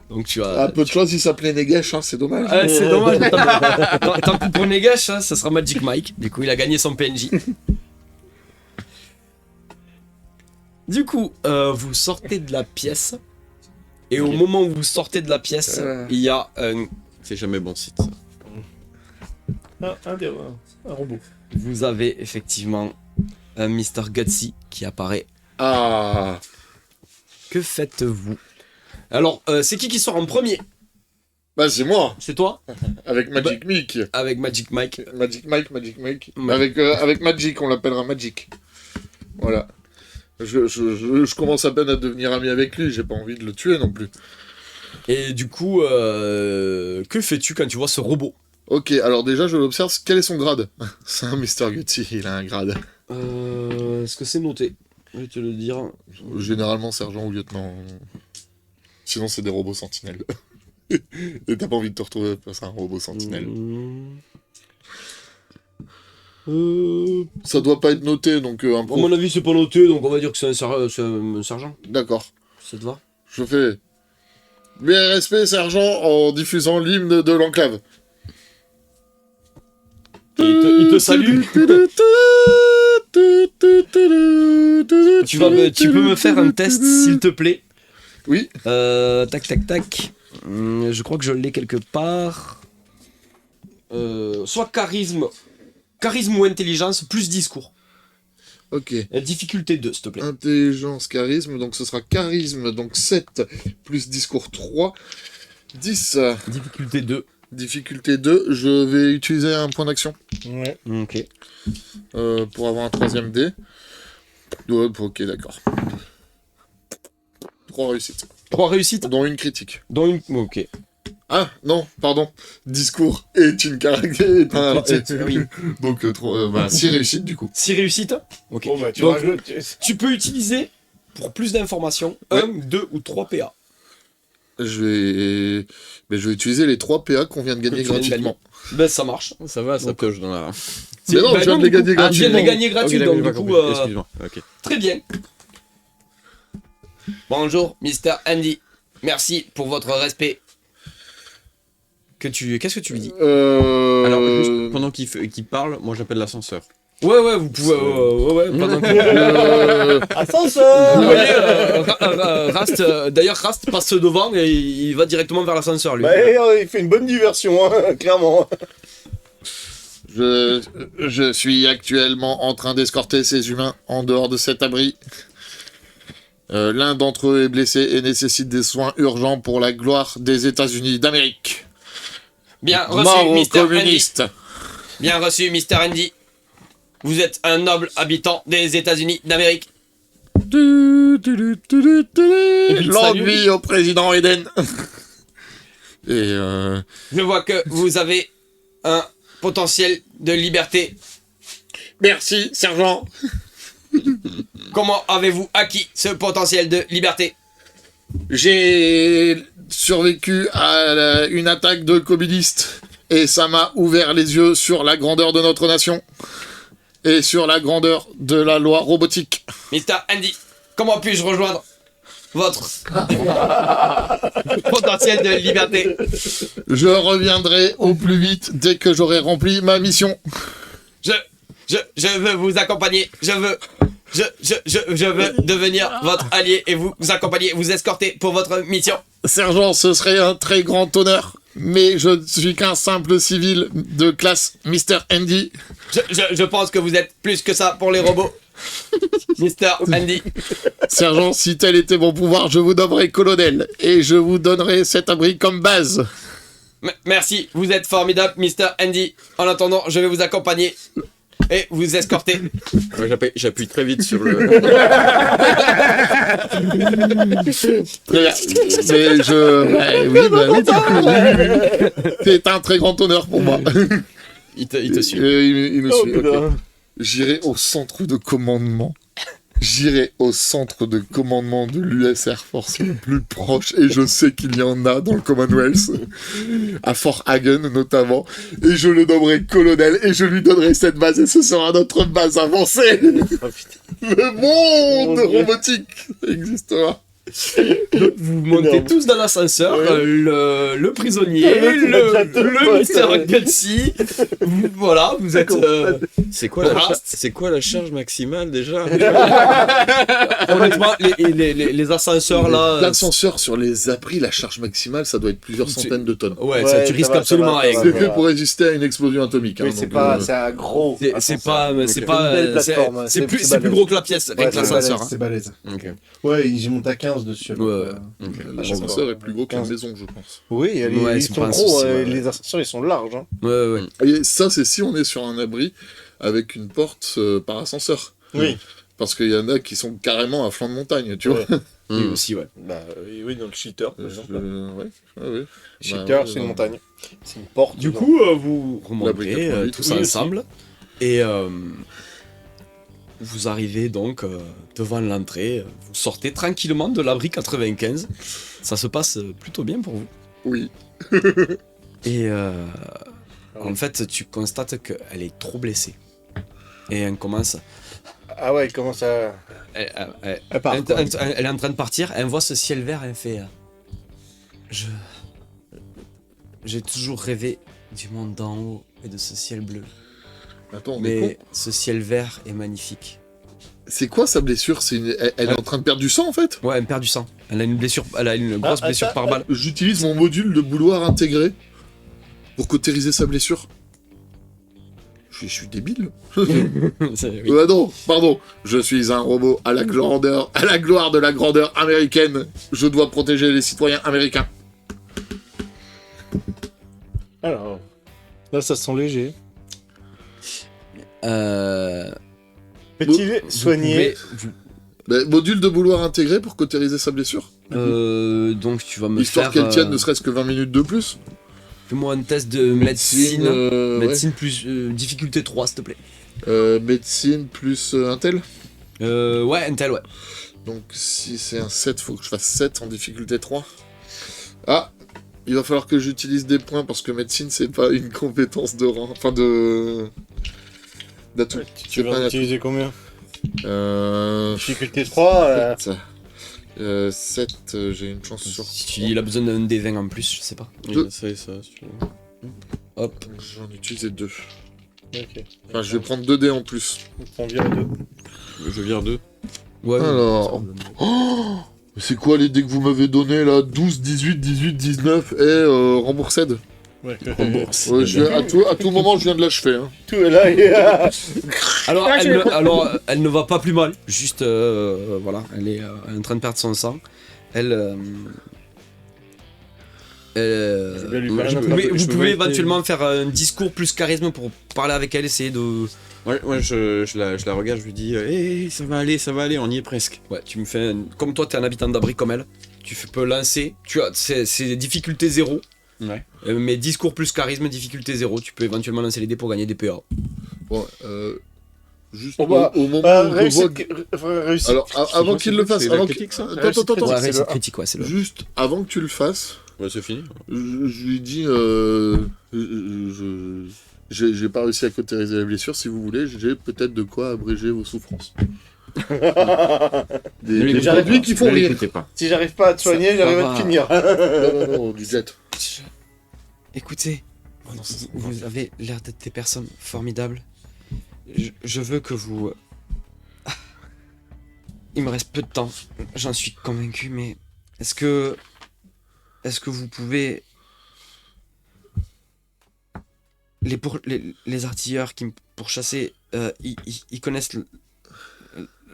Donc tu as. À peu de choses, il s'appelait Negash, hein, c'est dommage. Ah, c'est dommage. Tant pis pour Negash, hein, ça sera Magic Mike. Du coup, il a gagné son PNJ. Du coup, vous sortez de la pièce. Et au moment où vous sortez de la pièce, il y a un. C'est jamais bon site, ça. Un robot. Vous avez effectivement un Mr. Gutsy qui apparaît. Ah. Que faites-vous? Alors, c'est qui sort en premier? Bah c'est moi, C'est toi? avec Magic Mike. Avec Magic Mike. Magic Mike, Magic Mike. Ouais. Avec Magic, on l'appellera Magic. Voilà. Je commence à peine à devenir ami avec lui, j'ai pas envie de le tuer non plus. Et du coup, que fais-tu quand tu vois ce robot? Ok, alors déjà je l'observe, quel est son grade? C'est un Mr. Gutsy, il a un grade. Est-ce que c'est noté? Je vais te le dire. Généralement sergent ou lieutenant. Sinon c'est des robots sentinelles. Et t'as pas envie de te retrouver face à un robot sentinelle. Ça doit pas être noté, donc un À pro. mon avis, c'est pas noté, donc on va dire que c'est un sergent. D'accord. Ça te va? Je fais bien respect, sergent, en diffusant l'hymne de l'enclave. Et il te salue. Tu peux me faire un test, s'il te plaît? Oui. Tac. Je crois que je l'ai quelque part. Soit charisme ou intelligence, plus discours. Ok. Difficulté 2, s'il te plaît. Intelligence, charisme, donc ce sera charisme, donc 7, plus discours 3, 10. Difficulté 2. Difficulté 2, je vais utiliser un point d'action Ouais. Ok. pour avoir un troisième dé. Ouais, ok, d'accord. 3 réussites, 3 réussites, dont une critique. dont une. Ok. Ah, non, pardon. Discours est une caractéristique. Oui. Donc, 6 réussites du coup. 6 réussites. Ok. Bon bah tu Donc, rajoutes. tu peux utiliser, pour plus d'informations, Ouais. 1, 2 ou 3 PA. Je vais utiliser les 3 PA qu'on vient de gagner Que tu viens de gratuitement. Ben ça marche. Ça va, ça Donc, pioche dans la... Mais non, Bah je viens de les du coup- gagner Ah, tu viens de les gratuitement. gagner gratuits, Ok, donc j'ai du pas coup... compris. Excuse-moi. Ok. Très bien. Bonjour, Mr. Andy. Merci pour votre respect. Qu'est-ce que tu lui dis? Alors, juste pendant qu'il parle, moi j'appelle l'ascenseur. Ouais, vous pouvez... ouais, pendant que... Ascenseur. Vous voyez, Rast, d'ailleurs, Rast passe devant et il va directement vers l'ascenseur, lui. Bah, il fait une bonne diversion, hein, clairement. Je suis actuellement en train d'escorter ces humains en dehors de cet abri. L'un d'entre eux est blessé et nécessite des soins urgents pour la gloire des États-Unis d'Amérique. Bien Mort reçu, aux Mr. Andy. communistes. Bien reçu, Mr. Andy. Vous êtes un noble habitant des États-Unis d'Amérique. Longue vie au président Eden. Et Je vois que vous avez un potentiel de liberté. merci, sergent. Comment avez-vous acquis ce potentiel de liberté? J'ai survécu à une attaque de communistes et ça m'a ouvert les yeux sur la grandeur de notre nation et sur la grandeur de la loi robotique. Mr. Andy, comment puis-je rejoindre votre potentiel de liberté? Je reviendrai au plus vite dès que j'aurai rempli ma mission. Je veux vous accompagner. Je veux devenir votre allié et vous accompagner, vous escorter pour votre mission. Sergent, ce serait un très grand honneur. mais je ne suis qu'un simple civil de classe Mr. Andy. Je pense que vous êtes plus que ça pour les robots. Mister Andy. Sergent, si tel était mon pouvoir, je vous nommerais colonel, et je vous donnerai cet abri comme base. Merci, vous êtes formidable, Mister Andy. En attendant, je vais vous accompagner et vous escorter. J'appuie très vite sur le... Très bien. Mais oui. C'est un très grand honneur pour moi. Il te suit. Il me suit. putain. Ok. J'irai au centre de commandement. J'irai au centre de commandement de l'US Air Force le plus proche, et je sais qu'il y en a dans le Commonwealth, à Fort Hagen notamment, et je le nommerai colonel, et je lui donnerai cette base, et ce sera notre base avancée. Oh, putain. Le monde robotique existera. Donc, vous montez Énorme. tous dans l'ascenseur, Ouais. le prisonnier, le Mister Gutsy. Voilà, vous êtes... C'est quoi, Voilà. c'est quoi la charge maximale déjà? Honnêtement, les ascenseurs là... L'ascenseur sur les abris, la charge maximale, ça doit être plusieurs centaines de tonnes. Ouais, Ouais, ça, tu ça risques va, absolument ça va, rien. C'est ça fait va. pour résister à une explosion atomique. Oui, hein, c'est donc, pas, c'est un gros. C'est ascenseur. pas, c'est pas, Une belle c'est plateforme, c'est c'est plus, balèze. c'est plus gros que la pièce avec Ouais, c'est l'ascenseur. balèze, hein. C'est balèze. Ok. Ouais, ils y montent à 15 dessus. Ouais, ouais. L'ascenseur est plus gros qu'une maison, je pense. Oui, Ouais, ils c'est sont pas un gros, souci, ouais. les ascenseurs ils sont larges. Hein. Ouais, ouais. Et ça, c'est si on est sur un abri avec une porte par ascenseur. Oui. Parce qu'il y en a qui sont carrément à flanc de montagne, tu vois. Ouais. Oui, aussi, ouais. Bah oui, dans le cheater, par exemple. Ouais. Le cheater, Bah, ouais, c'est une ouais. montagne. C'est une porte. Du dedans. coup, vous L'abri remontez 88, tous oui, ensemble et vous arrivez donc devant l'entrée. Vous sortez tranquillement de l'abri 95. Ça se passe plutôt bien pour vous. Oui. Et en fait, tu constates qu'elle est trop blessée. Et elle commence. Ah ouais, il commence à. Elle part, quoi. elle est en train de partir. Elle voit ce ciel vert. Elle fait. J'ai toujours rêvé du monde d'en haut et de ce ciel bleu. Attends, mais Mais ce ciel vert est magnifique. c'est quoi sa blessure? Elle est en train de perdre du sang, en fait? Ouais, elle perd du sang. Elle a une blessure. Elle a une grosse blessure ça- par balle. J'utilise mon module de bouloir intégré pour cautériser sa blessure. Je suis débile. C'est- oui. Non, pardon. Je suis un robot à la gloire de la grandeur américaine. Je dois protéger les citoyens américains. Alors. Là, ça sent léger. Petit soigné. Module de bouloir intégré pour cautériser sa blessure. Donc tu vas me Histoire faire. qu'elle tienne ne serait-ce que 20 minutes de plus. Fais-moi un test de médecine. ouais. Médecine plus difficulté 3, s'il te plaît. Médecine plus Intel. Ouais, Intel, ouais. Donc si c'est un 7, faut que je fasse 7 en difficulté 3. Ah, il va falloir que j'utilise des points parce que médecine c'est pas une compétence de rang, enfin de d'atout. Tu vas pas utiliser combien un atout. Difficulté 3. 7, j'ai une chance sur Si il a besoin d'un des 20 en plus, je sais pas. Oui, Deux. ça, si tu veux. Hop. J'en ai utilisé 2. Ok. Enfin, je vais prendre 2 dés en plus. On vire 2. Je vire 2. Ouais. Alors. Oh, c'est quoi les dés que vous m'avez donnés là? 12, 18, 18, 19 et remboursed. Ouais, Ouais, à tout moment, je viens de l'achever. Hein. tout est là. Alors, elle ne va pas plus mal. Juste, voilà, elle est en train de perdre son sang. Elle. vais bien lui faire un vous je peux pouvez valider. éventuellement faire un discours plus charisme pour parler avec elle, essayer de. Ouais, je la regarde, je lui dis hey, ça va aller, on y est presque. Ouais, tu me fais. Comme toi, t'es un habitant d'abri comme elle. Peux lancer. C'est difficulté 0. Ouais. Mais discours plus charisme, difficulté 0. Tu peux éventuellement lancer les dés pour gagner des PA. Bon, juste On va- au moment où je vois... Réussite. Alors, avant qu'il le fasse... C'est avant la qu'il- critique, ça Attends. Ouais, c'est c'est le critique, ouais, c'est le. Juste avant que tu le fasses, Ouais, c'est fini. je lui dis... j'ai pas réussi à cautériser la blessure, si vous voulez, j'ai peut-être de quoi abréger vos souffrances. Des l'écoutez produits pas. qui font Ne rire. l'écoutez pas. Si j'arrive pas à te soigner, Ça j'arrive va. à te finir. Non, du jet. Écoutez, vous avez l'air d'être des personnes formidables. Je veux que vous... Il me reste peu de temps, j'en suis convaincu, mais est-ce que vous pouvez les artilleurs qui me pourchassaient, ils connaissent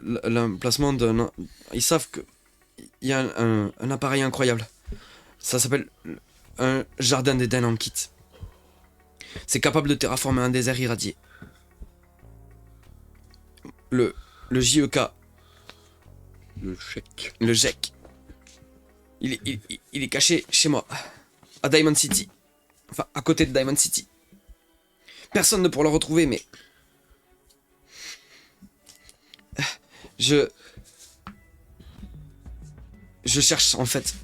l'emplacement d'un... Ils savent qu'il y a un appareil incroyable. Ça s'appelle un jardin d'Éden en kit. C'est capable de terraformer un désert irradié. Le JEK, Le chèque. le GEC, il est caché chez moi, à Diamond City. Enfin, à côté de Diamond City. Personne ne pourra le retrouver, mais... Je cherche, en fait,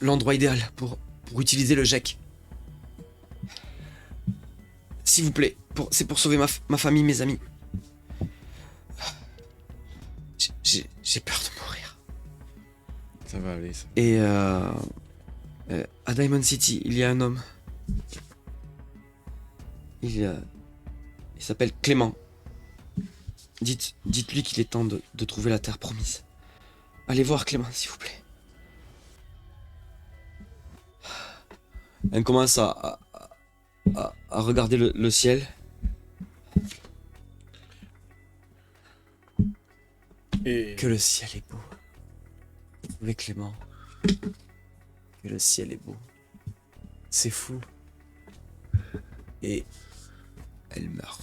l'endroit idéal pour utiliser le GEC. S'il vous plaît, c'est pour sauver ma famille, mes amis. J'ai peur de mourir. Ça va aller, ça. Et à Diamond City, il y a un homme. Il s'appelle Clément. Dites-lui qu'il est temps de trouver la terre promise. Allez voir Clément, s'il vous plaît. Elle commence à regarder le ciel. Et... Que le ciel est beau. Oui, Clément. Que le ciel est beau. C'est fou. Et elle meurt.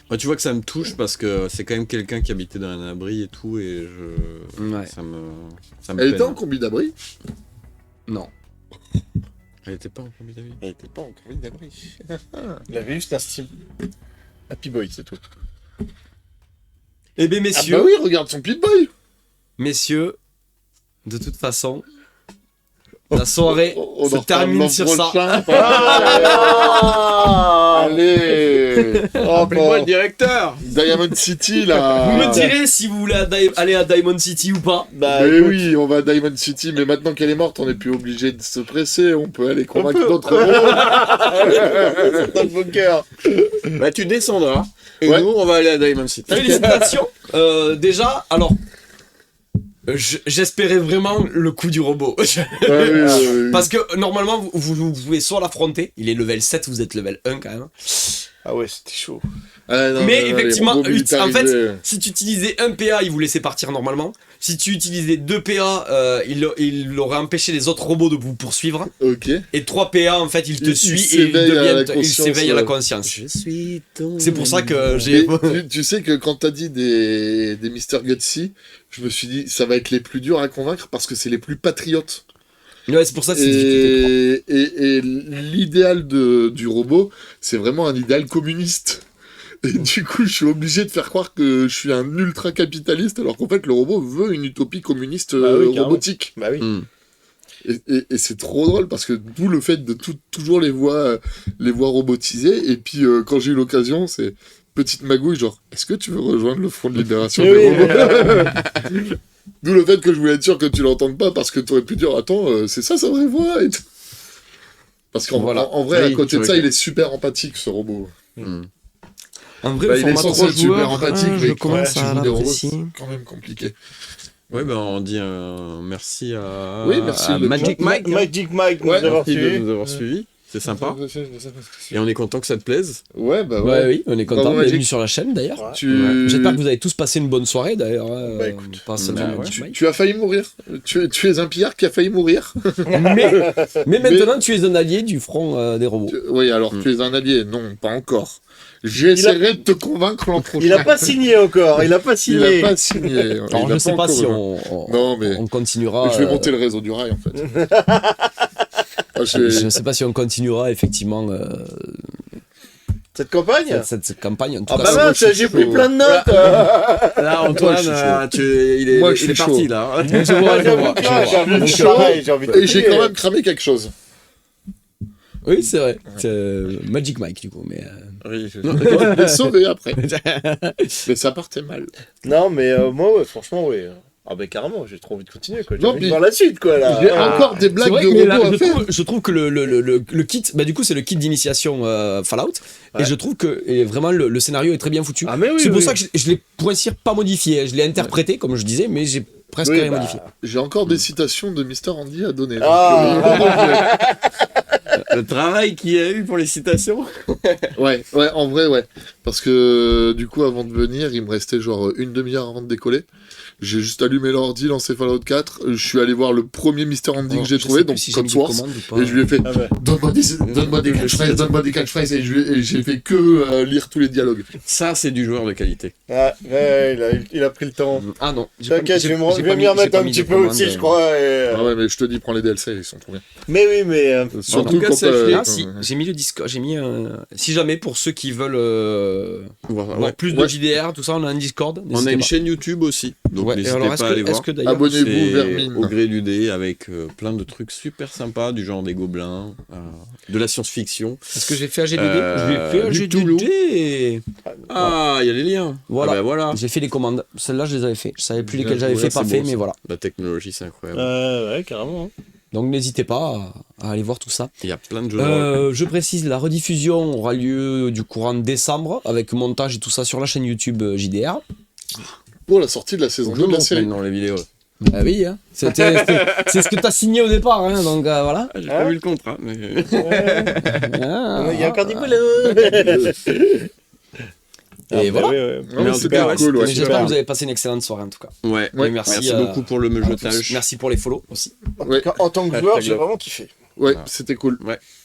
Bah, tu vois que ça me touche parce que c'est quand même quelqu'un qui habitait dans un abri et tout, et Ouais. ça me Elle peine. était en combi d'abri. Non. Elle était pas en combi d'abri. Elle était pas en combi d'abri. Il avait juste un style Happy Boy, c'est tout. Eh bien, Ah messieurs, bah oui, regarde son Pip-Boy. messieurs, de toute façon, la soirée On se en termine reparle sur l'an ça. prochain. Allez. Appelle-moi le directeur. Diamond City, là. Vous me direz si vous voulez aller à Diamond City ou pas. Bah, Mais écoute, oui, on va à Diamond City, mais maintenant qu'elle est morte, on n'est plus obligé de se presser. On peut aller convaincre d'autres héros. c'est dans le poker. Bah, tu descendras. Et Ouais. nous, on va aller à Diamond City. Félicitations. Déjà, alors, j'espérais vraiment le coup du robot. Parce que normalement, vous pouvez soit l'affronter, il est level 7, vous êtes level 1 quand même. Ah ouais, c'était chaud. Mais effectivement, en fait, si tu utilisais un PA, il vous laissait partir normalement. Si tu utilisais 2 PA, il aurait empêché les autres robots de vous poursuivre. Ok. Et 3 PA, en fait, il te Il suit et s'éveille il s'éveille à la conscience. Je suis ton... C'est pour ça que j'ai... Mais tu sais que quand t'as dit des Mr. Gutsy, je me suis dit, ça va être les plus durs à convaincre parce que c'est les plus patriotes. Ouais, c'est pour ça que c'est difficulté 3. Et l'idéal du robot, c'est vraiment un idéal communiste. Et du coup, je suis obligé de faire croire que je suis un ultra-capitaliste, alors qu'en fait, le robot veut une utopie communiste Bah oui, carrément. robotique. Bah oui. Et c'est trop drôle, parce que d'où le fait de toujours les voix robotisées. Et puis, quand j'ai eu l'occasion, c'est petite magouille, genre, est-ce que tu veux rejoindre le Front de Libération Oui, des oui, robots D'où le fait que je voulais être sûr que tu l'entendes pas, parce que tu aurais pu dire, attends, c'est ça sa vraie voix et tout. Parce qu'en Voilà. en vrai, Oui, à côté tu de ça, vois. il est super empathique, ce robot. En vrai, Bah, le il est format censé 3 être super joueurs, empathique, je mais commence tu à joues des robots, l'apprécier. c'est quand même compliqué. Ouais, ben on dit merci à, Oui, merci à de- Magic Mike, Magic Mike, Ouais, nous avoir merci de suivis. nous avoir suivis. C'est sympa. Et on est content que ça te plaise. Ouais, bah ouais. Ouais, oui, on est content. Bravo, Bienvenue Magic. sur la chaîne d'ailleurs. Ouais. J'espère que vous avez tous passé une bonne soirée d'ailleurs. Bah, écoute. Pas seulement Bah, ouais. Magic Mike. Tu as failli mourir. Tu es un pillard qui a failli mourir. Mais maintenant, tu es un allié du front des robots. Oui, alors tu es un allié. Non, pas encore. J'essaierai de te convaincre l'an prochain. Il a pas signé encore, il a pas signé. Il a pas signé. Alors, Il je a sais pas encore si rejoint. on Non, mais on continuera. je vais monter le réseau du rail, en fait. Ah, Je ne sais pas si on continuera effectivement Cette campagne cette campagne. En tout Ah cas, bah c'est- moi, mince, je suis j'ai pris chaud. plein de notes. Là, Antoine, Moi, je suis chaud. il est, Moi, je il est suis parti chaud. là. Je vois, je vois, je vois. J'ai envie de Donc, faire pareil, j'ai envie de Et j'ai quand même cramé quelque chose. Oui, c'est vrai. C'est Magic Mike du coup, mais. Oui, je l'ai sauvé après. Mais ça partait mal. Non, mais moi, ouais, franchement, ouais. Ah bah carrément, j'ai trop envie de continuer, quoi. J'ai Non, envie de mais- voir la suite, quoi, là. J'ai encore des C'est blagues vrai de que mais là, robots à faire. je trouve que le kit, bah du coup c'est le kit d'initiation Fallout, Ouais. et je trouve que vraiment le scénario est très bien foutu. Ah mais oui, c'est pour oui. ça que je l'ai pour ainsi dire pas modifié, je l'ai interprété comme je disais, mais j'ai presque Oui, rien bah. modifié. J'ai encore des citations de Mr. Andy à donner. donc, Ah. Le travail qu'il y a eu pour les citations. Ouais, en vrai, ouais. Parce que du coup, avant de venir, il me restait genre une demi-heure avant de décoller. J'ai juste allumé l'ordi, lancé Fallout 4. Je suis allé voir le premier Mr. Ending que j'ai trouvé, donc Code Source. Et je lui ai fait donne-moi des donne-moi des catchphrases. Et j'ai fait que lire tous les dialogues. Ça, c'est du joueur de qualité. Ouais, il a pris le temps. Ah non. T'inquiète, je vais m'y remettre un petit peu aussi, je crois. Ah ouais, mais je te dis, prends les DLC, ils sont trop bien. Mais oui, mais. Surtout cas, quand Ah si, j'ai mis le Discord, j'ai mis si jamais pour ceux qui veulent voir plus de JDR, tout ça, on a un Discord. On a une chaîne YouTube aussi, donc n'hésitez pas à aller voir. D'ailleurs, abonnez-vous, C'est Vermine. au gré du dé avec plein de trucs super sympas du genre des gobelins, de la science-fiction. est-ce que j'ai fait AGDD Je l'ai fait du Toulouse. AGDD. Ah, il y a les liens. Voilà. Ah bah voilà. J'ai fait les commandes. Celles-là, je les avais fait. Je savais plus Bien lesquelles j'avais joué, fait, c'est pas bon, fait, ça. mais voilà. La technologie, c'est incroyable. Ouais, carrément. Donc n'hésitez pas à aller voir tout ça. Il y a plein de jeux. de rôle. Je précise, la rediffusion aura lieu du courant de décembre avec montage et tout ça sur la chaîne YouTube JDR. Pour la sortie de la saison 2 de la série. Dans les vidéos. Ah oui, hein. C'est ce que tu as signé au départ, hein, donc voilà. J'ai pas vu le contrat, mais. Il y a encore du boulot. Et voilà. Non, Mais en c'était tout cas, ouais, cool, ouais. Mais j'espère que vous avez passé une excellente soirée en tout cas. Ouais, Et merci, beaucoup pour le à tous. jetage. Merci pour les follow aussi. Ouais. En tant que joueur, j'ai vraiment kiffé. Ouais, c'était cool.